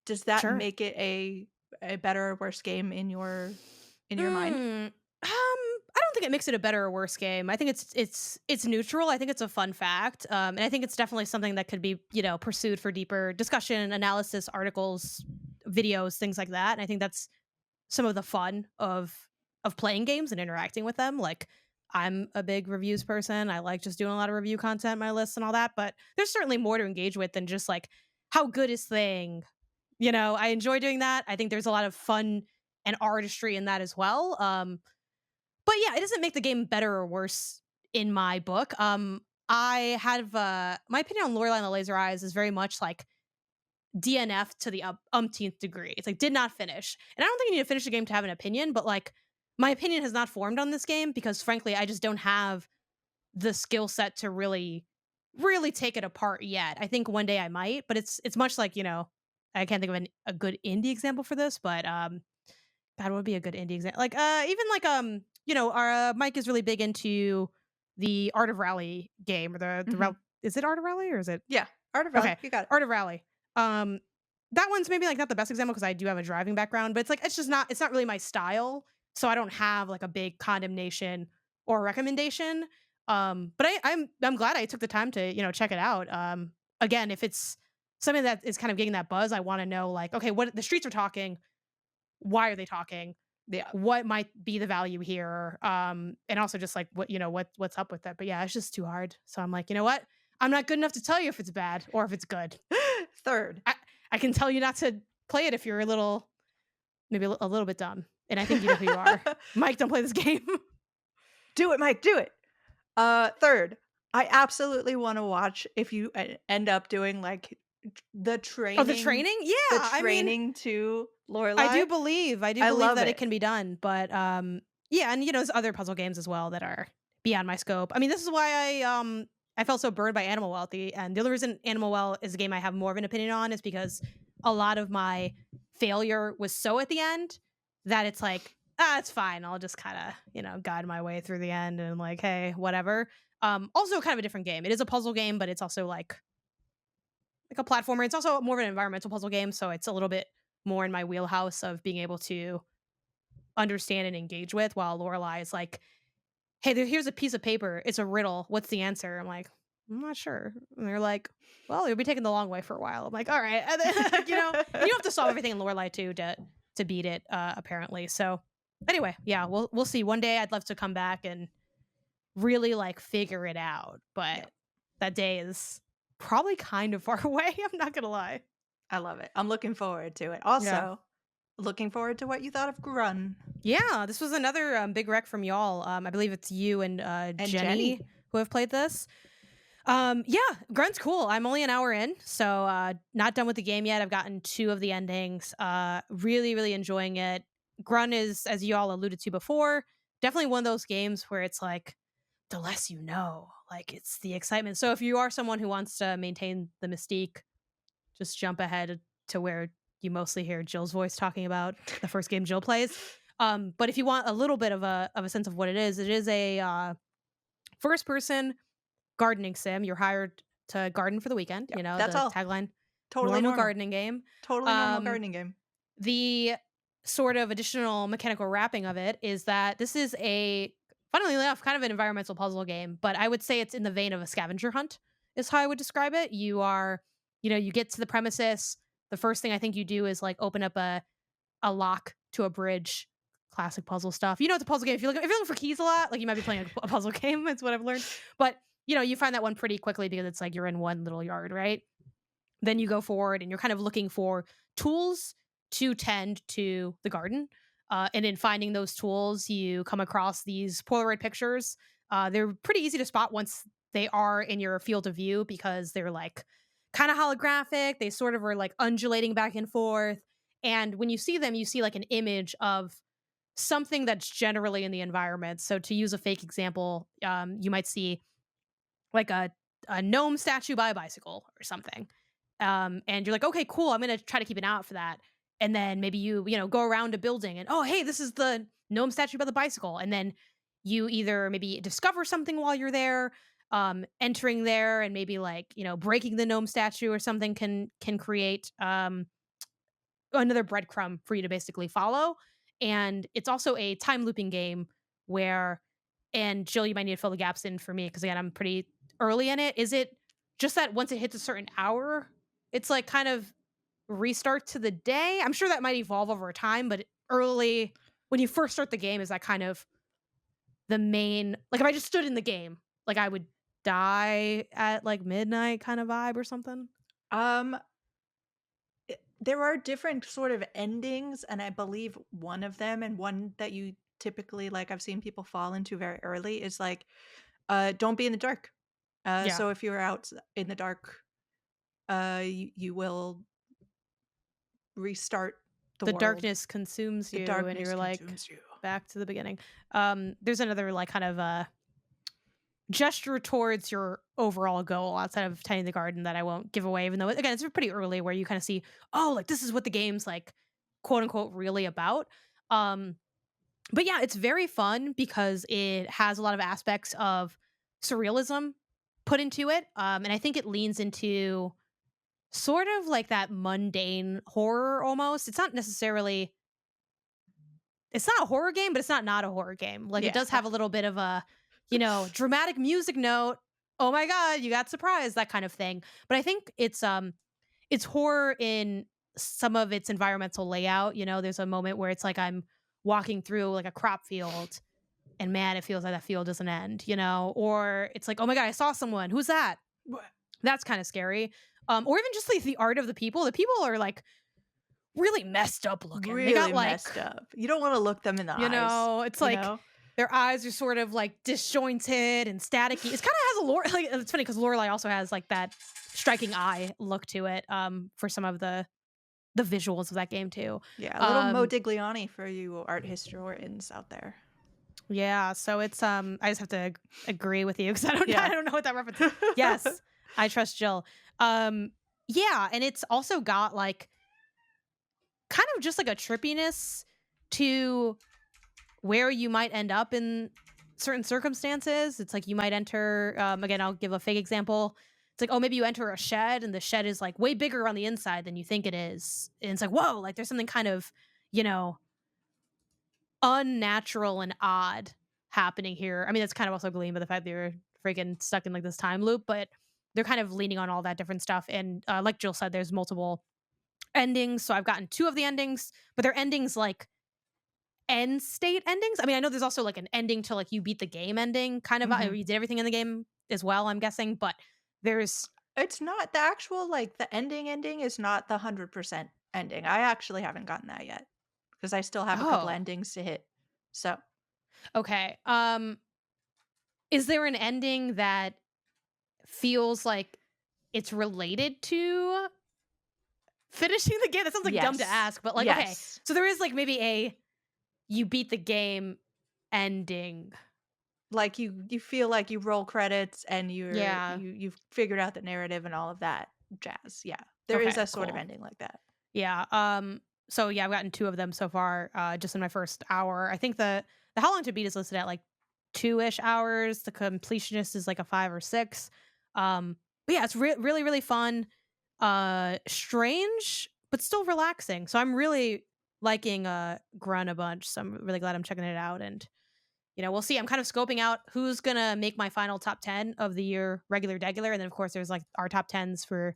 S1: Does that
S2: sure.
S1: make it a better or worse game in your mind?
S2: I don't think it makes it a better or worse game. I think it's neutral. I think it's a fun fact, and I think it's definitely something that could be pursued for deeper discussion, analysis, articles, videos, things like that. And I think that's some of the fun of playing games and interacting with them. Like I'm a big reviews person. I like just doing a lot of review content, my lists and all that, but there's certainly more to engage with than just like how good is thing. I enjoy doing that. I think there's a lot of fun and artistry in that as well. But yeah, it doesn't make the game better or worse in my book. I have my opinion on Lorelai and the Laser Eyes is very much like DNF to the umpteenth degree. It's like did not finish. And I don't think you need to finish the game to have an opinion, but like my opinion has not formed on this game because frankly, I just don't have the skill set to really take it apart yet. I think one day I might, but it's much like, I can't think of a good indie example for this, but God, what would be a good indie example? Like even like our Mike is really big into the Art of Rally game or
S1: Mhm.
S2: is it Art of Rally or is it
S1: Yeah, Art of Rally,
S2: okay,
S1: you got it.
S2: Art of Rally. Um, that one's maybe like not the best example because I do have a driving background, but it's not really my style. So I don't have like a big condemnation or recommendation. But I'm glad I took the time to check it out. Again, if it's something that is kind of getting that buzz, I want to know like okay, what the streets are talking. Why are they talking?
S1: Yeah.
S2: What might be the value here? And also just like what's up with that. But yeah, it's just too hard. So I'm like, you know what? I'm not good enough to tell you if it's bad or if it's good.
S1: Third.
S2: I can tell you not to play it if you're maybe a little bit dumb. And I think you know who you are. Mike, don't play this game.
S1: Do it, Mike, do it. Third, I absolutely wanna watch if you end up doing, like, the
S2: Oh, the
S1: training
S2: training? Yeah,
S1: the
S2: I mean,
S1: training to
S2: I
S1: Lorelai.
S2: do believe I do
S1: I
S2: believe
S1: love
S2: that it
S1: it.
S2: can be done, but, yeah, and, there's other puzzle games as well that are beyond my scope. I mean, this is why I felt so burned by Animal Well and the only reason Animal Well is a game I have more of an opinion on is because a lot of my failure was so at the end that it's like, "Ah, it's fine. I'll just kinda, guide my way through the end and like, hey, whatever." Also kind of a different game. It is a puzzle game, but it's also like a platformer. It's also more of an environmental puzzle game, so it's a little bit more in my wheelhouse of being able to understand and engage with. While Lorelai is like, "Hey, here's a piece of paper. It's a riddle. What's the answer?" I'm like, "I'm not sure." And they're like, "Well, you'll be taking the long way for a while." I'm like, "All right," and then, and you have to solve everything in Lorelai too to beat it, apparently. So anyway, yeah, we'll see. One day, I'd love to come back and really like figure it out,
S1: Yeah,
S2: but that day is probably kind of far away. I'm not gonna lie.
S1: I love it. I'm looking forward to it.
S2: Yeah.
S1: Also, looking forward to what you thought of Grun
S2: Yeah, this was another big rec from y'all. I believe it's you and
S1: and
S2: Jenny
S1: Jenny.
S2: who have played this. Yeah, Grunt's cool. I'm only an hour in, so not done with the game yet. I've gotten 2 of the endings. Really, really enjoying it. Grunt is, as you all alluded to before, definitely one of those games where it's like the less you know, like it's the excitement. So if you are someone who wants to maintain the mystique, just jump ahead to where you mostly hear Jill's voice talking about the first game Jill plays. But if you want a little bit of a sense of what it is a first person gardening sim. You're hired to garden for the weekend.
S1: Yep, that's
S2: The
S1: all.
S2: tagline,
S1: Totally
S2: normal
S1: normal.
S2: gardening game.
S1: Totally normal
S2: Um,
S1: gardening game.
S2: the sort of additional mechanical wrapping of it is that this is funnily enough, kind of an environmental puzzle game, but I would say it's in the vein of a scavenger hunt, is how I would describe it. You get to the premises. The first thing I think you do is like open up a lock to a bridge. Classic puzzle stuff. It's a puzzle game. If you're looking for keys a lot, like you might be playing a puzzle game. That's what I've learned. But you find that one pretty quickly because it's like you're in one little yard, right? Then you go forward and you're kind of looking for tools to tend to the garden. And in finding those tools, you come across these Polaroid pictures. They're pretty easy to spot once they are in your field of view because they're like kind of holographic. They sort of are like undulating back and forth. And when you see them, you see like an image of something that's generally in the environment. So to use a fake example, you might see like a gnome statue by a bicycle or something. And you're like, okay, cool. I'm gonna try to keep an eye out for that. And then maybe you go around a building and oh hey, this is the gnome statue by the bicycle. And then you either maybe discover something while you're there, entering there and maybe like, breaking the gnome statue or something can create another breadcrumb for you to basically follow. And it's also a time looping game where, and Jill, you might need to fill the gaps in for me because again, I'm pretty early in it. Is it just that once it hits a certain hour, it's like kind of restart to the day? I'm sure that might evolve over time, but early when you first start the game, is that kind of the main, like if I just stood in the game, like I would die at like midnight kind of vibe or something?
S1: Um, there are different sort of endings, and I believe one of them, and one that you typically like I've seen people fall into very early is like, don't be in the dark.
S2: Yeah.
S1: So if you're out in the dark, you will restart the
S2: The
S1: world.
S2: darkness consumes
S1: The
S2: you and
S1: darkness
S2: you're like
S1: consumes you.
S2: back to the beginning. There's another like kind of gesture towards your overall goal outside of tending the garden that I won't give away, even though again it's pretty early where you kind of see, oh, like this is what the game's like, quote unquote, really about. Um, but yeah, it's very fun because it has a lot of aspects of surrealism put into it, and I think it leans into sort of like that mundane horror almost. It's not a horror game, but it's not a horror game. Like it
S1: Yeah.
S2: does have a little bit of a, dramatic music note. Oh my god, you got surprised, that kind of thing. But I think it's horror in some of its environmental layout. There's a moment where it's like I'm walking through like a crop field and man, it feels like that field doesn't end, or it's like, oh my god, I saw someone. Who's that? That's kind of scary. Or even just like the art of the people. The people are like really messed up looking. They got
S1: Really
S2: like,
S1: messed up. You don't wanna look them in the eyes,
S2: it's
S1: you
S2: like
S1: know?
S2: Their eyes are sort of like disjointed and staticky. It's kind of has a lore. Like it's funny because Lorelai also has like that striking eye look to it. For some of the visuals of that game too.
S1: Yeah, a little
S2: Um,
S1: Modigliani for you art historians out there.
S2: yeah. So it's I just have to agree with you because I
S1: Yeah.
S2: don't know what that reference is. Yes, I trust Jill. Um, yeah, and it's also got like kind of just like a trippiness to where you might end up in certain circumstances. It's like you might enter, again, I'll give a fake example. It's like, oh, maybe you enter a shed and the shed is like way bigger on the inside than you think it is. And it's like, whoa, like there's something kind of, you know, unnatural and odd happening here. I mean, that's kind of also gleaned by the fact that you're freaking stuck in like this time loop, but they're kind of leaning on all that different stuff. And like Jill said, there's multiple endings. So I've gotten 2 of the endings, but they're endings like end state endings. I mean, I know there's also like an ending to like you beat the game ending kind of
S1: Mhm.
S2: you did everything in the game as well, I'm guessing, but there's
S1: It's not the actual, like, the ending is not the 100% ending. I actually haven't gotten that yet because I still have a couple
S2: oh,
S1: endings to hit. So,
S2: okay. Is there an ending that feels like it's related to finishing the game? That sounds like dumb to
S1: yes.
S2: ask, but like okay.
S1: Yes.
S2: So there is like maybe a you beat the game ending.
S1: Like, you feel like you roll credits and
S2: Yeah.
S1: you've figured out the narrative and all of that jazz. Yeah. There is
S2: Okay,
S1: a sort of
S2: cool.
S1: ending like that.
S2: Yeah. So yeah, I've gotten 2 of them so far, just in my first hour. I think the how long to beat is listed at like 2-ish hours. The completionist is like a 5 or 6. But yeah, it's really, really fun. Strange, but still relaxing. So I'm really liking Grun a bunch. So I'm really glad I'm checking it out. And we'll see. I'm kind of scoping out who's gonna make my final top 10 of the year regular degular. And then of course there's like our top 10s for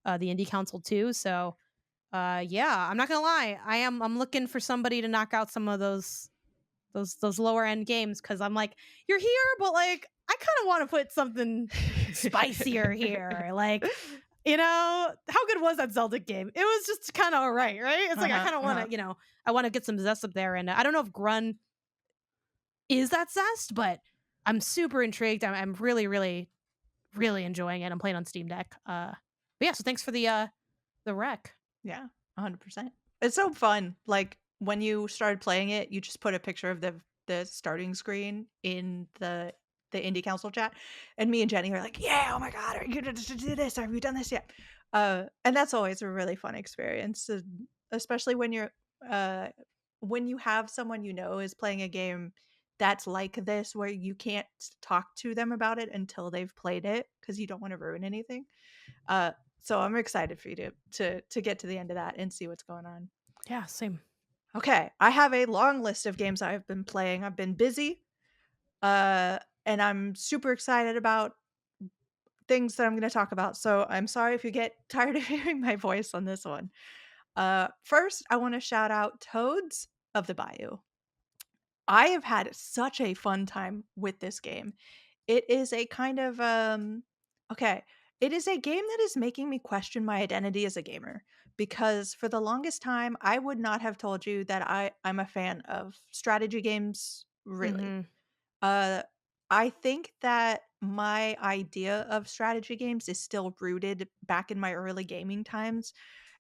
S2: the indie council too. So yeah, I'm not gonna lie. I'm looking for somebody to knock out some of those lower end games because I'm like, you're here, but like I kind of want to put something spicier here. Like, how good was that Zelda game? It was just kind of alright, right? It's like I
S1: Uh-huh,
S2: kind of want
S1: uh-huh.
S2: to, I want to get some zest up there, and I don't know if Grun is that zest, but I'm super intrigued. I'm really, really, really enjoying it. I'm playing on Steam Deck. But yeah, so thanks for the rec.
S1: Yeah, 100%. It's so fun. Like, when you started playing it, you just put a picture of the starting screen in the indie council chat, and me and Jenny are like, "Yeah, oh my god, are you gonna do this? Have you done this yet?" And that's always a really fun experience, especially uh, when you have someone you know is playing a game that's like this, where you can't talk to them about it until they've played it because you don't want to ruin anything. Uh, so I'm excited for you to get to the end of that and see what's going on.
S2: Yeah, same.
S1: Okay, I have a long list of games I've been playing. I've been busy, uh, and I'm super excited about things that I'm going to talk about. So I'm sorry if you get tired of hearing my voice on this one. First, I want to shout out Toads of the Bayou. I have had such a fun time with this game. It is a kind of okay, it is a game that is making me question my identity as a gamer because for the longest time I would not have told you that I'm a fan of strategy games really.
S2: Mhm.
S1: Uh I think that my idea of strategy games is still rooted back in my early gaming times,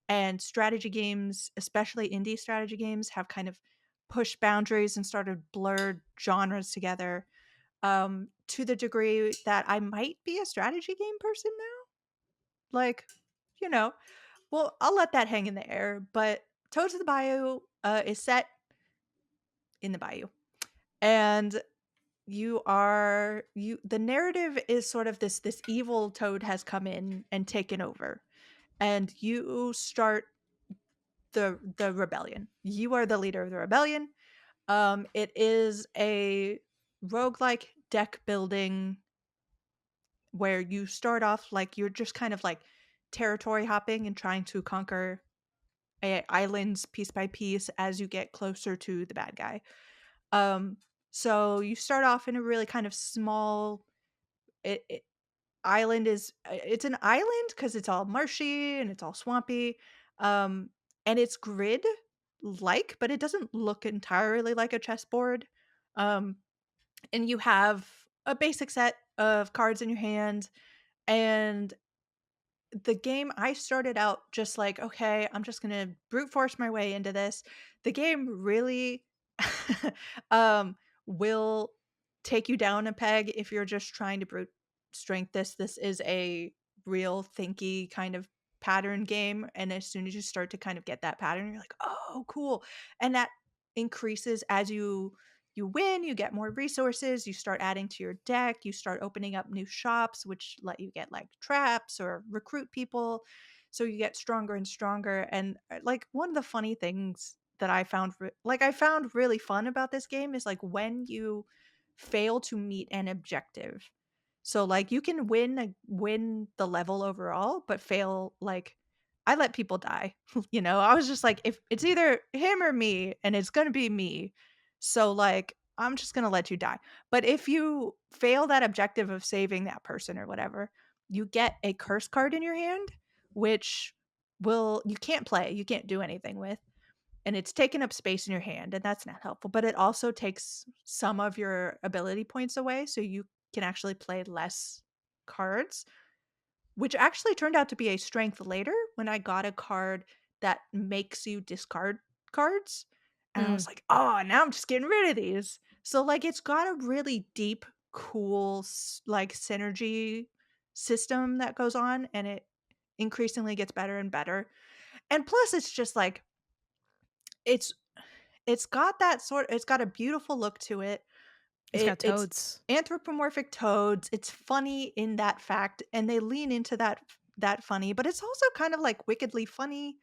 S1: and strategy games, especially indie strategy games, have kind of pushed boundaries and started blurred genres together, to the degree that I might be a strategy game person now. Like, you know, well, I'll let that hang in the air. But Toads of the Bayou is set in the bayou, and the narrative is sort of this evil toad has come in and taken over, and you start the rebellion. You are the leader of the rebellion. It is a roguelike deck building where you start off like you're just kind of like territory hopping and trying to conquer islands piece by piece as you get closer to the bad guy. Um, so you start off in a really kind of small it island is it's an island because it's all marshy and it's all swampy, um, and it's grid like, but it doesn't look entirely like a chessboard. Um, and you have a basic set of cards in your hand, and the game, I started out just like, "Okay, I'm just gonna brute force my way into this." The game really, um, will take you down a peg if you're just trying to brute strength this. This is a real thinky kind of pattern game, and as soon as you start to kind of get that pattern, you're like, "Oh, cool." And that increases as you win, you get more resources, you start adding to your deck, you start opening up new shops, which let you get like traps or recruit people. So you get stronger and stronger. And like one of the funny things that I found, I found really fun about this game is like when you fail to meet an objective. So like you can win the level overall, but fail like I let people die. I was just like, if it's either him or me, and it's gonna be me. So, like, I'm just gonna let you die. But if you fail that objective of saving that person or whatever, you get a curse card in your hand, which you can't play, you can't do anything with, and it's taking up space in your hand, and that's not helpful. But it also takes some of your ability points away, so you can actually play less cards, which actually turned out to be a strength later when I got a card that makes you discard cards. And I
S2: Mm.
S1: was like, "Oh, now I'm just getting rid of these." So, like, it's got a really deep, cool, like, synergy system that goes on, and it increasingly gets better and better. And plus, it's just like, it's it's got a beautiful look to it.
S2: It's got
S1: It's
S2: toads.
S1: anthropomorphic toads, it's funny in that fact, and they lean into that funny, but it's also kind of, like, wickedly funny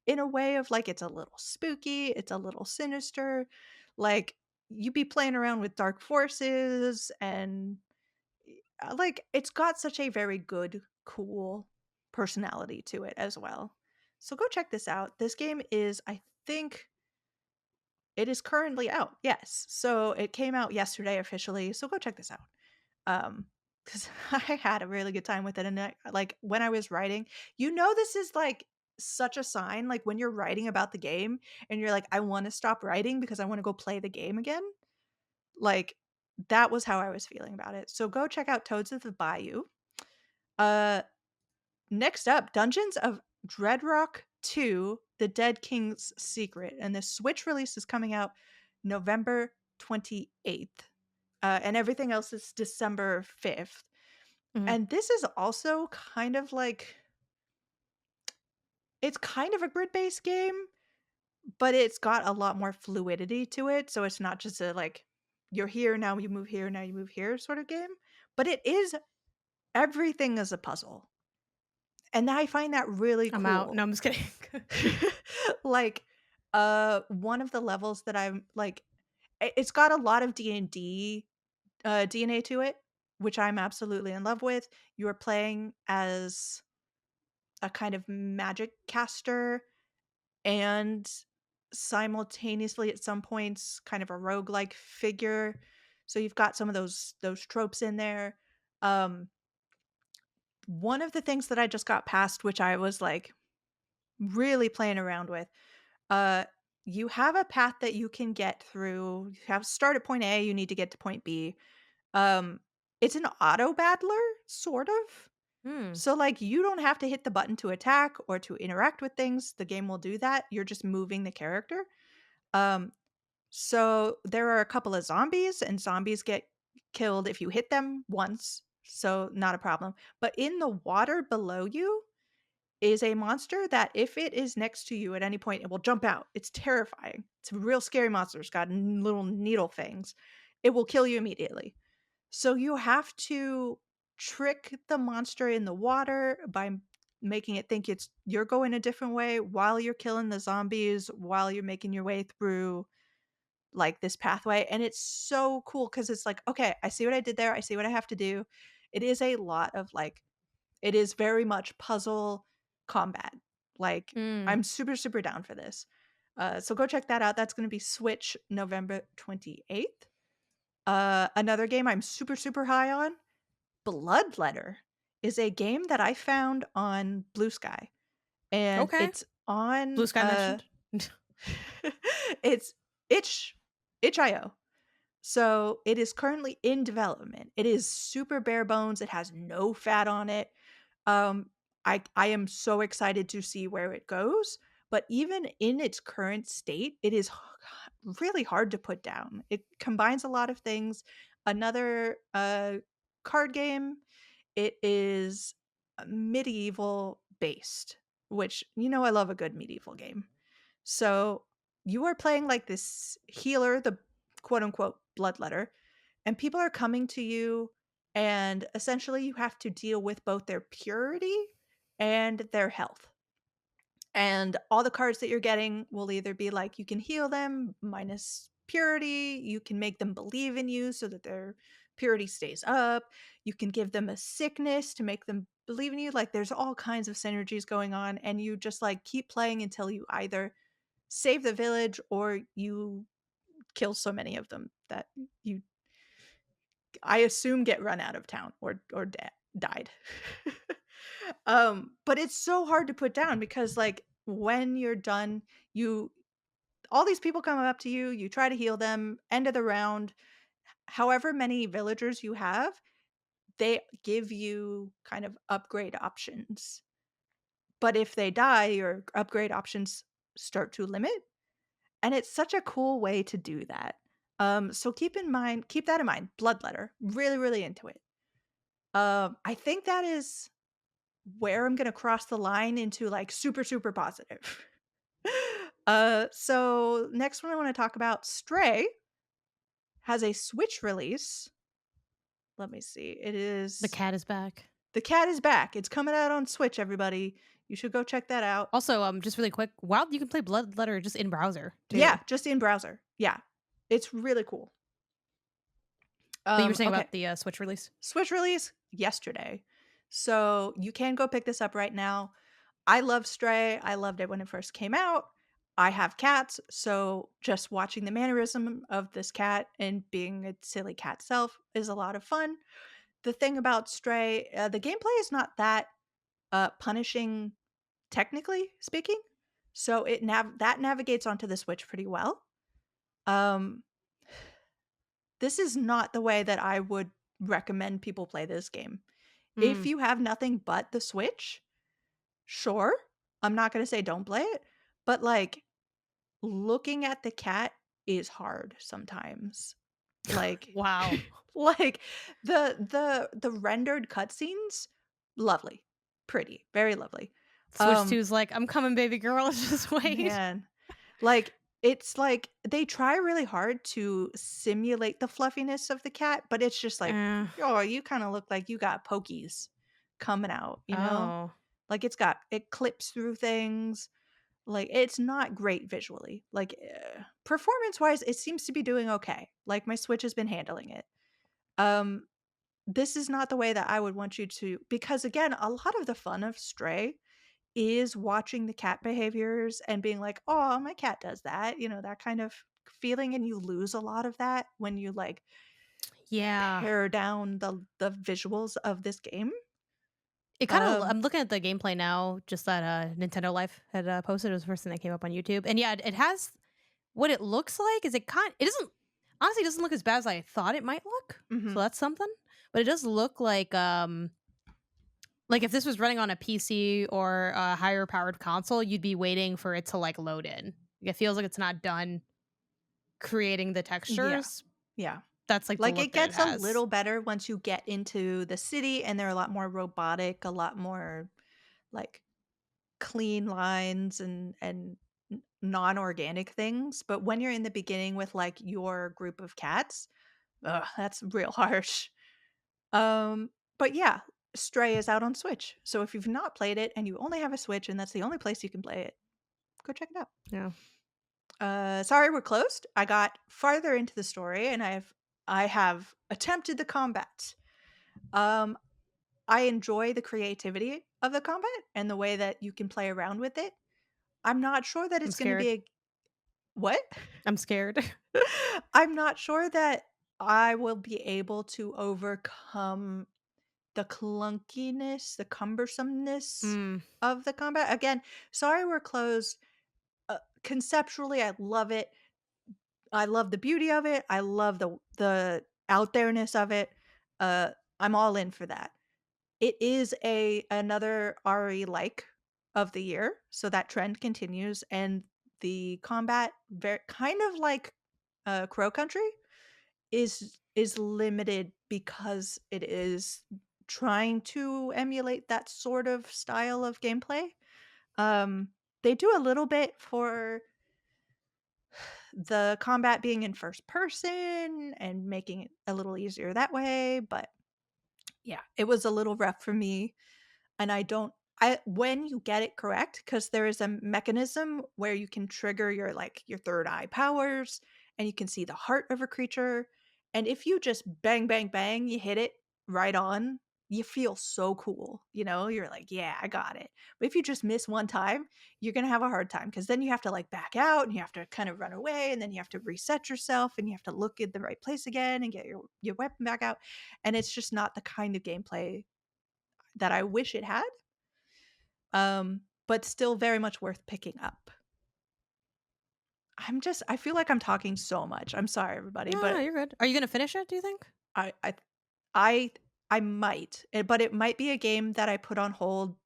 S1: in a way of, like, it's a little spooky, it's a little sinister, like, you be playing around with dark forces and, like, it's got such a very good, cool personality to it as well. So go check this out. This game is, I think it is currently out, yes. So it came out yesterday officially, so go check this out. Because I had a really good time with it, and like, when I was writing this is, like, such a sign, like, when you're writing about the game and you're like, "I wanna stop writing because I wanna go play the game again." Like, that was how I was feeling about it. So go check out Toads of the Bayou. Uh, Next up, Dungeons of Dreadrock 2: The Dead King's Secret, and the Switch release is coming out November 28th, and everything else is December 5th.
S2: Mhm.
S1: And this is also it's kind of a grid-based game, but it's got a lot more fluidity to it, so it's not just a, like, you're here, now you move here, now you move here sort of game, but it is everything is a puzzle, and I find that really
S2: I'm out. No,
S1: cool.
S2: I'm just kidding.
S1: Like, one of the levels that I'm like, it's got a lot of D&D, DNA to it, which I'm absolutely in love with. You are playing as a kind of magic caster and simultaneously at some points kind of a roguelike figure. So you've got some of those tropes in there. Um, One of the things that I just got past, which I was like really playing around with, uh, you have a path that you can get through. You have start at point A, you need to get to point B. Um, it's an auto battler, sort of.
S2: Hmm.
S1: So, like, you don't have to hit the button to attack or to interact with things. The game will do that. You're just moving the character. Um, so there are a couple of zombies, and zombies get killed if you hit them once. So not a problem. But in the water below you is a monster that if it is next to you at any point, it will jump out. It's terrifying. It's a real scary monster. It's got little needle fangs. It will kill you immediately. So you have to trick the monster in the water by making it think you're going a different way while you're killing the zombies, while you're making your way through like this pathway. And it's so cool because it's like, okay, I see what I did there. I see what I have to do. It is a lot of like, it is very much puzzle combat. Like,
S2: Mm.
S1: I'm super, super down for this. So go check that out. That's going to be Switch November 28th. Another game I'm super, super high on, Bloodletter, is a game that I found on Blue Sky, and
S2: Okay.
S1: it's on,
S2: Blue Sky mentioned.
S1: it's itch.io. So it is currently in development. It is super bare bones. It has no fat on it. Um, I am so excited to see where it goes. But even in its current state, it is really hard to put down. It combines a lot of things. Another card game. It is medieval based, which I love a good medieval game. So you are playing like this healer, the quote unquote bloodletter, and people are coming to you, and essentially you have to deal with both their purity and their health. And all the cards that you're getting will either be like you can heal them minus purity, you can make them believe in you so that their purity stays up, you can give them a sickness to make them believe in you. Like there's all kinds of synergies going on, and you just like keep playing until you either save the village or you kill so many of them that you, I assume, get run out of town or died. But it's so hard to put down because like when you're done, you all these people come up to you, you try to heal them, end of the round, however many villagers you have, they give you kind of upgrade options. But if they die, your upgrade options start to limit. And it's such a cool way to do that. So keep that in mind. Bloodletter, really, really into it. I think that is where I'm gonna cross the line into like super, super positive. So next one I want to talk about, Stray has a Switch release. Let me see. It
S2: The
S1: is
S2: cat is back.
S1: The Cat is back. It's coming out on Switch, everybody. You should go check that out.
S2: Also, just really quick, wow, you can play Bloodletter just in browser
S1: Yeah,
S2: too.
S1: just in browser. Yeah. It's really cool.
S2: But you were saying
S1: Okay.
S2: about the Switch release?
S1: Switch release yesterday. So you can go pick this up right now. I love Stray. I loved it when it first came out. I have cats, so just watching the mannerism of this cat and being a silly cat self is a lot of fun. The thing about Stray, the gameplay is not that punishing, technically speaking. So that navigates onto the Switch pretty well. Um, this is not the way that I would recommend people play this game. If
S2: Mm.
S1: you have nothing but the Switch, sure. I'm not going to say don't play it, but like looking at the cat is hard sometimes. Like
S2: Wow.
S1: like the rendered cutscenes, lovely. Pretty, very lovely.
S2: Switch 2 is like, I'm coming, baby girl. Just wait.
S1: Man. Like it's like they try really hard to simulate the fluffiness of the cat, but it's just like,
S2: Uh,
S1: oh, you kind of look like you got pokies coming out, you know?
S2: oh.
S1: Like it clips through things. Like it's not great visually. Like performance-wise, it seems to be doing okay. Like my Switch has been handling it. Um this is not the way that I would want you to, because again, a lot of the fun of Stray is watching the cat behaviors and being like, "Oh, my cat does that." That kind of feeling, and you lose a lot of that when you like
S2: Yeah.
S1: pare down the visuals of this game.
S2: It kind of,
S1: Um
S2: I'm looking at the gameplay now, just that Nintendo Life had posted. It was the first thing that came up on YouTube. And yeah, it has what it looks like is it doesn't, honestly, it doesn't look as bad as I thought it might look. So
S1: mhm.
S2: that's something. But it does look like if this was running on a PC or a higher powered console, you'd be waiting for it to like load in. It feels like it's not done creating the
S1: Yeah.
S2: textures.
S1: Yeah.
S2: That's like the
S1: Like
S2: look
S1: it
S2: that it
S1: gets a
S2: has.
S1: little better once you get into the city, and they're a lot more robotic, a lot more like clean lines and non-organic things. But when you're in the beginning with like your group of cats, ugh, that's real harsh. Um, but yeah, Stray is out on Switch. So if you've not played it and you only have a Switch and that's the only place you can play it, go check it out.
S2: Yeah.
S1: Sorry, we're closed. I got farther into the story and I have attempted the combat. Um, I enjoy the creativity of the combat and the way that you can play around with it. I'm not sure that
S2: I'm
S1: it's going to
S2: scared.
S1: be a what?
S2: I'm scared.
S1: I'm not sure that I will be able to overcome the clunkiness, the cumbersomeness
S2: mm.
S1: of the combat. Again, sorry we're closed. Conceptually, I love it. I love the beauty of it. I love the out there-ness of it. Uh, I'm all in for that. It is a another RE like of the year, so that trend continues, and the combat very kind of like, Crow Country is limited because it is trying to emulate that sort of style of gameplay. They do a little bit for the combat being in first person and making it a little easier that way, but yeah, it was a little rough for me. And I when you get it correct, because there is a mechanism where you can trigger your, like, your third eye powers, and you can see the heart of a creature, and if you just bang, bang, bang, you hit it right on, you feel so cool, you know? You're like, "Yeah, I got it." But if you just miss one time, you're gonna have a hard time, because then you have to, like, back out, and you have to kind of run away, and then you have to reset yourself, and you have to look at the right place again and get your weapon back out, and it's just not the kind of gameplay that I wish it had. But still very much worth picking up. I feel like I'm talking so much. I'm sorry, everybody,
S2: No, no,
S1: but
S2: you're good. Are you gonna finish it, do you think?
S1: I I I I might, but it might be a game that I put on hold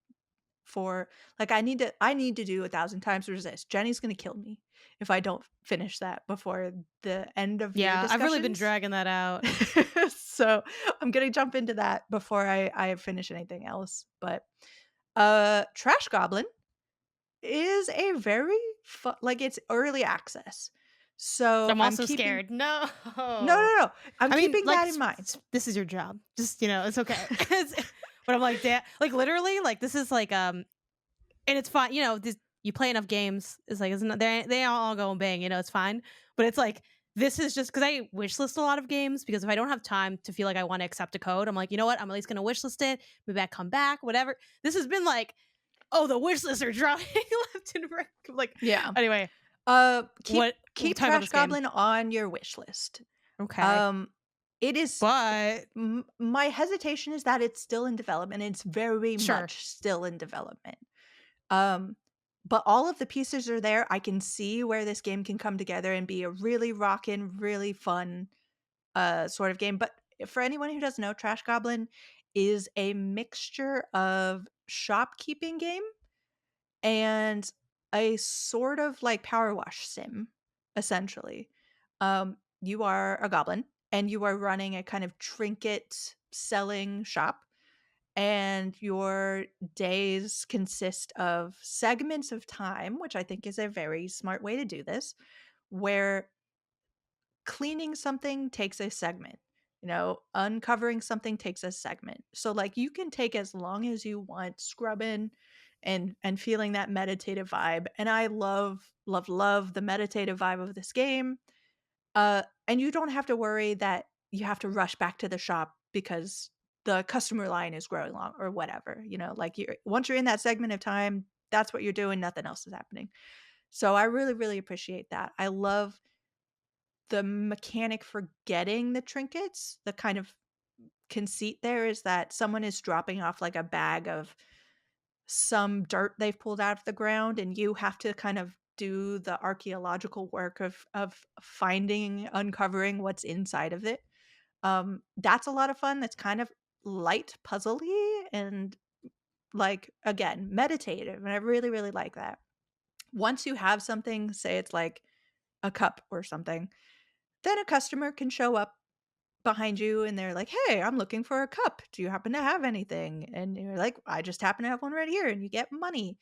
S1: for, like, I need to do 1,000 times resist. Jenny's gonna kill me if I don't finish that before the end of year
S2: Yeah, I've really been
S1: discussions.
S2: dragging that out.
S1: So, I'm gonna jump into that before I finish anything else, but, Trash Goblin is a very like, it's early access. So,
S2: I'm
S1: I'm
S2: also
S1: keeping
S2: scared. No.
S1: no, no, no. I'm
S2: I mean,
S1: keeping
S2: like,
S1: that in mind.
S2: this is your job. Just, it's okay. But I'm like, like, literally, like, this is like, and it's fine. This, you play enough games. It's like, isn't they all go and bang. It's fine. But it's like, this is just because I wish list a lot of games, because if I don't have time to feel like I want to accept a code, I'm like, you know what? I'm at least gonna wish list it. Maybe I come back, whatever. This has been like, oh, the wish lists are dropping left and right. Like,
S1: Yeah.
S2: anyway,
S1: Keep
S2: what?
S1: keep
S2: Tell me about
S1: Trash
S2: this game.
S1: Goblin on your wish list.
S2: Okay,
S1: Um, it is
S2: but
S1: my hesitation is that it's still in development. It's very
S2: sure.
S1: much still in development. Um, but all of the pieces are there. I can see where this game can come together and be a really rockin', really fun sort of game. But for anyone who doesn't know, Trash Goblin is a mixture of shopkeeping game and a sort of like power wash sim, essentially. You are a goblin and you are running a kind of trinket selling shop, and your days consist of segments of time, which I think is a very smart way to do this, where cleaning something takes a segment. Uncovering something takes a segment. So like you can take as long as you want scrubbing and feeling that meditative vibe. And I love love love the meditative vibe of this game. And you don't have to worry that you have to rush back to the shop because the customer line is growing long or whatever. Like once you're in that segment of time, that's what you're doing, nothing else is happening. So I really really appreciate that. I love the mechanic for getting the trinkets. The kind of conceit there is that someone is dropping off like a bag of some dirt they've pulled out of the ground, and you have to kind of do the archaeological work of finding, uncovering what's inside of it. That's a lot of fun. That's kind of light puzzly and, like, again, meditative, and I really really like that. Once you have something, say it's like a cup or something, then a customer can show up behind you and they're like, "Hey, I'm looking for a cup. Do you happen to have anything?" And you're like, "I just happen to have one right here," and you get money.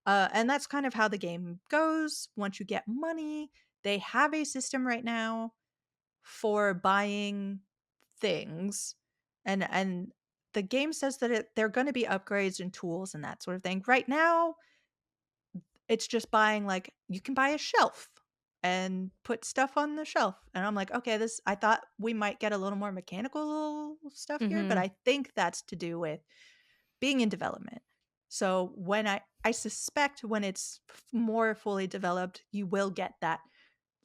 S1: And that's kind of how the game goes. Once you get money, they have a system right now for buying things, and the game says that they're going to be upgrades and tools and that sort of thing. Right now, it's just buying, like, you can buy a shelf and put stuff on the shelf, and I'm like, "Okay, this I thought we might get a little more mechanical stuff here," but
S2: Mm-hmm.
S1: I think that's to do with being in development. So when I suspect when it's more fully developed, you will get that,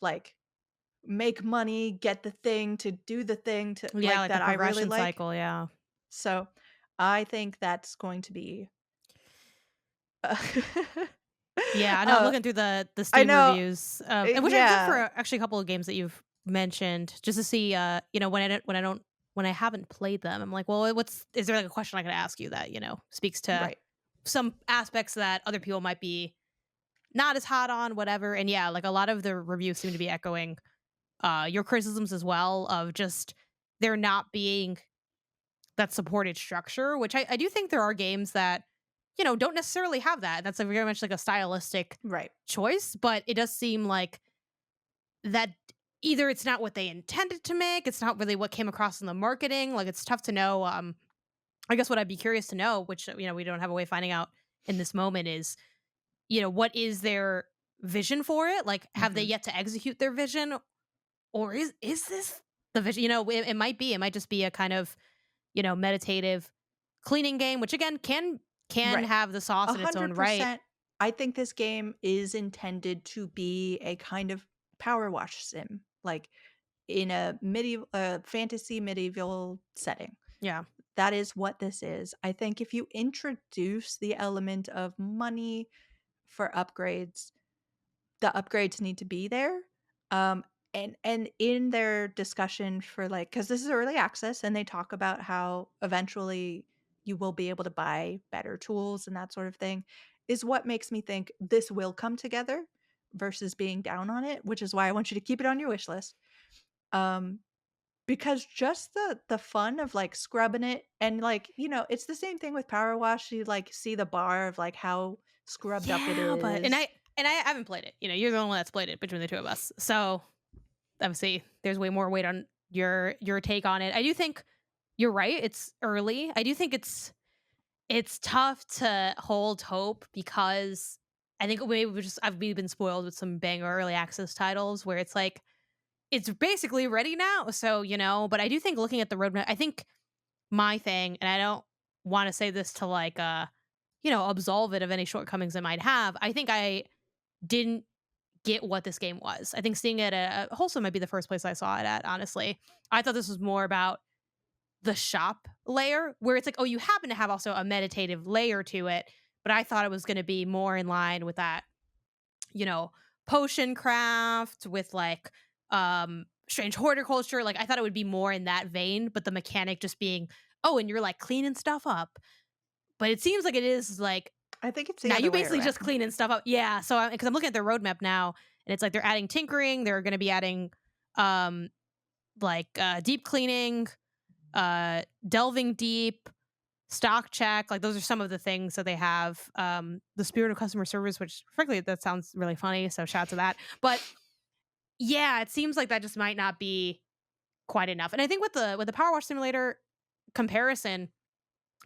S1: like, make money, get the thing to do the thing to
S2: Yeah,
S1: like,
S2: like the
S1: that I really
S2: progression
S1: like.
S2: cycle. Yeah.
S1: So I think that's going to be
S2: Yeah, I know. I'm
S1: Uh,
S2: looking through the
S1: I
S2: Steam
S1: know,
S2: reviews, and which I did for
S1: yeah,
S2: actually a couple of games that you've mentioned, just to see, when I haven't played them, I'm like, well, what's is there like a question I could ask you that speaks to
S1: right.
S2: some aspects that other people might be not as hot on, whatever. And yeah, like a lot of the reviews seem to be echoing your criticisms as well of just there not being that supported structure, which I do think there are games that, don't necessarily have that. That's a very much like a stylistic
S1: Right.
S2: choice, but it does seem like that either it's not what they intended to make, it's not really what came across in the marketing. Like it's tough to know. I guess what I'd be curious to know, which we don't have a way of finding out in this moment, is what is their vision for it? Like, have they
S1: Mhm.
S2: yet to execute their vision, or is this the vision? It might be. It might just be a kind of meditative cleaning game, which again can
S1: Right.
S2: have the sauce in its own right.
S1: 100%. I think this game is intended to be a kind of power wash sim, like, in a medieval fantasy medieval setting.
S2: Yeah.
S1: That is what this is. I think if you introduce the element of money for upgrades, the upgrades need to be there. Um, and in their discussion for like, because this is early access, and they talk about how eventually you will be able to buy better tools and that sort of thing, is what makes me think this will come together versus being down on it, which is why I want you to keep it on your wish list. Um, because just the fun of, like, scrubbing it and, like, it's the same thing with power wash, you, like, see the bar of, like, how scrubbed up it
S2: Yeah, but and
S1: is.
S2: I haven't played it. You're the only one that's played it between the two of us. So obviously there's way more weight on your take on it. I do think you're right. It's early. I do think it's tough to hold hope because I think maybe we've been spoiled with some banger early access titles where it's like it's basically ready now. So, but I do think looking at the roadmap, I think my thing, and I don't want to say this to like absolve it of any shortcomings it might have. I think I didn't get what this game was. I think seeing it at Wholesome might be the first place I saw it at, honestly. I thought this was more about the shop layer where it's like, oh, you happen to have also a meditative layer to it, but I thought it was going to be more in line with that, you know, potion craft with like strange horticulture. Like I thought it would be more in that vein, but the mechanic just being, oh, and you're like cleaning stuff up. But it seems like it is like
S1: I think it's the
S2: now you
S1: other way
S2: basically just
S1: around.
S2: cleaning stuff up. Yeah. So because I'm looking at their roadmap now, and it's like they're adding tinkering. They're going to be adding um deep cleaning, delving deep, stock check. Like those are some of the things that they have. The spirit of customer service, which frankly that sounds really funny. So shout out to that. But yeah, it seems like that just might not be quite enough. And I think with the Power Wash Simulator comparison,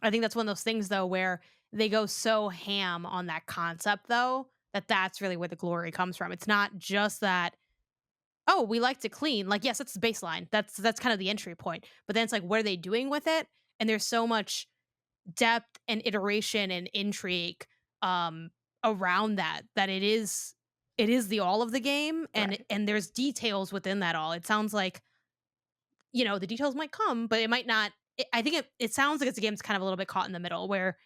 S2: I think that's one of those things though where they go so ham on that concept though that that's really where the glory comes from. It's not just that, oh, we like to clean. Like yes, that's the baseline. That's kind of the entry point. But then it's like what are they doing with it? And there's so much depth and iteration and intrigue um around that it is the all of the game, and
S1: Right.
S2: there's details within that all. It sounds like the details might come, but it might not. I think it sounds like it's a game that's kind of a little bit caught in the middle where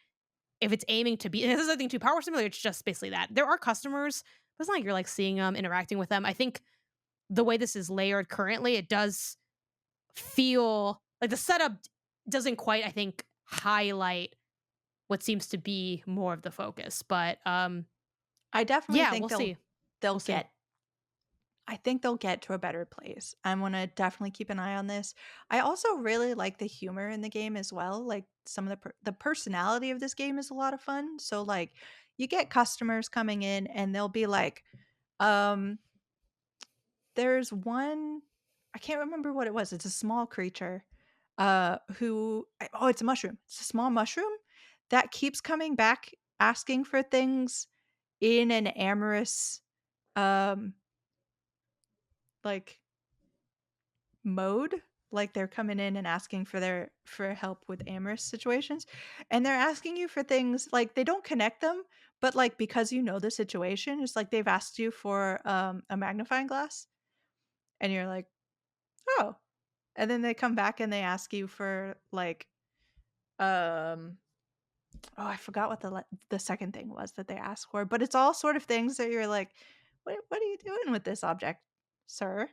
S2: if it's aiming to be, and this is the thing too, Power Simulator, it's just basically that. There are customers, but it's not like you're like seeing them, interacting with them. I think the way this is layered currently, it does feel like the setup doesn't quite, I think, highlight what seems to be more of the focus. But
S1: I definitely
S2: yeah,
S1: think
S2: we'll see.
S1: they'll
S2: We'll see.
S1: get I think they'll get to a better place. I'm gonna definitely keep an eye on this. I also really like the humor in the game as well. Like some of the personality of this game is a lot of fun. So like you get customers coming in and they'll be like, um, there's one I can't remember what it was. It's a small creature it's a mushroom. It's a small mushroom that keeps coming back asking for things in an amorous um like mode, like they're coming in and asking for help with amorous situations, and they're asking you for things like they don't connect them, but like because you know the situation, it's like they've asked you for a magnifying glass, and you're like, oh, and then they come back and they ask you for like um Oh, I forgot what the second thing was that they asked for, but it's all sort of things that you're like, what are you doing with this object, sir?"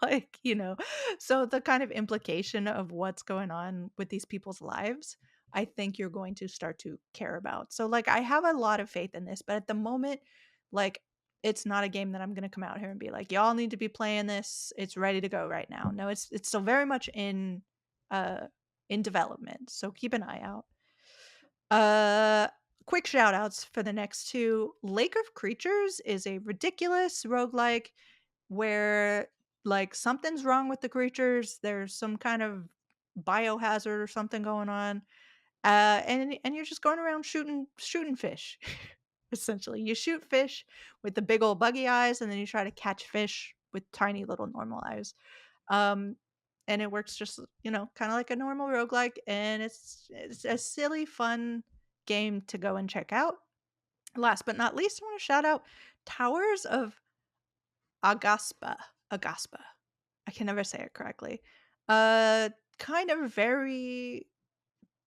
S1: Like, so the kind of implication of what's going on with these people's lives, I think you're going to start to care about. So, like, I have a lot of faith in this, but at the moment, like, it's not a game that I'm gonna come out here and be like, "Y'all need to be playing this. It's ready to go right now." No, it's still very much uh in development, so keep an eye out. Uh, Quick shout outs for the next two. Lake of Creatures is a ridiculous roguelike where like something's wrong with the creatures. There's some kind of biohazard or something going on. And you're just going around shooting fish. Essentially. You shoot fish with the big old buggy eyes, and then you try to catch fish with tiny little normal eyes. Um, and it works just, kind of like a normal roguelike, and it's a silly, fun game to go and check out. Last but not least, I want to shout out Towers of Agaspa. Agaspa. I can never say it correctly. Kind of very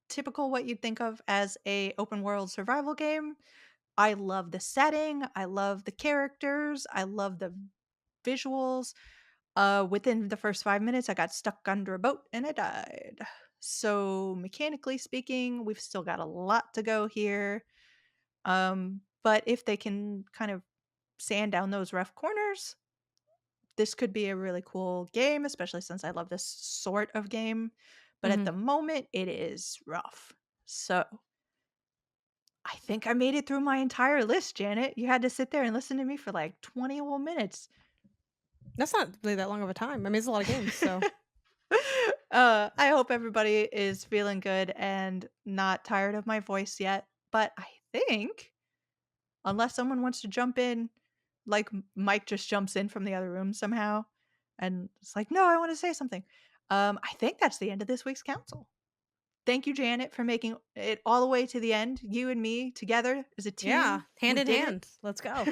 S1: typical what you'd think of as a open world survival game. I love the setting, I love the characters, I love the visuals. Within the first 5 minutes, I got stuck under a boat and I died. So, mechanically speaking, we've still got a lot to go here. But if they can kind of sand down those rough corners, this could be a really cool game, especially since I love this sort of game. But at
S2: Hmm.
S1: the moment, it is rough. So, I think I made it through my entire list, Janet. You had to sit there and listen to me for like 20 whole minutes.
S2: That's not really that long of a time. I mean, it's a lot of games, so
S1: I hope everybody is feeling good and not tired of my voice yet. But I think, unless someone wants to jump in, like Mike just jumps in from the other room somehow and it's like, no, I want to say something. I think that's the end of this week's council. Thank you, Janet, for making it all the way to the end. You and me together as a
S2: yeah,
S1: team.
S2: hand
S1: We
S2: in
S1: did it.
S2: hand. Let's go.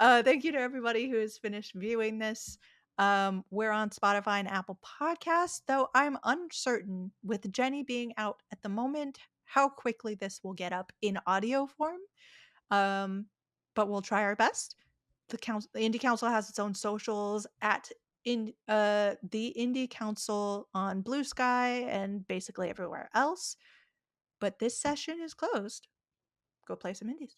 S1: Thank you to everybody who has finished viewing this. We're on Spotify and Apple Podcasts, though I'm uncertain with Jenny being out at the moment how quickly this will get up in audio form. Um, but we'll try our best. The Indie Council has its own socials at the Indie Council on Blue Sky and basically everywhere else. But this session is closed. Go play some indies.